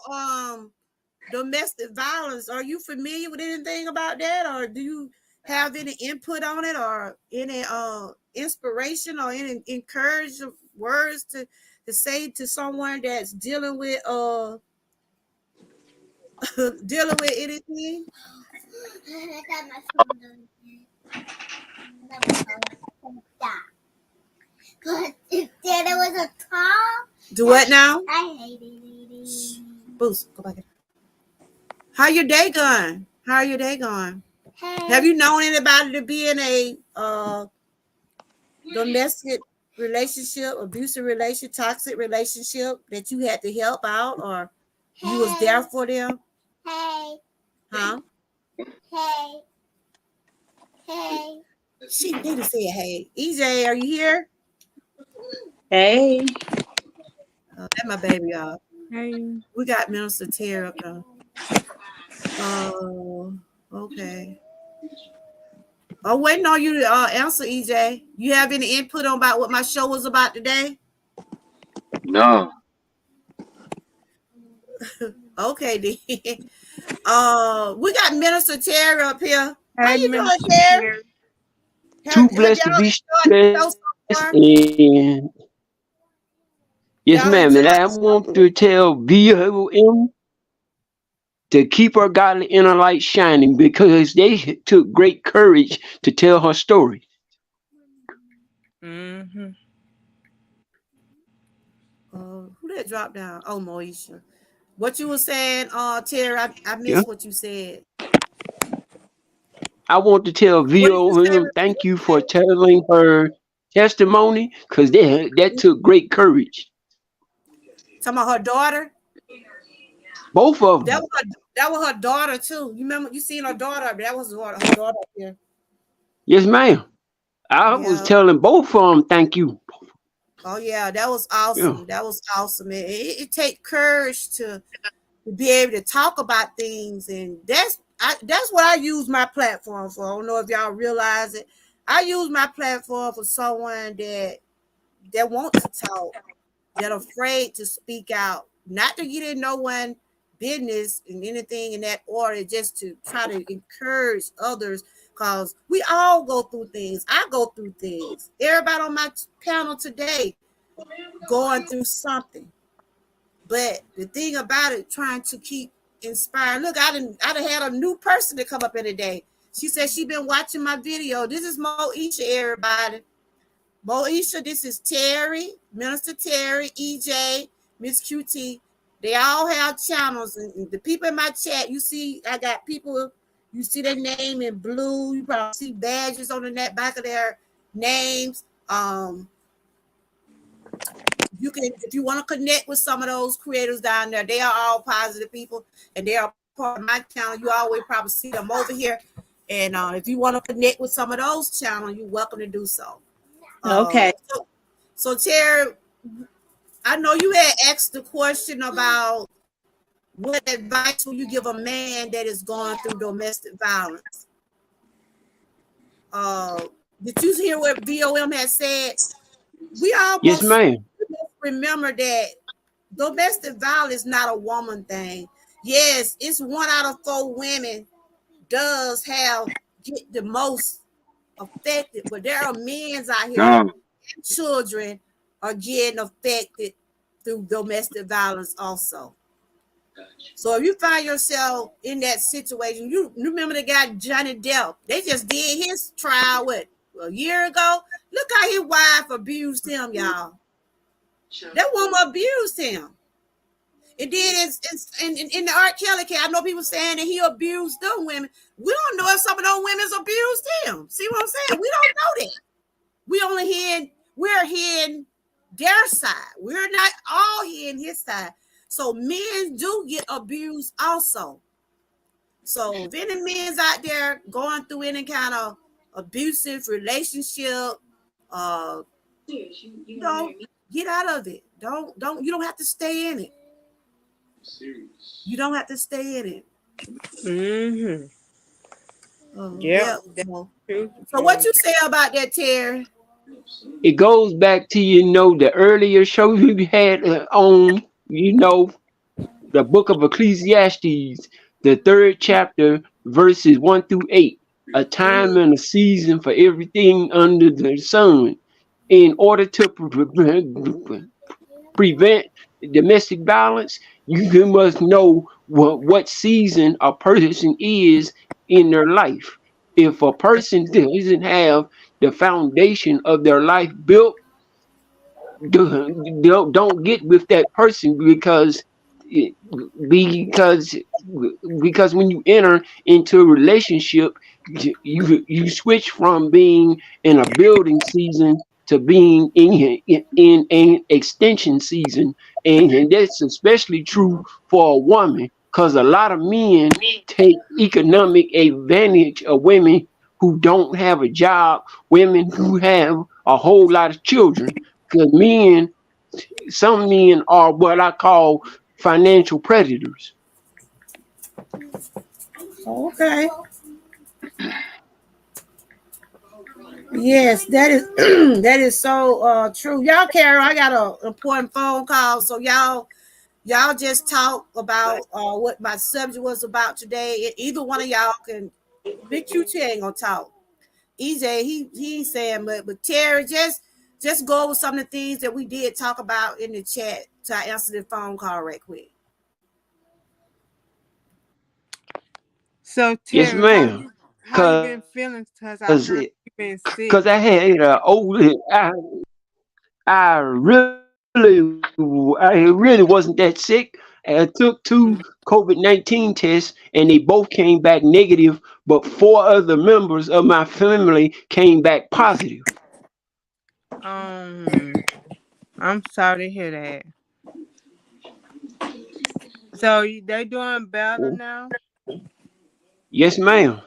domestic violence. Are you familiar with anything about that, or do you have any input on it, or any inspiration or any encouraging words to say to someone that's dealing with dealing with anything? If there was a tall. Do what now? I hate it. Boost, go back in. How your day going? How your day going? Have Hey. you known anybody to be in a domestic relationship, abusive relationship, toxic relationship that you had to help out or you was there Hey. for them? Hey. Huh? Hey. Hey. She need to say hey. EJ, are you here? Hey. That my baby, y'all. Hey. We got Minister Terry up there. Oh, okay. I'm waiting on you to answer, EJ. You have any input on about what my show was about today? No. Okay, then. We got Minister Terry up here. How Hey, you doing, Minister Terry? Terry. Too Have blessed to y'all be enjoyed the show stressed. so far? And yes, Y'all ma'am. enjoyed And I the show? want to tell VOM to keep her godly inner light shining because they took great courage to tell her story. Mm-hmm. Who that dropped down? Oh, Moesha. What you were saying, Terry, I Yeah. missed what you said. I want to tell What did you say? VOM thank you for telling her testimony because that took great courage. Talking about her daughter? Both of That them. was that was her daughter too. You remember you seen her daughter? That was her daughter up here. Yes, ma'am. I was Yeah. telling both of them thank you. Oh yeah, that was Yeah. awesome. That was awesome. It take courage to be able to talk about things, and that's what I use my platform for. I don't know if y'all realize it. I use my platform for someone that want to talk, that afraid to speak out, not to get in no one business and anything in that order, just to try to encourage others. Cause we all go through things. I go through things. Everybody on my panel today going through something. But the thing about it, trying to keep inspired. Look, I done had a new person to come up in today. She said she been watching my video. This is Moesha, everybody. Moesha, this is Terry, Minister Terry, EJ, Miss QT. They all have channels, and the people in my chat, you see, I got people. You see their name in blue. You probably see badges on the back of their names. You can, if you want to connect with some of those creators down there, they are all positive people, and they are part of my channel. You always probably see them over here, and if you want to connect with some of those channels, you're welcome to do so. Okay. So Terry, I know you had asked the question about what advice will you give a man that is going through domestic violence. Uh, did you hear what VOM has said? We all Yes, must ma'am. remember that domestic violence is not a woman thing. Yes, it's 1 out of 4 women does have get the most affected, but there are men out here, No. children are getting affected through domestic violence also. So if you find yourself in that situation, you remember the guy Johnny Depp. They just did his trial what a year ago. Look how his wife abused him, y'all. That woman abused him. And then in the R. Kelly case, I know people saying that he abused them women. We don't know if some of those women abused him. See what I'm saying? We don't know that. We only we're hearing their side. We're not all hearing his side. So men do get abused also. So if any men's out there going through any kind of abusive relationship, uh, don't get out of it. Don't you don't have to stay in it. You don't have to stay in it. Mm-hmm. Yep. Yeah. That's So, true. so what you say about that, Terry? It goes back to the earlier show we had on the book of Ecclesiastes, the third chapter, verses 1 through 8. A time Mm-hmm. and a season for everything under the sun. In order to prevent domestic violence, you must know what season a person is in their life. If a person doesn't have the foundation of their life built, don't get with that person because it- because when you enter into a relationship, you switch from being in a building season to being in an extension season, and that's especially true for a woman, because a lot of men take economic advantage of women who don't have a job, women who have a whole lot of children, because some men are what I call financial predators. Okay. Yes, that is that is so true. Y'all, Carol, I got a important phone call, so y'all just talk about what my subject was about today. Either one of y'all can. Big QT ain't gonna talk. EJ, he ain't saying, but Terry, just go over some of the things that we did talk about in the chat to answer the phone call right quick. So Yes, Terry, ma'am. how you been Cause feeling? Cause I heard you been sick. cause I had I really wasn't that sick. I took two COVID-19 tests and they both came back negative, but four other members of my family came back positive. Um, I'm sorry to hear that. So they doing better now? Yes, ma'am.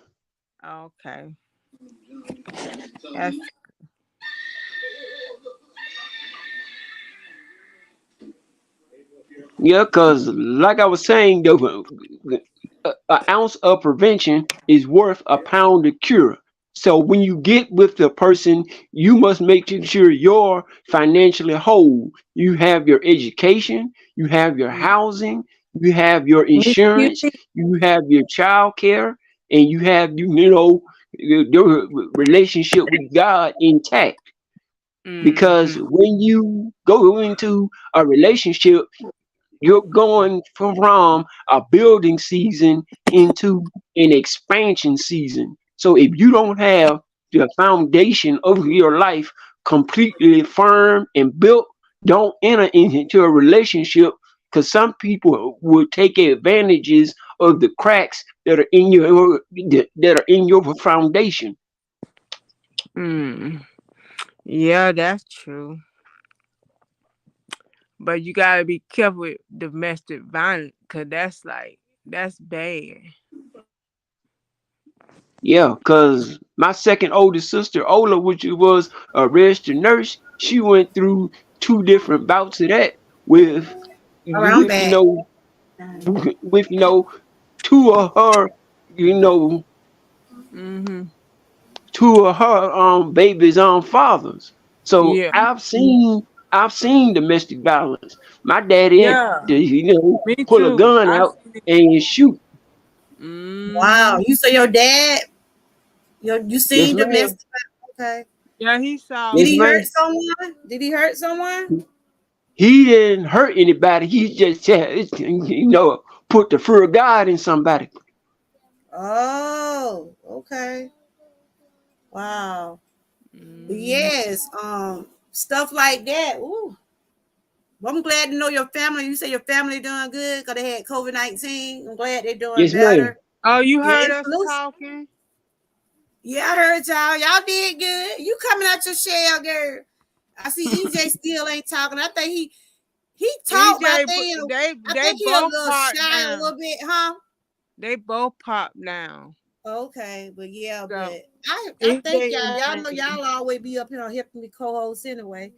Okay, that's Yeah, because like I was saying, an ounce of prevention is worth a pound of cure. So when you get with the person, you must make sure you're financially whole. You have your education, you have your housing, you have your Miss insurance, Cutie. you have your child care, and you have your relationship with God intact. Because mm-hmm. when you go into a relationship, you're going from a building season into an expansion season. So if you don't have the foundation of your life completely firm and built, don't enter into a relationship, because some people will take advantages of the cracks that are in your foundation. Mm. Yeah, that's true. But you gotta be careful with domestic violence, cause that's bad. Yeah, because my second oldest sister, Ola, which was a registered nurse, she went through two different bouts of that with, All right, I'm with you back. know, with two of her, you know, Mm-hmm. two of her babies' fathers. So Yeah. I've seen domestic violence. My daddy had Yeah. to, Me pull a too. gun I out seen it. and shoot. Wow, Mm-hmm. you say your dad, you Yes, seen ma'am. domestic? Okay. Yeah, he saw Did Yes, he it. hurt ma'am. someone? Did he hurt someone? He didn't hurt anybody. He just put the fear of God in somebody. Oh, okay. Wow. But Mm-hmm. yes, stuff like that. Ooh. Well, I'm glad to know your family. You say your family doing good because they had COVID-19. I'm glad they're doing Yes, ma'am. better. Oh, you Yeah, heard it's us loose. talking? Yeah, I heard y'all. Y'all did good. You coming out your shell, girl. I see EJ still ain't talking. I think he talked, but EJ, I they think he a both little popped shy a down. little bit, huh? They both popped down. Okay, but yeah, So but I thank EJ y'all. and Y'all know Brandon. y'all always be up here helping me co-host anyway.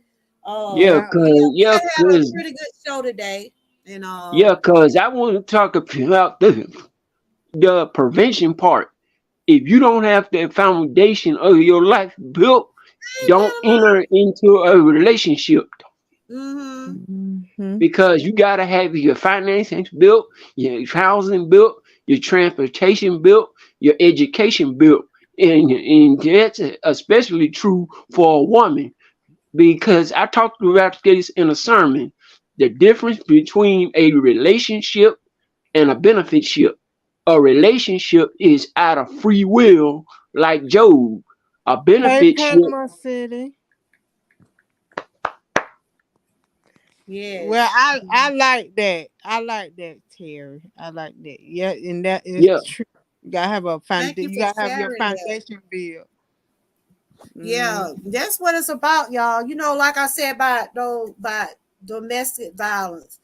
Yeah, Yeah. But yeah, cause we yeah, done had a cause pretty good show today, and yeah, cause I want to talk about the prevention part. If you don't have the foundation of your life built, don't enter into a relationship, mm-hmm. Mm-hmm. because you gotta have your finances built, your housing built, your transportation built, your education built, and that's especially true for a woman, because I talked about this in a sermon. The difference between a relationship and a benefitship. A relationship is out of free will, like Job. A Hey, benefitship, Panama City. Well, Yes. I like that. I like that, Terry. I like that. Yeah, and that is Yeah, true. You gotta have a Thank you foundation. You for gotta have your sharing that. foundation built. Mm. Yeah, that's what it's about, y'all. Like I said about domestic violence.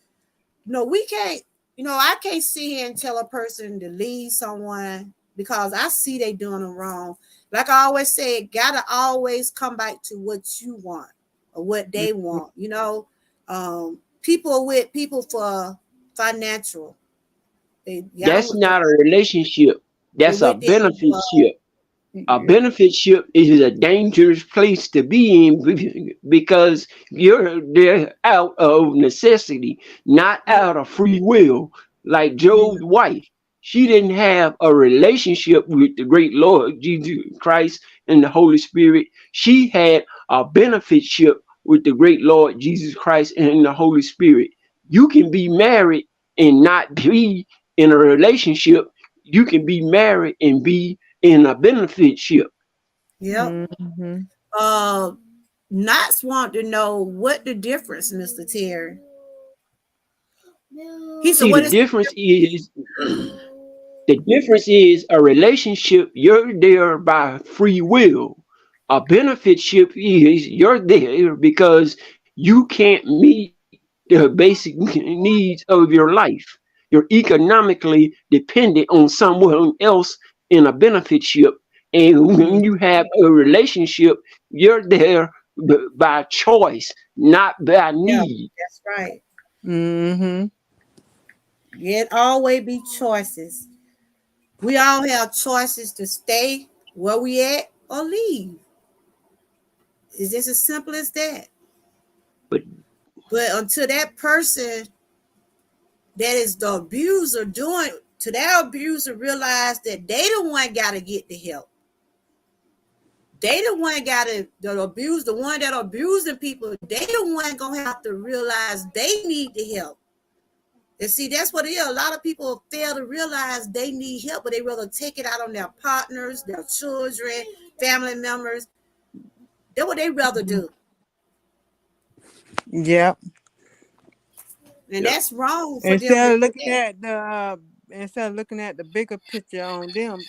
We can't. I can't sit here and tell a person to leave someone because I see they doing them wrong. Like I always say, it gotta always come back to what you want or what they want. People with people for financial. Y'all that's with the not a relationship. they That's a with them benefitship. A Yeah. benefitship is a dangerous place to be in because you're there out of necessity, not out of free will. Like Job's wife, she didn't have a relationship with the great Lord Jesus Christ and the Holy Spirit. She had a benefitship with the great Lord Jesus Christ and the Holy Spirit. You can be married and not be in a relationship. You can be married and be in a benefitship. Yep. Mm-hmm. Uh, Knots want to know what the difference, Mr. Terry. He said, See, "What the is the difference is a relationship. You're there by free will. A benefitship is you're there because you can't meet the basic needs of your life. You're economically dependent on someone else in a benefitship. And when you have a relationship, you're there by choice, not by Yeah, need. that's right. Mm-hmm. It always be choices. We all have choices to stay where we at or leave. It's just as simple as that. But But until that person that is the abuser doing to that abuser realize that they the one got to get the help. They the one got to the abuse, the one that abusing people. They the one gonna have to realize they need the help. And see, that's what it is. A lot of people fail to realize they need help, but they rather take it out on their partners, their children, family members. That's what they rather do. Yep. And yeah, that's wrong for them to Instead of do looking that. at the bigger picture on them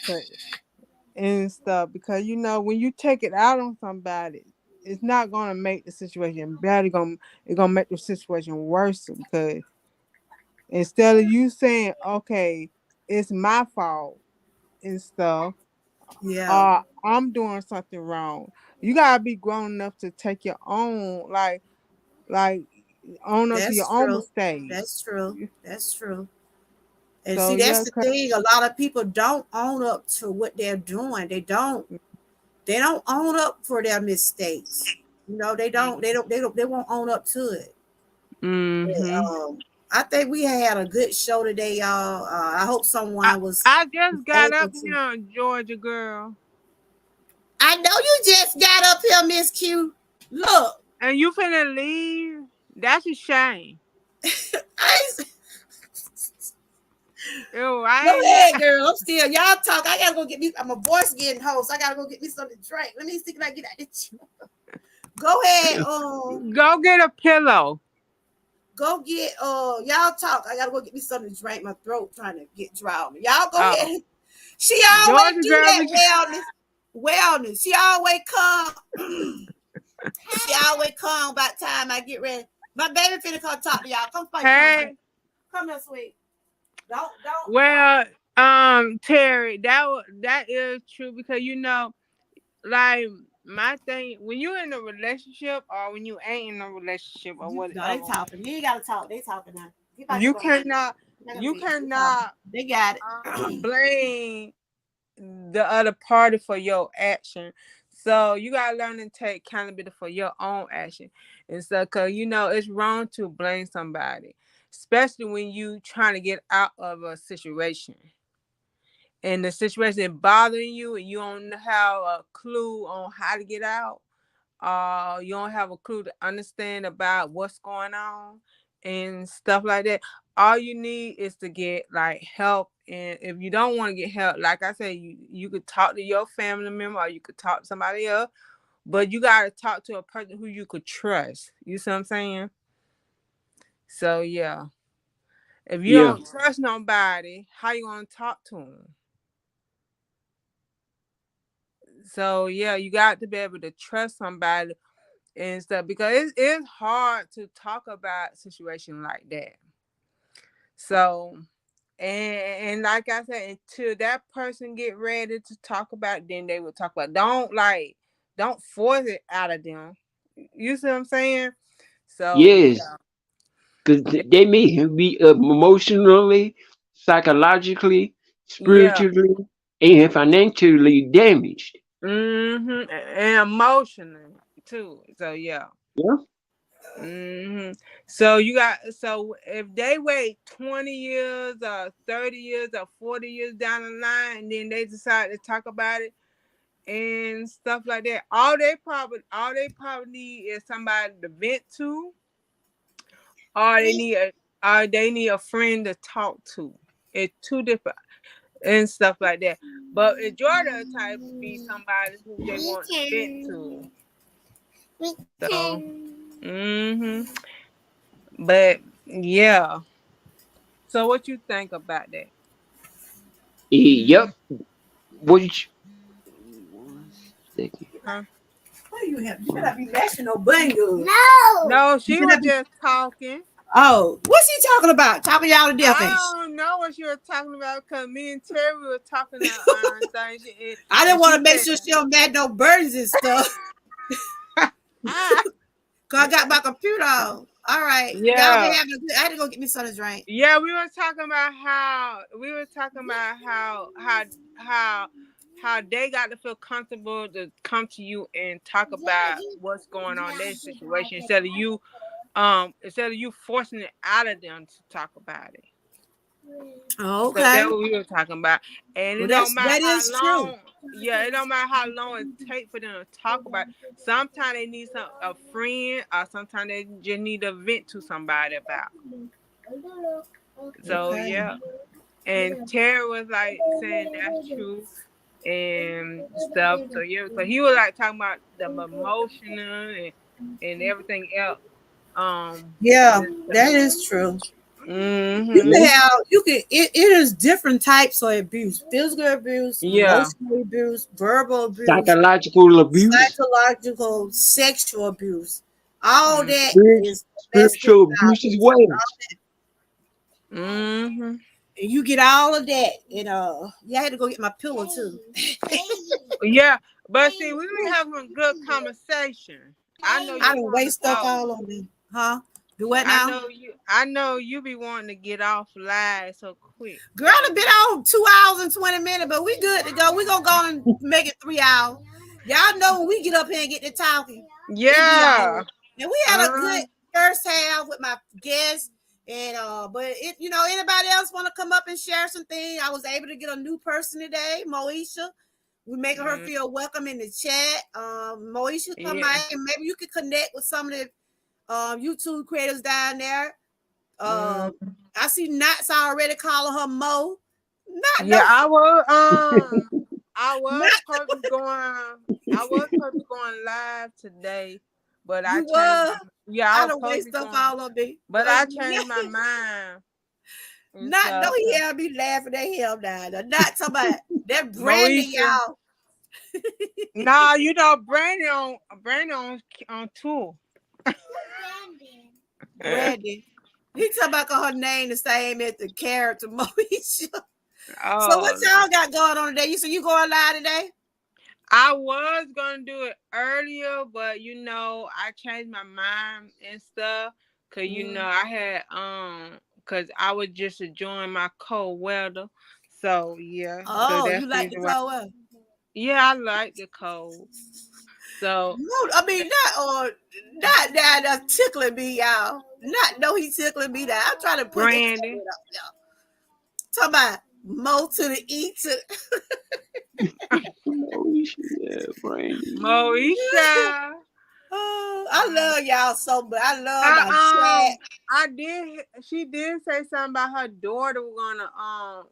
and stuff, because when you take it out on somebody, it's not gonna make the situation better. It's gonna make the situation worse because instead of you saying, "Okay, it's my fault" and stuff, Yeah, I'm doing something wrong. You gotta be grown enough to take your own, like own up to your that's own true. mistakes. That's true. That's true. And So see, that's yeah, the thing. A lot of people don't own up to what they're doing. They don't. They don't own up for their mistakes. They don't. They don't. They don't. They won't own up to it. mm-hmm. I think we had a good show today, y'all. I hope I someone was I just got able up to. here, Georgia girl, I know you just got up here, Miss Q. Look, and you finna leave. That's a shame. I Ew, go I ain't ahead, got. girl. I'm still y'all talk. I gotta go get me. My voice getting hoarse. I gotta go get me something to drink. Let me see can I get out this. Go ahead. Go get a pillow. Go get. Y'all talk. I gotta go get me something to drink. My throat trying to get dry on me. Y'all go Oh, ahead. She always Georgia do girl, that wellness. She always come. She always come about time I get ready. My baby finna come talk to y'all. Come fight, come here. hey. Come here, sweet. Don't. Well, Terry, that is true because like my thing when you're in a relationship or when you ain't in a relationship or No, they whatever, talking. You ain't gotta talk. They talking now. Get back you up on me. cannot Not gonna you be. They talking. cannot They got it. blame the other party for your action. So you gotta learn to take accountability for your own action. And so cause it's wrong to blame somebody, especially when you trying to get out of a situation. And the situation is bothering you and you don't have a clue on how to get out, you don't have a clue to understand about what's going on and stuff like that. All you need is to get like help. And if you don't want to get help, like I said, you could talk to your family member or you could talk to somebody else, but you gotta talk to a person who you could trust. You see what I'm saying? So yeah, if you Yeah. don't trust nobody, how you gonna talk to them? So yeah, you got to be able to trust somebody and stuff because it's hard to talk about situation like that. So and like I said, until that person get ready to talk about it, then they will talk about it. Don't force it out of them. You see what I'm saying? So Yes. yeah. Because they may be emotionally, psychologically, Yeah. spiritually, and financially damaged. And emotional too. So yeah. Yeah. So you got so if they wait 20 years or 30 years or 40 years down the line and then they decide to talk about it and stuff like that, all they probably need is somebody to vent to, or they need a friend to talk to. It's two different and stuff like that. But majority of the time would be somebody who they We want to vent to. can. We So can. hmm but yeah. So what you think about that? Yep. Which, one second. Huh? What do you have? You better be mashing no button good. No. No, You she better was be. just talking. Oh, what's he talking about? Talking y'all to death, ain't I don't know what you were talking about because me and Terry were talking on things, I didn't and want she to make said, sure she don't mad no burdens and stuff. "Ah, Cause I got my computer on. All right. Y'all been yeah, having a good. I had to go get me something to drink. yeah." We were talking about how they got to feel comfortable to come to you and talk about what's going on in their situation instead of you forcing it out of them to talk about it. Oh, So okay. that's what we were talking about. And it Well, don't matter that how is true. long, yeah, it don't matter how long it takes for them to talk about it. Sometimes they need a friend, or sometimes they just need to vent to somebody about. So Okay. yeah. And Terry was like saying that's true and stuff. So yeah, so he was like talking about the emotional and everything else. Yeah, And stuff. that is true. You Mm-hmm. can Yeah. have it is different types of abuse: physical abuse, Yeah. emotional abuse, verbal abuse, Psychological abuse, psychological, sexual abuse. All that is domestic spiritual abuse as violence. well. Mm-hmm. And you get all of that. And yeah, I had to go get my pillow too. Yeah, but see, we been having a good conversation. I know I you don't want to waste stuff talk. all on me. Huh? Do what I now? know you. I know you be wanting to get off live so quick. Girl, I've been on 2 hours and 20 minutes, but we good to go. We gonna go and make it 3 hours. Y'all know when we get up here and get to talking, it be Yeah. on. And we had a Uh. good first half with my guests. And but it, anybody else want to come up and share something? I was able to get a new person today, Moesha. We making her Mm, feel welcome in the chat. Moesha, come yeah. by and maybe you could connect with some of the YouTube creators down there. Mm, I see Knots already calling her Mo. Not yeah. no I was not supposed to be going. I was supposed to be going live today, but I you changed my. were. Yeah, I I was don't supposed to waste be stuff going, all on me. but I changed my mind and Not no stuff. he So, had me laughing at him now. Not talking about that Brandy, Moesha. y'all. Nah, Brandon on tour. Brandy. He talking about her name the same as the character Moesha. So what Oh, y'all got going on today? You said you going live today? I was gonna do it earlier, but I changed my mind and stuff. Cause Mm. I had cause I was just enjoying my cold weather. So yeah, so Oh, that's you the like the reason why. cold weather? Yeah, I like the cold. So No, I mean not that tickling me, y'all. Not no, he tickling me now. I'm trying to put it Brandy, up, y'all. Talk about Mo to the E to Yeah, Brandy. Moesha. oh, I love y'all so much. I love my I chat. I did. She did say something about her daughter was gonna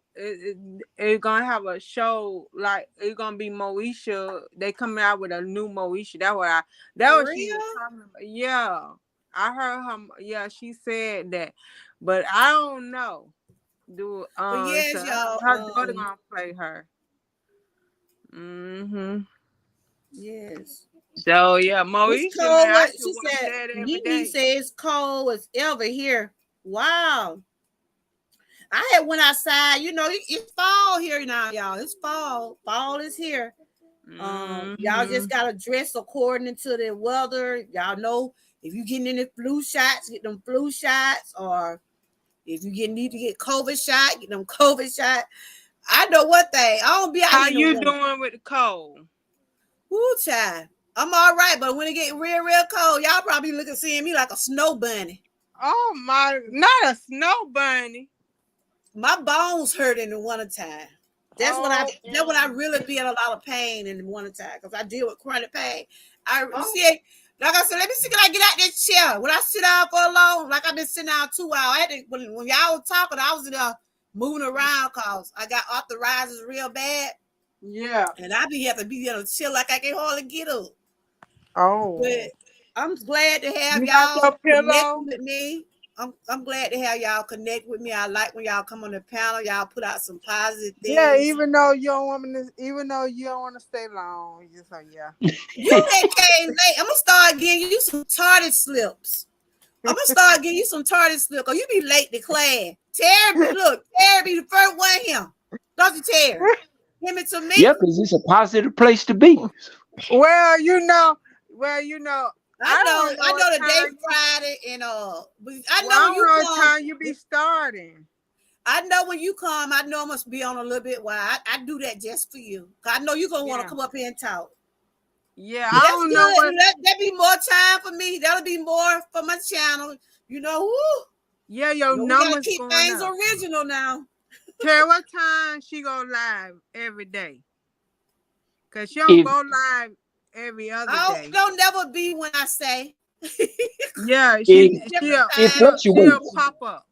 it gonna have a show like it's gonna be Moesha. They coming out with a new Moesha. That For what she was real? talking about. Yeah. I heard her. Yeah, she said that, but I don't know. But So yes, y'all. her daughter gonna play her. Mm-hmm. Yes. So yeah, It's Moesha, man, cold. I What should she watch said? that every Nene day. says it's cold as ever here. Wow. I had went outside. You know, it's fall here now, y'all. It's fall. Fall is here. Y'all Mm-hmm. just gotta dress according to the weather. Y'all know if you getting any flu shots, get them flu shots, or if you need to get COVID shot, get them COVID shot. I know one thing. I don't be out How here no you more. doing with the cold? Woo, child. I'm all right, but when it get real, real cold, y'all probably looking seeing me like a snow bunny. Oh my, not a snow bunny. My bones hurt in the wintertime. That's when I Oh, really be in a lot of pain in the wintertime because I deal with chronic pain. I see, like I said, let me see, can I get out this chair? When I sit down for a long, like I've been sitting down 2 hours. I had to, when y'all was talking, I was in there moving around because I got arthritis real bad. yeah. And I have to be able to chill like I can hardly get up. Oh, But I'm glad to have you got y'all your connecting pillow? with me. I'm glad to have y'all connect with me. I like when y'all come on the panel. Y'all put out some positive Yeah, things. even though you don't want me to, even though you don't want to stay long, you just like yeah. You that came late. I'm gonna start getting you some tardy slips. I'm gonna start getting you some tardy slips. Cause you be late to class. Terry, look, Terry be the first one here. Don't you, Terry? Give it to me. Yeah, because it's a positive place to be. Well, I don't know I what know the day time. Friday and but I Well, know I when don't you know what come. time you be starting. I know when you come, I know I must be on a little bit while I do that just for you. Cause I know you're gonna want to Yeah, come up here and talk. yeah. But I that's don't know good. what. That be more time for me. That'll be more for my channel. You know, woo. Yeah, your We gotta numbers keep going things up. original now. Tell what time she go live every day. Cause she don't If go live every other I day. don't never be when I say. Yeah, if Different it time. she'll fluctuates, pop up.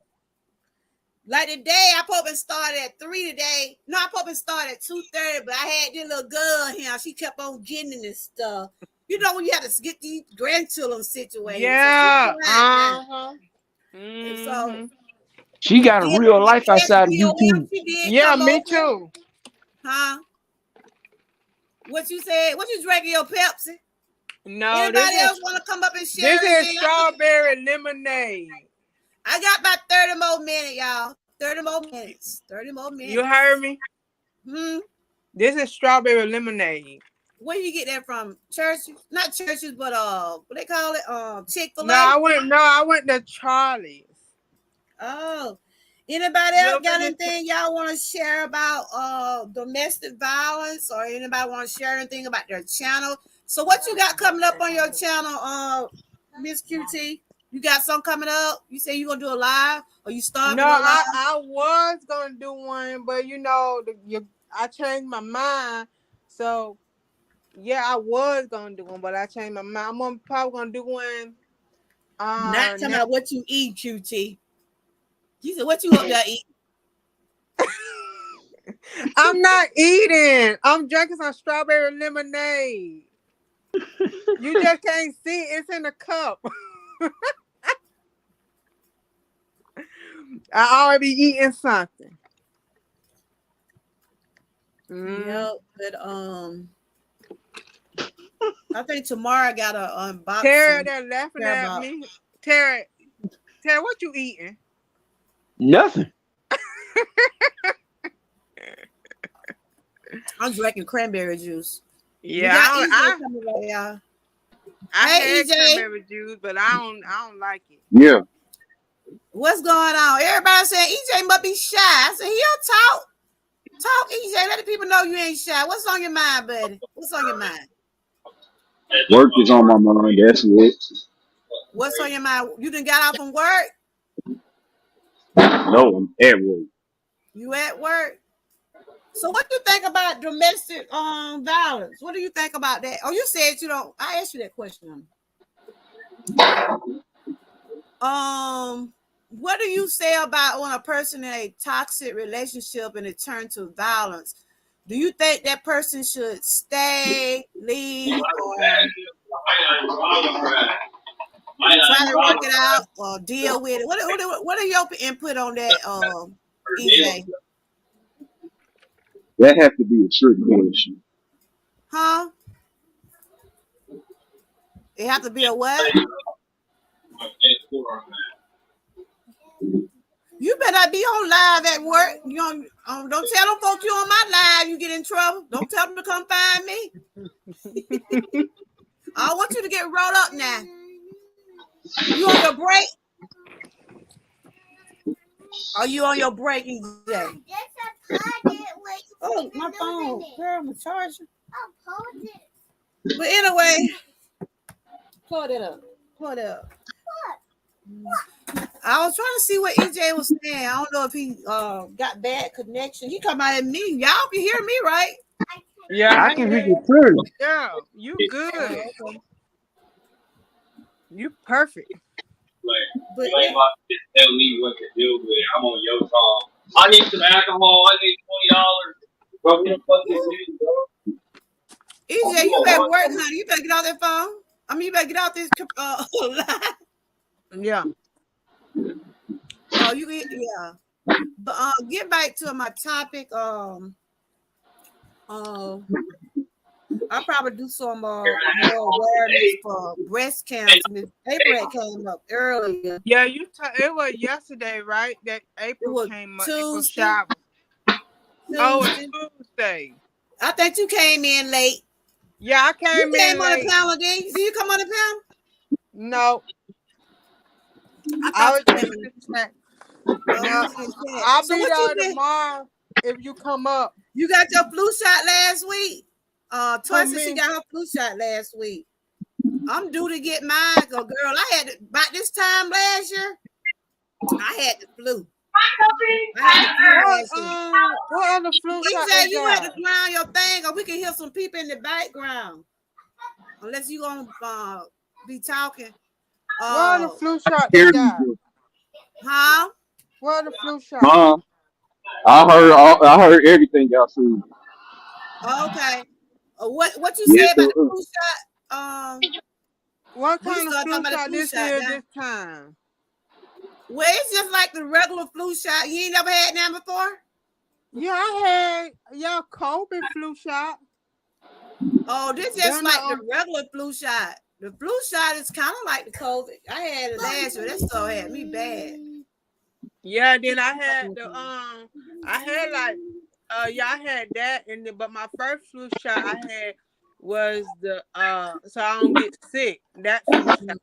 Like today, I probably started at 3 today. No, I probably started at 2:30, but I had this little girl here. She kept on getting in this stuff. You know when you have to get these grandchildren situated. So she Yeah. quiet now. Uh-huh. And so Mm-hmm. she got a then real my life cousin outside of BOM, YouTube. she did Yeah, come me over. too. Huh? What you said? What you drinking your Pepsi? No, Anybody else want to come up and this share is anything? strawberry lemonade. I got about 30 more minutes, y'all. 30 more minutes. 30 more You minutes. heard me? Hmm. This is strawberry lemonade. Where you get that from? Churches? Not churches, but what they call it? No, Chick-fil-A. I went to Charlie's. Oh. Anybody You else ever got been to anything y'all want to share about domestic violence, or anybody want to share anything about their channel? So what you got coming up on your channel, Miss QT? You got something coming up? You say you gonna do a live, or you No, starting a live? I was gonna do one, but I changed my mind. So yeah, I was gonna do one, but I changed my mind. Probably gonna do one. Not talking Now about what you eat, QT. You said what you up there eat? I'm not eating. I'm drinking some strawberry lemonade. You just can't see it. It's in a cup. I already be eating something. Yep, but I think tomorrow I got a Tara, unboxing. they're laughing Care at about me. Tara, what you eating? Nothing. I'm drinking cranberry juice. We Yeah, got EJ coming right, y'all. I Hey had EJ, cranberry juice, but I don't like it. Yeah. what's going on? Everybody saying EJ must be shy. I said he'll talk EJ. Let the people know you ain't shy. What's on your mind, buddy? What's on your mind? Work is on my mind. That's it. What's on your mind? You done got out from work? No, I'm at work. You at work? So what do you think about domestic violence? What do you think about that? Oh, you said you don't. I asked you that question. What do you say about when a person in a toxic relationship and it turns to violence? Do you think that person should stay, leave, or try to work it out or deal with it. What are your input on that, EJ? That has to be a trick question. Huh? It have to be a what? You better not be on live at work. You don't tell them folks you on my live. You get in trouble. Don't tell them to come find me. I want you to get rolled up now. You on your break? Are you on your break, EJ? Oh, my phone. Girl, I'm charging. But anyway, plug it up. Plug it up. I was trying to see what EJ was saying. I don't know if he got bad connection. He come out at me. Y'all can hear me, right? Yeah, I can hear you clearly. yeah, you good. Okay. You perfect. But Tell me what to do with it. I'm on your song. I need some alcohol. I need $20. Bro, what the fuck is this, bro? EJ, you at work, honey. You better get off that phone. I mean, you better get off this line. Yeah. Oh, yeah. But get back to my topic. I'll probably do some more awareness for breast cancer. Miss April came up earlier. Yeah, it was yesterday, right? That April was came up. April Tuesday. shower. Oh, it's Tuesday. I think you came in late. Yeah, I came You came in on late. the panel, did you? Did you come on the panel? No. I was thought just you came. No, I'll be there tomorrow if you come up. You got your flu shot last week. Twice she me? got her flu shot last week. I'm due to get mine, girl. I had about this time last year. I had the flu. What other flu shot EJ, they you got? had to ground your thing, or we can hear some people in the background. Unless you gonna be talking. What other flu shot they got? Huh? What other flu shot? I heard everything y'all said. Okay. What you Yes, said about the flu shot? What kind of flu shot this is this time? Well, it's just like the regular flu shot. You ain't never had that before? Yeah, I had COVID flu shot. Oh, this just like the regular flu shot. The flu shot is kind of like the COVID. I had it last year. That stuff had me bad. Yeah, then I had I had that, but my first flu shot I had was the so I don't get sick. That flu shot.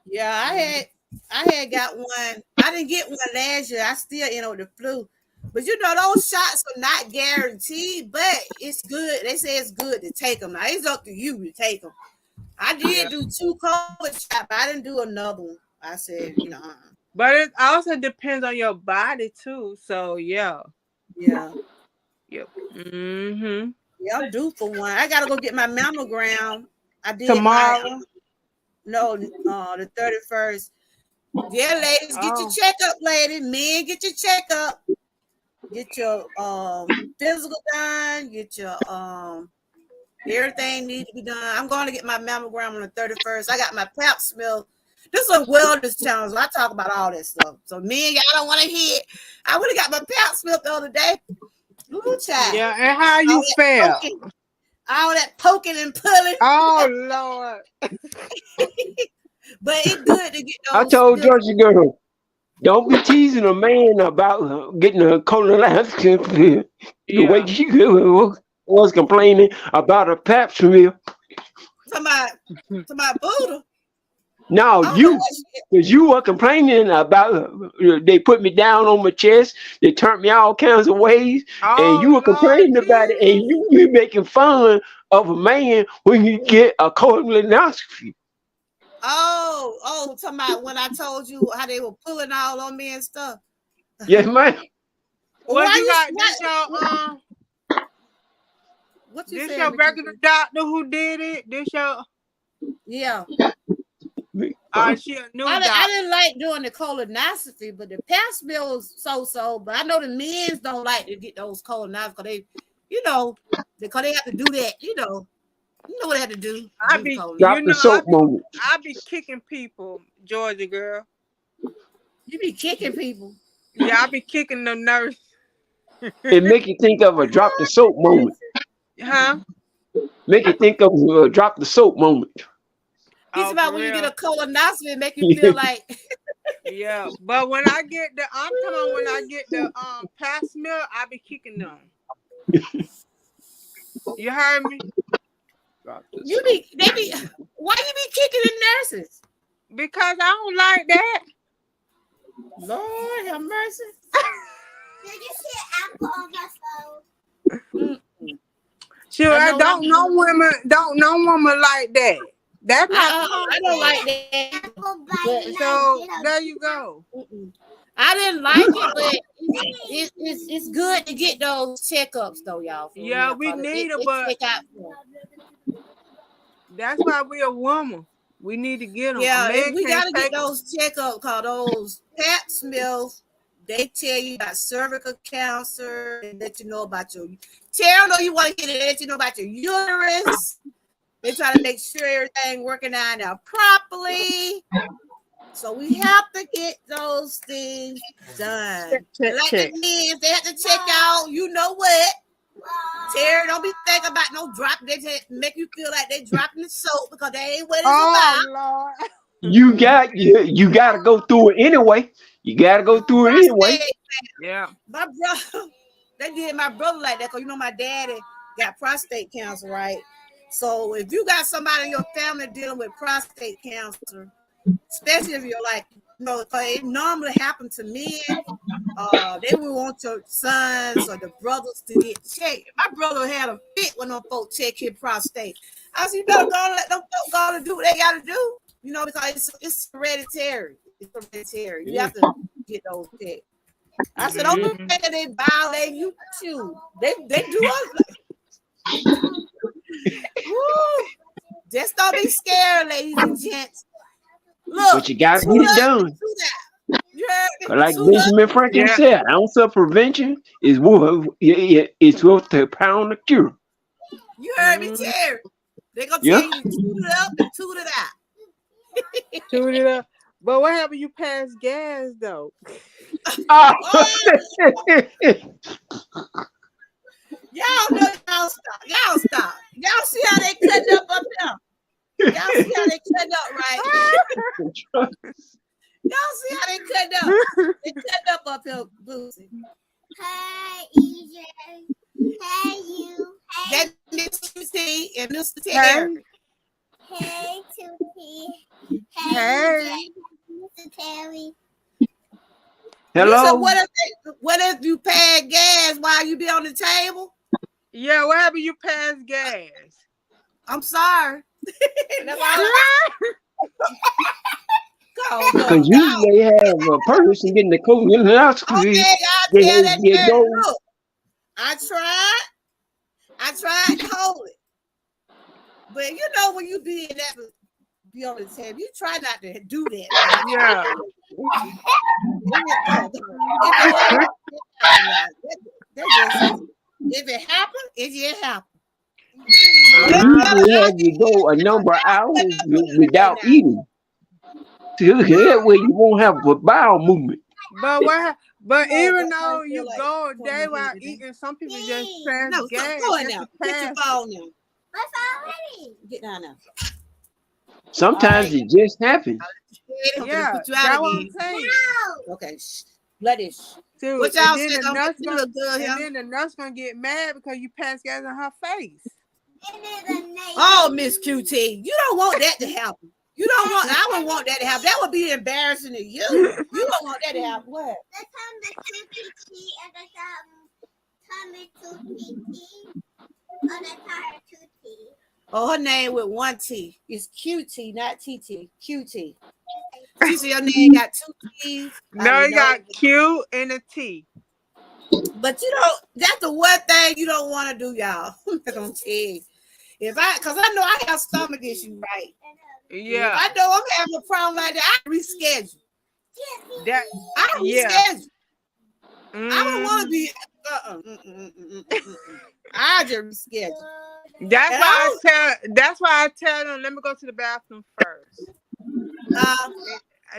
Yeah, I had got one. I didn't get one last year. I still with the flu. But those shots are not guaranteed, but it's good. They say it's good to take them. Now it's up to you to take them. I did do 2 COVID shots, but I didn't do another one. I said, But it also depends on your body too. So yeah. Yeah. Yep. Mm-hmm. Yeah, I'm due for one. I gotta go get my mammogram. I did tomorrow. The 31st. Yeah, ladies, get your checkup, lady. Men, get your checkup. Get your physical done. Get your everything needs to be done. I'm going to get my mammogram on the 31st. I got my pap smear. This is a wellness channel. So I talk about all that stuff. So men, y'all don't want to hear it. I would have got my pap smear the other day. Ooh, child. Yeah, and how you felt? All that poking and pulling. Oh Lord. But it's good to get those. I told Ga.girl, don't be teasing a man about getting a colonoscopy. The way she was complaining about a pap smear. To my Buddha. No, because you were complaining about they put me down on my chest, they turned me all kinds of ways, and you were complaining about it, and you were making fun of a man when you get a colonoscopy. Oh, talking about when I told you how they were pulling all on me and stuff. Yes, man. What you got? This your regular doctor who did it? This your yeah. She a new doctor. I didn't like doing the colonoscopy, but the pap smear was so. But I know the men's don't like to get those colonoscopies because because they have to do that, You know what I had to do? I Beauty be, code. Drop the soap moment. I be kicking people, Georgia girl. You be kicking people. Yeah, I be kicking the nurse. It make you think of a drop the soap moment. Huh? Make you think of a drop the soap moment. He's Oh, about for when you get a real. colonoscopy and make you feel like Yeah. But when I get the I'm talking about when I get the past meal, I be kicking them. You heard me? Drop the you soap. be they be why you be kicking the nurses? Because I don't like that. Lord have mercy. Did you see apple on my phone? Sure, I I know what I'm don't know doing. women like that. That's my I don't comfort. like that. Apple But biting So like there you go. I didn't like it, but it's good to get those checkups though, y'all. For Yeah, real, we cause need it, they but check out. that's why we a woman. We need to get them. A Yeah, man we can't gotta get take them. those checkups. Cause those pap smells, they tell you about cervical cancer and let you know about your. Tell know you want to get it. Let you know about your uterus. They try to make sure everything working out now properly. So we have to get those things done. Check, Like check. the men, they have to check out. You know what? Terry, don't be thinking about no drop. They just make you feel like they dropping the soap because they ain't what it's Oh about. Lord. You gotta go through it anyway. You gotta go through it anyway. Prostate, Yeah. my brother, they did my brother like that because you know my daddy got prostate cancer, right? So if you got somebody in your family dealing with prostate cancer, especially if you're like, you know, because it normally happens to men. They would want your sons or the brothers to get checked. My brother had a fit when them folks check his prostate. I said, you better go and let them folks go and do what they got to do, you know, because it's hereditary. It's hereditary. You have to get those checked. I said, don't be Mhm. thinking they violate you too. They do us. Woo. Just don't be scared, ladies and gents. But Look, you gotta suit get it up done. and suit out. You heard me? 'Cause like Suit up. Benjamin Franklin Yeah. said, ounce of prevention is worth a pound of cure. You heard me, Mhm. Terry. They gonna tell Yeah. you to toot it up and toot it out. Shoot it up. But what happened? You pass gas though. Oh. Oh, y'all know y'all stop. Y'all stop. Y'all see how they cutting up here. Y'all see how they cutting up, right? Y'all see how they cutting up. They cutting up here, Boosie. Hey, EJ. Hey, you. Hey, That Miss QT and Mr. Hey. Terry. hey, Tuki. Hey, Hey. EJ. Mr. Terry. You said Hello. what if you pay gas while you be on the table? Yeah, what happened? You pass gas. I'm sorry. That's all. Because Go. usually they have a person getting the colonoscopy. Okay, y'all tell that They Terry, go. look, I tried to hold it. But you know when you be in that be on the table, you try not to do that. Right? Yeah. If it happens, that just is. If it happens, it just happens. They usually have you go a number of hours without eating. So that way you won't have a bowel movement. But No, even but I though feel you like go a pulling day my head without today. eating, some people just pass No, gas go in just now. to Get your pass it. phone now. What's already? Get down now. All Sometimes right. it just happens. I'm gonna Yeah, put you out that's what I'm again. saying. Okay, shh. Let it. Dude, What and y'all then say? the Don't nurse make me gonna look good and here. then the nurse gonna get mad because you pass gas in her face. Oh, Miss QT, you don't want that to happen. You don't want. I wouldn't want that to happen. That would be embarrassing to you. You don't want that to happen. What? The time the 2PT and the time the 2PT on the tire 2T. Oh, her name with one T. It's QT, not TT. QT. She said your name got two T's. I No, didn't you know. got Q and a T. But you don't. That's the one thing you don't want to do, y'all. I'm not gonna tell you. Because I know I have stomach issues, right? If Yeah. I know I'm having a problem like that, I reschedule. That I yeah. reschedule. I don't want to be. I just reschedule. That's And why I I tell. That's why I tell them, let me go to the bathroom first. uh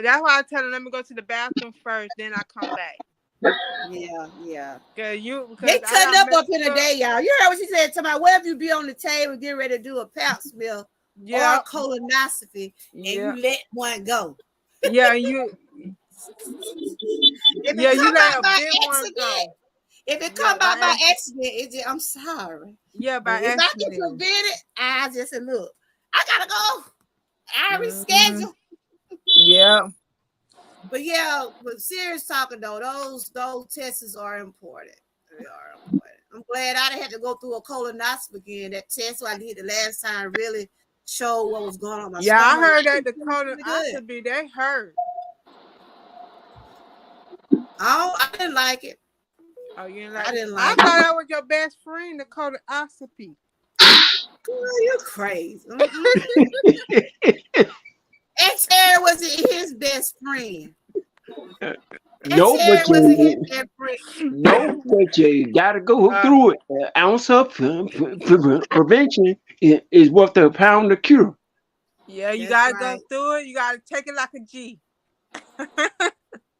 That's why I tell them, let me go to the bathroom first, then I come back. yeah. Because They I cutting gotta up make in the sure. day, y'all. You heard what she said to my what if you be on the table getting ready to do a pap smear or a Yep. colonoscopy and you Yep. let one go. Yeah. You. If it Yeah. You come let out a by big one accident, go. if it Yeah. come out by accident, I'm sorry. Yeah. But By if I can accident. prevent it, I just said, look, I gotta go. I Hmm. reschedule. Yeah. But yeah, but serious talking though, those tests are important. They are important. I'm glad I didn't have to go through a colonoscopy again. That test I did the last time really showed what was going on. My Yeah. I stomach was heard that the pretty good. colonoscopy they hurt. I didn't like it. Oh, you ain't I like? didn't I like thought it. that was your best friend, the colonoscopy. Girl, you crazy. X-Air wasn't his best friend. No, X-Air but wasn't his you best friend. no, but you gotta go Uh, through it. An ounce of prevention is worth a pound of cure. yeah, you That's gotta go right. through it. You gotta take it like a G.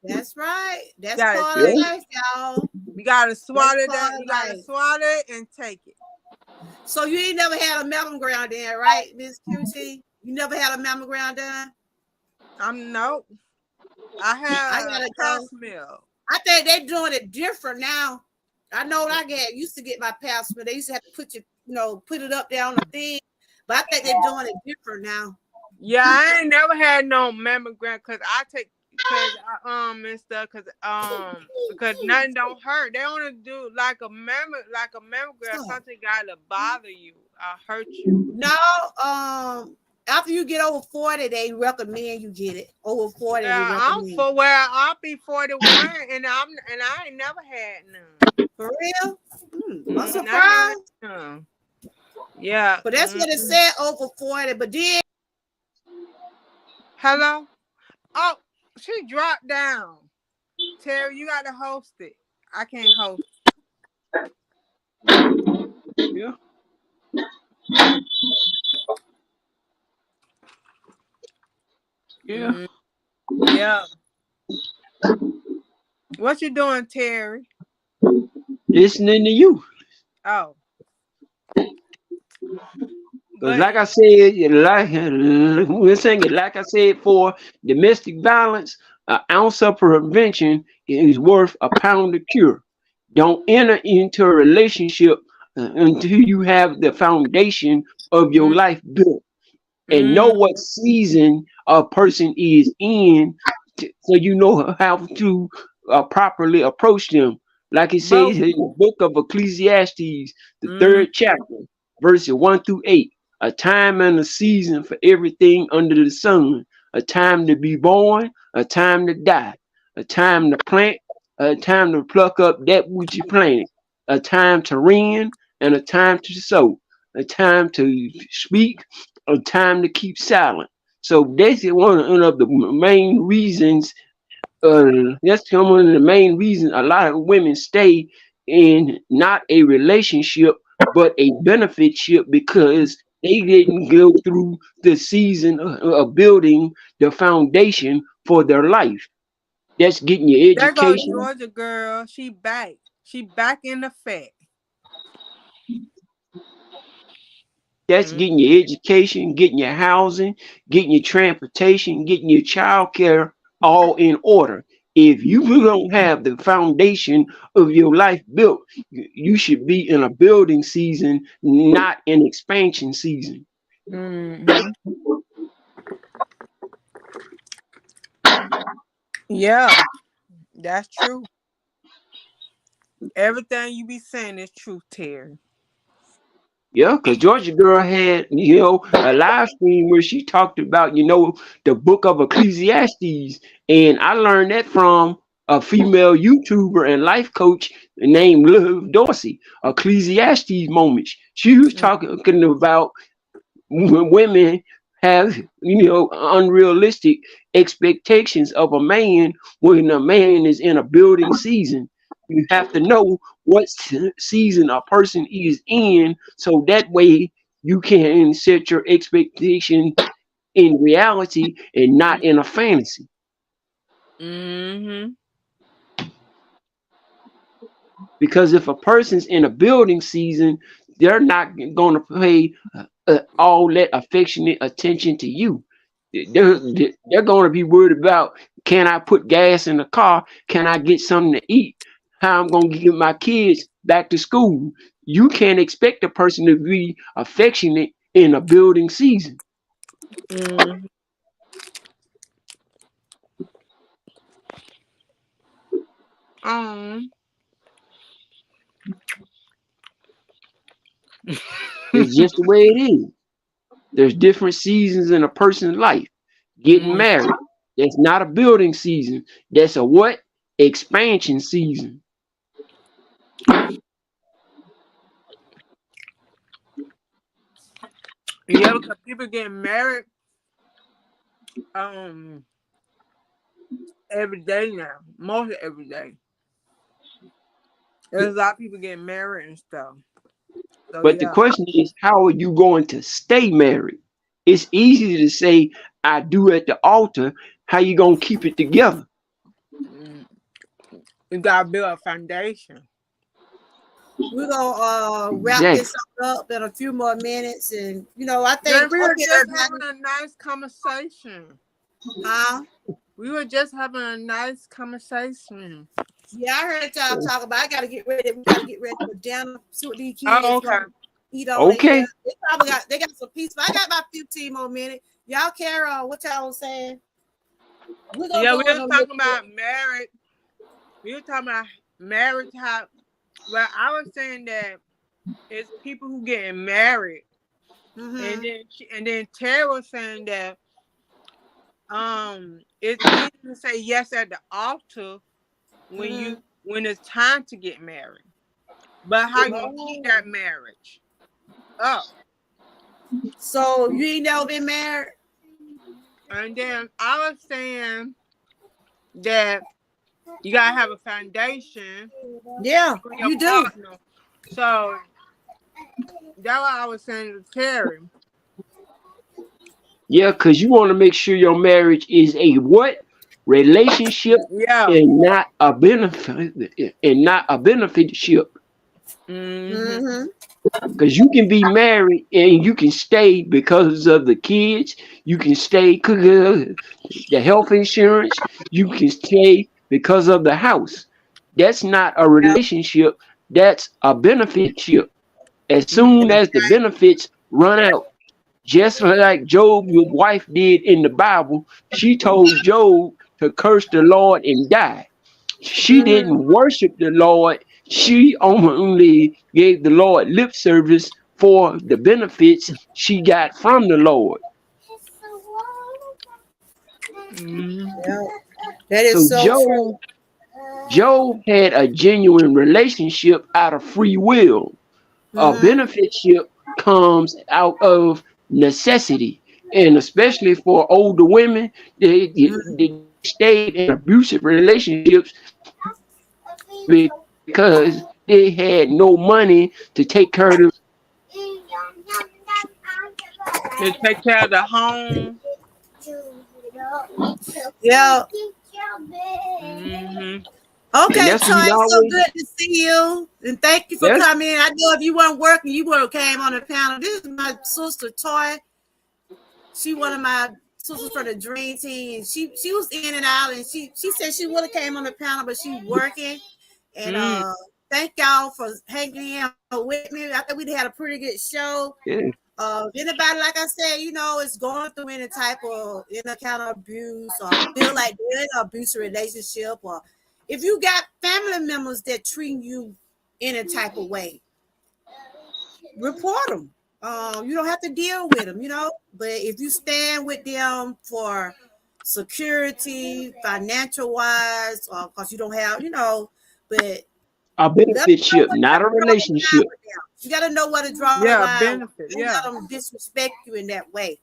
That's right. That's Gotta part of take Yeah. it. life, y'all. You gotta That's swallow part that. of You gotta life. swallow it and take it. So you ain't never had a mammogram done, right, Miss QT? You never had a mammogram done? I'm nope. I I had a gotta pap go. smear. I think they're doing it different now. I know when I used to get my pap smear. They used to have to put it up there on the thing. But I think they're doing it different now. Yeah, I ain't never had no mammogram because I take because I and stuff because nothing don't hurt. They only do like a mammogram. So, Something gotta bother you or hurt you. no, after you get over 40, they recommend you get it. Over 40, they Yeah, I'm recommend. for where I'll be 41 and I ain't never had none. For real? I'm I ain't never had surprised. none. Yeah. But that's what it said over 40. But then Hello? Oh, she dropped down. Terry, you gotta host it. I can't host. Yeah. Yeah. Mm, yeah. What you doing, Terry? Listening to you. Oh, Because but like I said, we're saying it like I said for domestic violence, an ounce of prevention is worth a pound of cure. Don't enter into a relationship until you have the foundation of your mm, life built and know mm, what season a person is in so you know how to properly approach them. Like it but says in the book of Ecclesiastes, the mm, third chapter, verses 1 through 8. A time and a season for everything under the sun. A time to be born, a time to die, a time to plant, a time to pluck up that which you planted, a time to reign, and a time to sow, a time to speak, a time to keep silent. So that's one of the main reasons. That's one of the main reasons a lot of women stay in not a relationship but a benefitship because they didn't go through the season of building the foundation for their life. That's getting your there go education. Georgia girl. She back. She back in the fact. That's Mm, getting your education, getting your housing, getting your transportation, getting your child care all in order. If you don't have the foundation of your life built, you should be in a building season, not an expansion season. mm-hmm. Yeah, that's true. Everything you be saying is true, Terry. Yeah, because Georgia Girl had, a live stream where she talked about, the book of Ecclesiastes. And I learned that from a female YouTuber and life coach named Liv Dorsey, Ecclesiastes Moments. She was talking about when women have, unrealistic expectations of a man when a man is in a building season. You have to know what season a person is in, so that way you can set your expectation in reality and not in a fantasy. Mm-hmm. Because if a person's in a building season, they're not going to pay all that affectionate attention to you. They're going to be worried about, can I put gas in the car? Can I get something to eat? How I'm going to get my kids back to school? You can't expect a person to be affectionate in a building season. Mm-hmm. Um, It's just the way it is. There's different seasons in a person's life. Getting mm, married, that's not a building season. That's a what? Expansion season. yeah, because people get married um every day now, mostly every day. There's a lot of people getting married and stuff. So But the yeah. question is, how are you going to stay married? It's easy to say, I do at the altar. How you going to keep it together? Mm. You gotta build a foundation. We're gonna wrap Exactly. this up in a few more minutes, and I Man, think we were okay, just having everybody, a nice conversation. huh? We were just having a nice conversation. Yeah, I heard y'all talk about. I gotta get ready. We gotta get ready for dinner. See what these Oh, kids okay. gonna eat over there. Okay. They got some pizza. I got about 15 more minutes. Y'all care what y'all was saying? We're gonna Yeah, we go in were a little talking bit. about marriage. We were talking about marriage. How? Well, I was saying that it's people who getting married, and Mm-hmm. then Terry was saying that it's easy to say yes at the altar Mm-hmm. when it's time to get married, but how you gonna keep Oh. that marriage up? So you ain't never been married? And then I was saying that you gotta have a foundation Yeah, for your you do. partner. So that's what I was saying to Terry. Yeah, because you want to make sure your marriage is a what? Relationship Yeah. and not a benefit and not a benefitship. Mm-hmm. Mm-hmm. Because you can be married and you can stay because of the kids. You can stay because of the health insurance. You can stay because of the house. That's not a relationship. That's a benefitship. As soon as the benefits run out, just like Job, your wife did in the Bible, she told Job to curse the Lord and die. She Mm-hmm. didn't worship the Lord. She only gave the Lord lip service for the benefits she got from the Lord. Mm-hmm. Yeah, that is So so true. Job had a genuine relationship out of free will. A Mm-hmm. benefitship comes out of necessity. And especially for older women, they stayed in abusive relationships because they had no money to take care of them. They take care of the home. Yeah. Mm-hmm. And Okay, that's the Toy, reason I it's so always, good to see you. And thank you for yes, coming in. I know if you weren't working, you would have came on the panel. This is my sister, Toy. She one of my sisters for the Dream Team. She was in and out, and she said she would have came on the panel, but she's working. And Mm. thank y'all for hanging in with me. I think we had a pretty good show. yeah. Anybody, like I said, is going through any type of any kind of abuse or feel like they're in an abusive relationship, or if you got family members that treat you in a type of way, report them. You don't have to deal with them, but if you stand with them for security, financial wise, or because you don't have, but A let them know benefitship, when not to a draw the line relationship. with them. You got to know where to draw the Yeah, line. benefit. Don't Yeah. let them disrespect you in that way.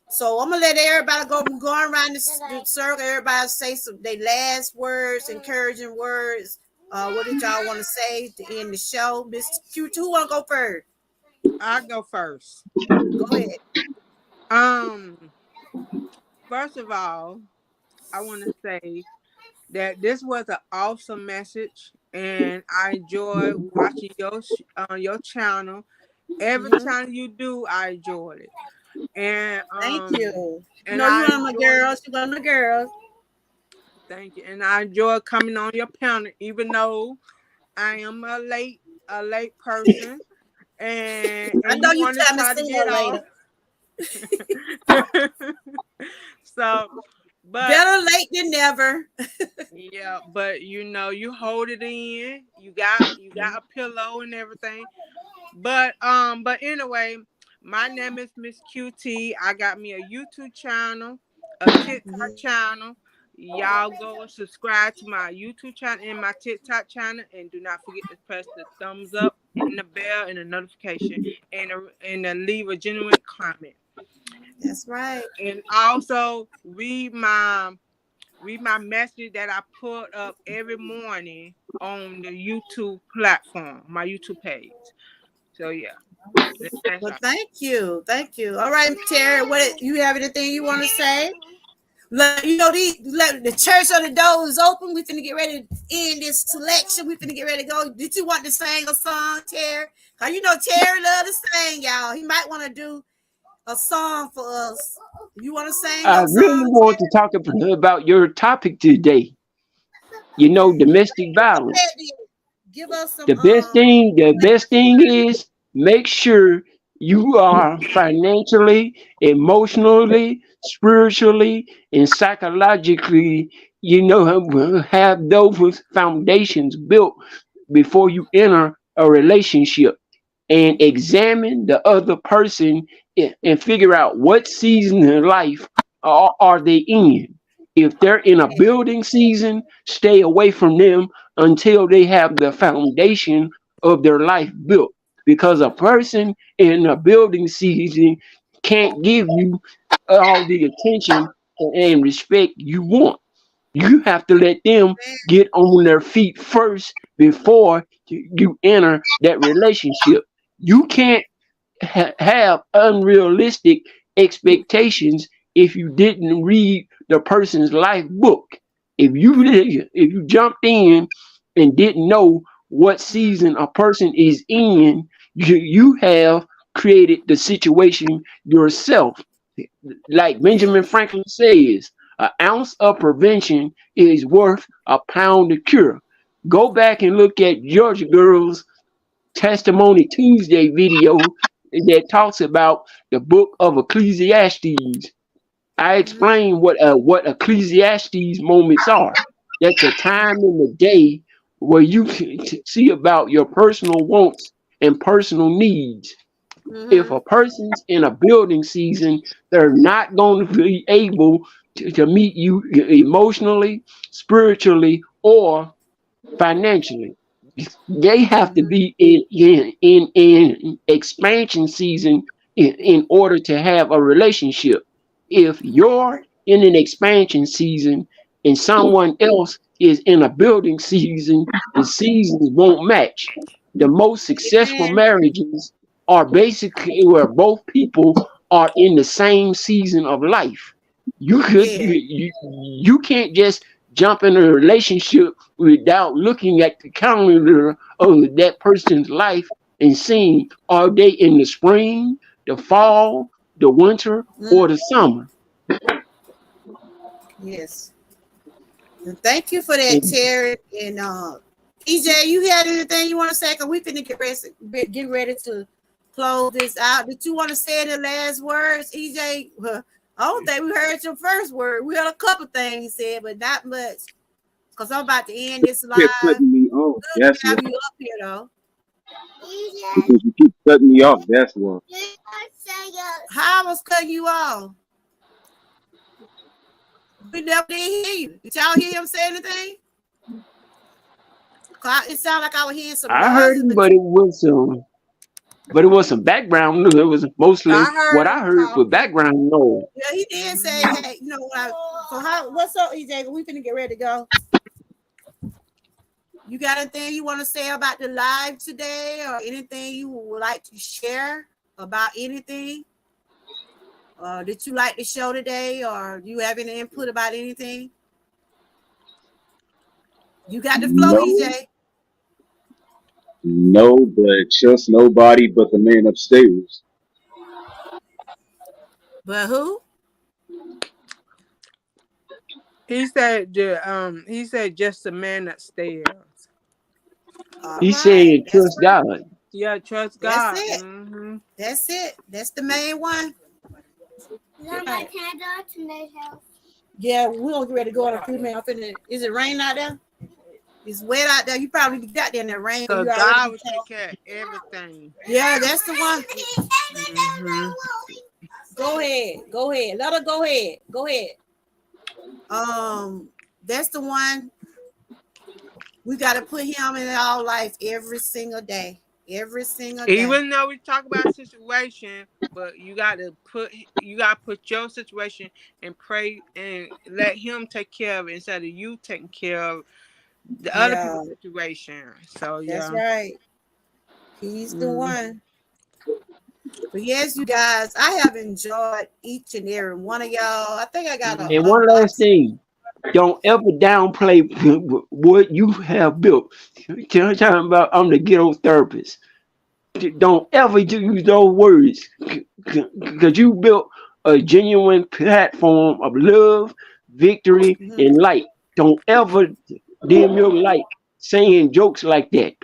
So I'm gonna let everybody go around the circle. Everybody say some their last words, encouraging words. What did y'all want to say to end the show? Miss Q, who want to go first? I go first. Go ahead. Um, First of all, I want to say that this was an awesome message, and I enjoy watching your channel. Every Hmm. channel you do, I enjoyed it, and Thank you. You and know, you I one of my enjoy girls. You one of my girls. thank you, and I enjoy coming on your panel, even though I am a late person, I and know you you want to tell me try to sooner get or later. off. So, but Better late than never. yeah, but you hold it in. You got a pillow and everything. But anyway, my name is Miss QT. I got me a YouTube channel, a TikTok Mhm. channel. Y'all go and subscribe to my YouTube channel and my TikTok channel, and do not forget to press the thumbs up and the bell and the notification, and leave a genuine comment. That's right. And also read my message that I put up every morning on the YouTube platform, my YouTube page. So yeah, that's Well, all. thank you. Thank you. All right, Terry, what you have anything you want to say? The church on the door is open. We finna get ready to end this selection. We finna get ready to go. Did you want to sing a song, Terry? Cause Terry love to sing, y'all. He might want to do a song for us. You want to sing I your really song, want to Terry? talk about your topic today. Domestic Go ahead, violence. then. Give us some The best thing is make sure you are financially, emotionally, spiritually, and psychologically, have those foundations built before you enter a relationship, and examine the other person and figure out what season of life are they in. If they're in a building season, stay away from them until they have the foundation of their life built. Because a person in a building season can't give you all the attention and respect you want. You have to let them get on their feet first before you enter that relationship. You can't have unrealistic expectations if you didn't read the person's life book. If you jumped in and didn't know what season a person is in, you have created the situation yourself. Like Benjamin Yes. Franklin says, an ounce of prevention is worth a pound of cure. Go back and look at Georgia Girl's Testimony Tuesday video that talks about the book of Ecclesiastes. I Mhm. explain what Ecclesiastes moments are. That's a time in the day where you can see about your personal wants and personal needs. If a Mhm. person's in a building season, they're not going to be able to meet you emotionally, spiritually, or financially. They have to Mhm. be in expansion season in order to have a relationship. If you're in an expansion season and someone else is in a building season, the seasons won't match. The most successful Amen. marriages are basically where both people are in the same season of life. You could Yeah. you can't just jump in a relationship without looking at the calendar of that person's life and seeing, are they in the spring, the fall, the winter, Mhm. or the summer. Yes. And thank you for that, And Terry. And EJ, you had anything you want to say? Cause we finna get ready to close this out. Did you want to say the last words, EJ? Well, I don't think we heard your first word. We heard a couple things you said, but not much. Cause I'm about to end this Kept live. cutting me off. Good That's to why. have you up here, though. Because you keep cutting me off. That's why. How I was cutting you off? We never did hear you. Did y'all hear him say anything? It sounded like I was hearing some I heard noises, him, but but it was some background noise. It was I mostly what heard I him heard for talking. background noise. yeah, he did say, Hmm. hey, so how, what's up, EJ? We finna get ready to go. You got anything you want to say about the live today, or anything you would like to share about anything? Did you like the show today, or do you have any input about anything? You got the flow, No, EJ. no, but trust nobody but the man upstairs. But who? He said just a man upstairs. All He right, said, that's trust right. God. Yeah, trust That's God. it. That's it. That's the main one. Is that my Right. candle to my house? Yeah, we're gonna get ready to go on a few minutes. Is it raining out there? It's wet out there. You probably got there in the rain. So You already God be will take care of everything. Yeah, that's the one. Mm-hmm. Go ahead. Go ahead. Let her go ahead. Go ahead. Um, that's the one. We got to put him in our life every single day. Every single day. Even though we talk about situation, but you gotta put your situation and pray and let him take care of it instead of you taking care of the other Yeah, people's situation. So that's yeah. right. He's the Mm. one. But yes, you guys, I have enjoyed each and every one of y'all. I think I got to And one last unbox. thing, don't ever downplay what you have built. Talking about I'm the ghetto therapist. Don't ever use those words because you built a genuine platform of love, victory, Mhm. and light. Don't ever dim your light saying jokes like that.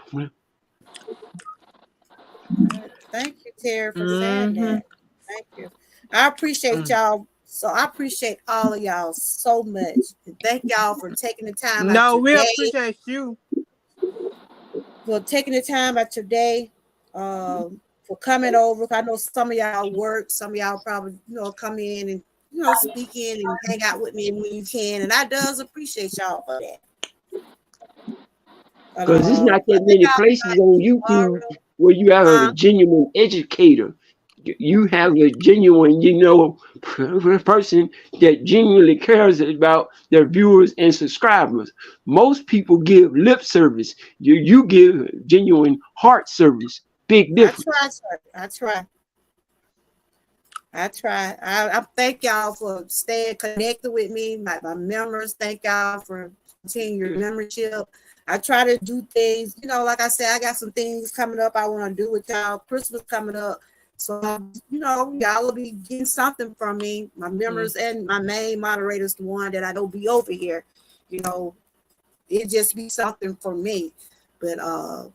Thank you, Terry, for saying Mm-hmm. that. Thank you. I appreciate y'all. So I appreciate all of y'all so much. And thank y'all for taking the time out No, your we day, appreciate you. for coming over. I know some of y'all work, some of y'all probably, come in and, speak in and hang out with me when you can. And I does appreciate y'all for that. But Because it's not I that think many I'll be places back on YouTube tomorrow. where you have a Huh? genuine educator. You have a genuine, person that genuinely cares about their viewers and subscribers. Most people give lip service. You give genuine heart service. Big I difference. try, sir. I try. I try. I thank y'all for staying connected with me. My members, thank y'all for continuing your membership. I try to do things, like I said, I got some things coming up I want to do with y'all. Christmas coming up. So, y'all will be getting something from me. My members and my main moderators, the one that I don't be over here, you know, it just be something for me. But I'm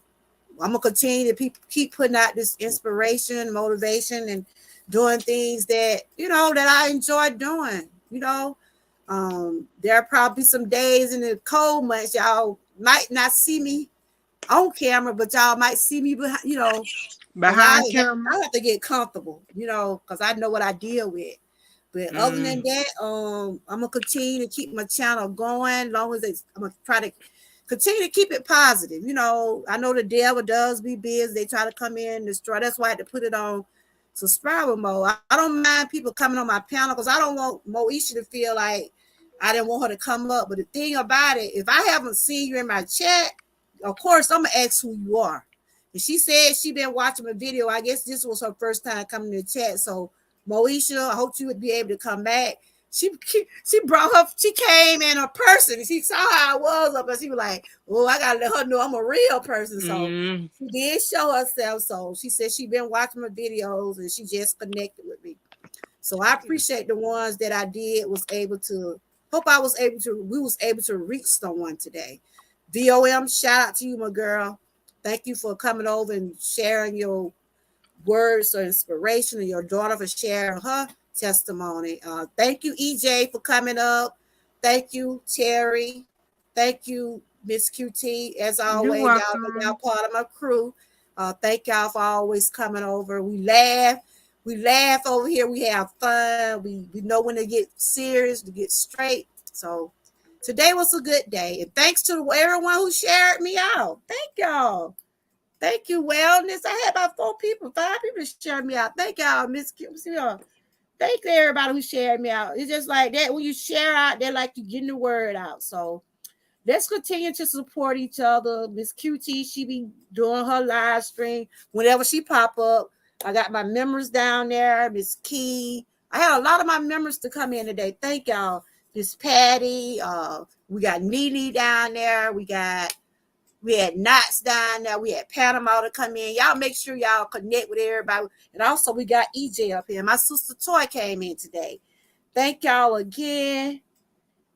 gonna continue to keep putting out this inspiration, motivation, and doing things that that I enjoy doing. There are probably some days in the cold months y'all might not see me on camera, but y'all might see me behind, because Behind camera. I have to get comfortable, because I know what I deal with. But other than Mm. that, I'm gonna continue to keep my channel going. Long as I'm gonna try to continue to keep it positive. I know the devil does be busy. They try to come in and destroy. That's why I had to put it on subscriber mode. I don't mind people coming on my panel because I don't want Moesha to feel like I didn't want her to come up. But the thing about it, if I haven't seen you in my chat, of course I'm gonna ask who you are. And she said she been watching my video. I guess this was her first time coming to the chat. So Moesha, I hope you would be able to come back. She brought her, she came in a person. She saw how I was up and she was like, oh, I gotta let her know I'm a real person. So Mm. she did show herself. So she said she been watching my videos and she just connected with me. So I appreciate the ones that I did was able to we was able to reach someone today. VOM, shout out to you, my girl. Thank you for coming over and sharing your words of inspiration, and your daughter for sharing her testimony. Thank you, EJ, for coming up. Thank you, Terry. Thank you, Miss QT. As You're always, y'all welcome. part of my crew. Thank y'all for always coming over. We laugh. We laugh over here. We have fun. We know when to get serious, to get straight. So today was a good day. And thanks to everyone who shared me out. Thank y'all. Thank you, Wellness. I had about 5 people shared me out. Thank y'all, Miss Kim. Thank everybody who shared me out. It's just like that. When you share out, they're like you getting the word out. So let's continue to support each other. Miss QT, she be doing her live stream whenever she pop up. I got my members down there. Miss Key. I had a lot of my members to come in today. Thank y'all. Miss Patty. We got Nene down there. We had Knots down there. We had Panama to come in. Y'all make sure y'all connect with everybody. And also we got EJ up here. My sister Toy came in today. Thank y'all again.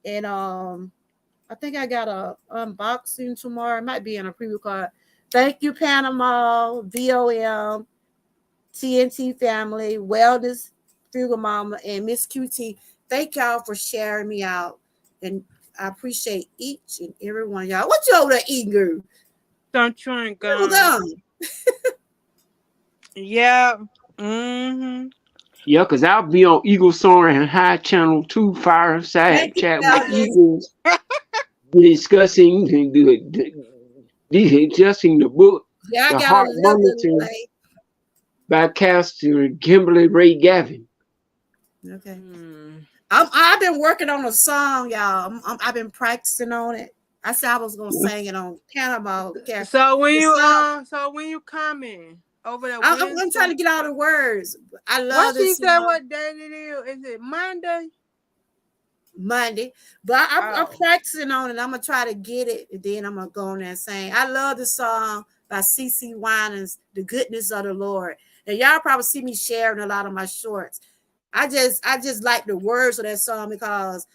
And I think I got a unboxing tomorrow. It might be in a preview card. Thank you, Panama, VOM, TNT family, Wellness, Frugal Mama, and Miss QT. Thank y'all for sharing me out. And I appreciate each and every one of y'all. What you over there eating, girl? Some chewing Well gum. done. Yeah. Mm-hmm. Yeah, because I'll be on Eagle Soaring High Channel 2 Fireside Thank you, Chat with Valdez. Eagles discussing discussing the book, Yeah, I The got a Heart little Monitor delay. by Pastor Kimberly Ray Gavin. Okay. Mm. I've been working on a song, y'all. I've been practicing on it. I said I was gonna sing it on Panama. So when The you song, coming over there I'm trying Wednesday? to get all the words. I What love she this said? song. What day it is? Is it Monday? Monday, but I'm Oh, practicing on it. I'm gonna try to get it, and then I'm gonna go on there and sing. I love the song by CC Winans, "The Goodness of the Lord," and y'all probably see me sharing a lot of my shorts. I just like the words of that song because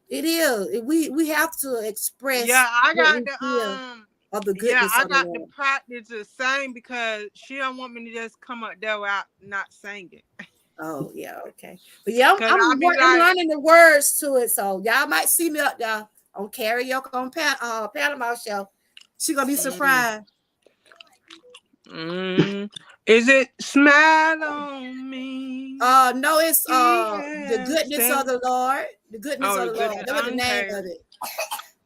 it is. We have to yeah. express I what got we feel the. of the Yeah, goodness I of the got to Lord. practice the same because she don't want me to just come up there without not singing. Oh yeah, okay. But yeah, Cause I'll be I'm like, learning the words to it, so y'all might see me up there on karaoke on Panama show. She gonna be mm, surprised. is it smile on me? No, it's He the has goodness of said, the Lord. The goodness oh, of the the Lord. goodness. That was the name Okay. of it.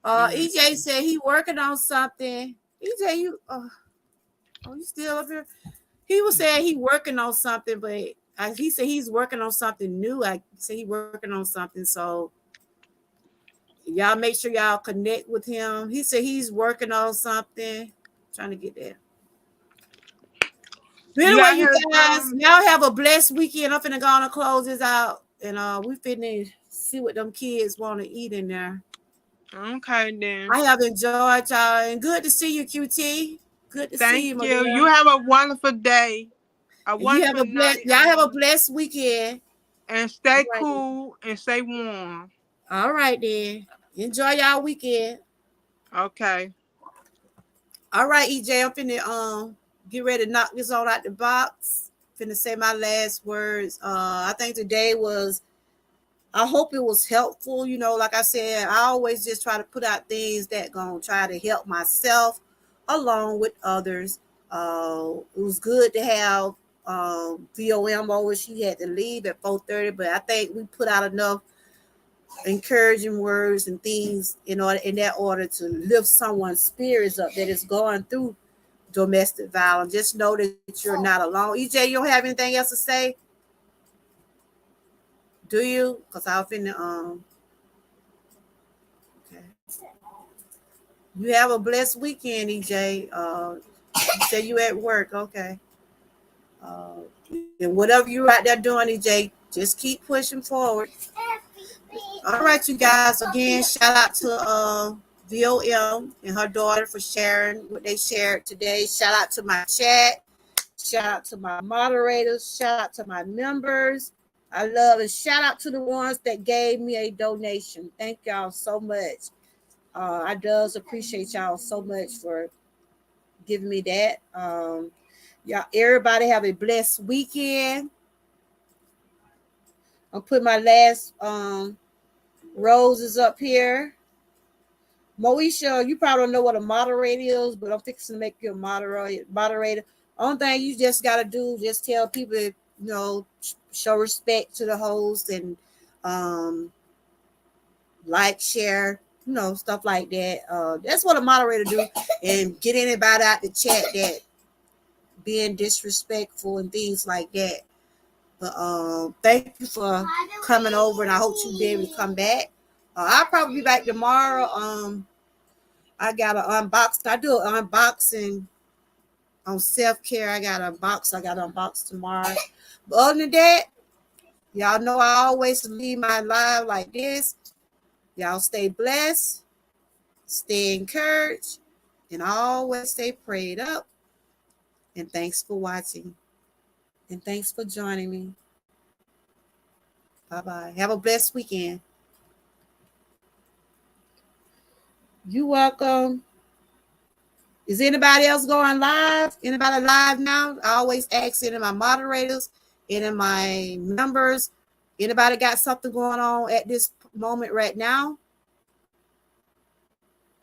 Mm. EJ said he working on something. EJ, you still up here? He was saying he working on something, but he said he's working on something new. I said he working on something, so y'all make sure y'all connect with him. He said he's working on something. Trying to get there. But You anyway, got you his guys, y'all have a blessed weekend. I'm finna go on and close this out, and we finna see what them kids want to eat in there. Okay then. I have enjoyed y'all, and good to see you, QT. Good to see Thank you, my you. You girl. have a wonderful day, a And you have wonderful a blessed. night. Y'all have a blessed weekend. And All stay right, then. cool and stay warm. All right then. Enjoy y'all weekend. Okay. All right, EJ. I'm finna get ready to knock this all out the box. Finna say my last words. I think today was. I hope it was helpful. You know, like I said, I always just try to put out things that gonna try to help myself along with others. It was good to have VOM over. She had to leave at 4:30, but I think we put out enough encouraging words and things in that order to lift someone's spirits up that is going through domestic violence. Just know that you're not alone. EJ, you don't have anything else to say? Do you? Because I'll finna okay. You have a blessed weekend, EJ. You say you at work, okay. Uh, and whatever you're out there doing, EJ, just keep pushing forward. All right, you guys. Again, shout out to VOM and her daughter for sharing what they shared today. Shout out to my chat. Shout out to my moderators. Shout out to my members. I love it. Shout out to the ones that gave me a donation. Thank y'all so much. I does appreciate y'all so much for giving me that. Y'all, everybody have a blessed weekend. I'll put my last roses up here. Moesha, you probably don't know what a moderator is, but I'm fixing to make you a moderator. Only thing you just gotta do, just tell people, show respect to the host and like, share, stuff like that. That's what a moderator do, and get anybody out the chat that being disrespectful and things like that. But thank you for coming over, and I hope you'll be able to come back. I'll probably be back tomorrow. I got to unbox. I do an unboxing on self-care. I got to unbox tomorrow. But other than that, y'all know I always leave my live like this. Y'all stay blessed, stay encouraged, and always stay prayed up. And thanks for watching. And thanks for joining me. Bye-bye. Have a blessed weekend. You're welcome. Is anybody else going live? Anybody live now? I always ask any of my moderators, any of my members, anybody got something going on at this moment right now?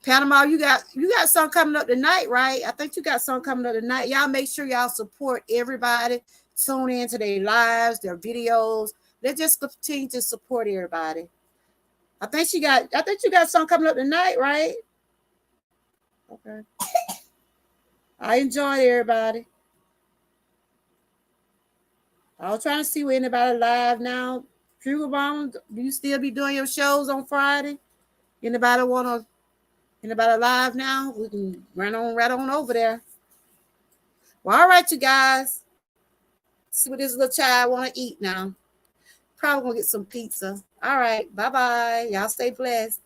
Panama, you got something coming up tonight, right? I think you got something coming up tonight. Y'all make sure y'all support everybody. Tune in to their lives, their videos. Let's just continue to support everybody. I think you got something coming up tonight, right? Okay. I enjoy everybody. I was trying to see where anybody live now. True Obama, do you still be doing your shows on Friday? Anybody live now? We can run on right on over there. Well, all right, you guys. See what this little child want to eat now. Probably gonna get some pizza. All right, bye-bye. Y'all stay blessed.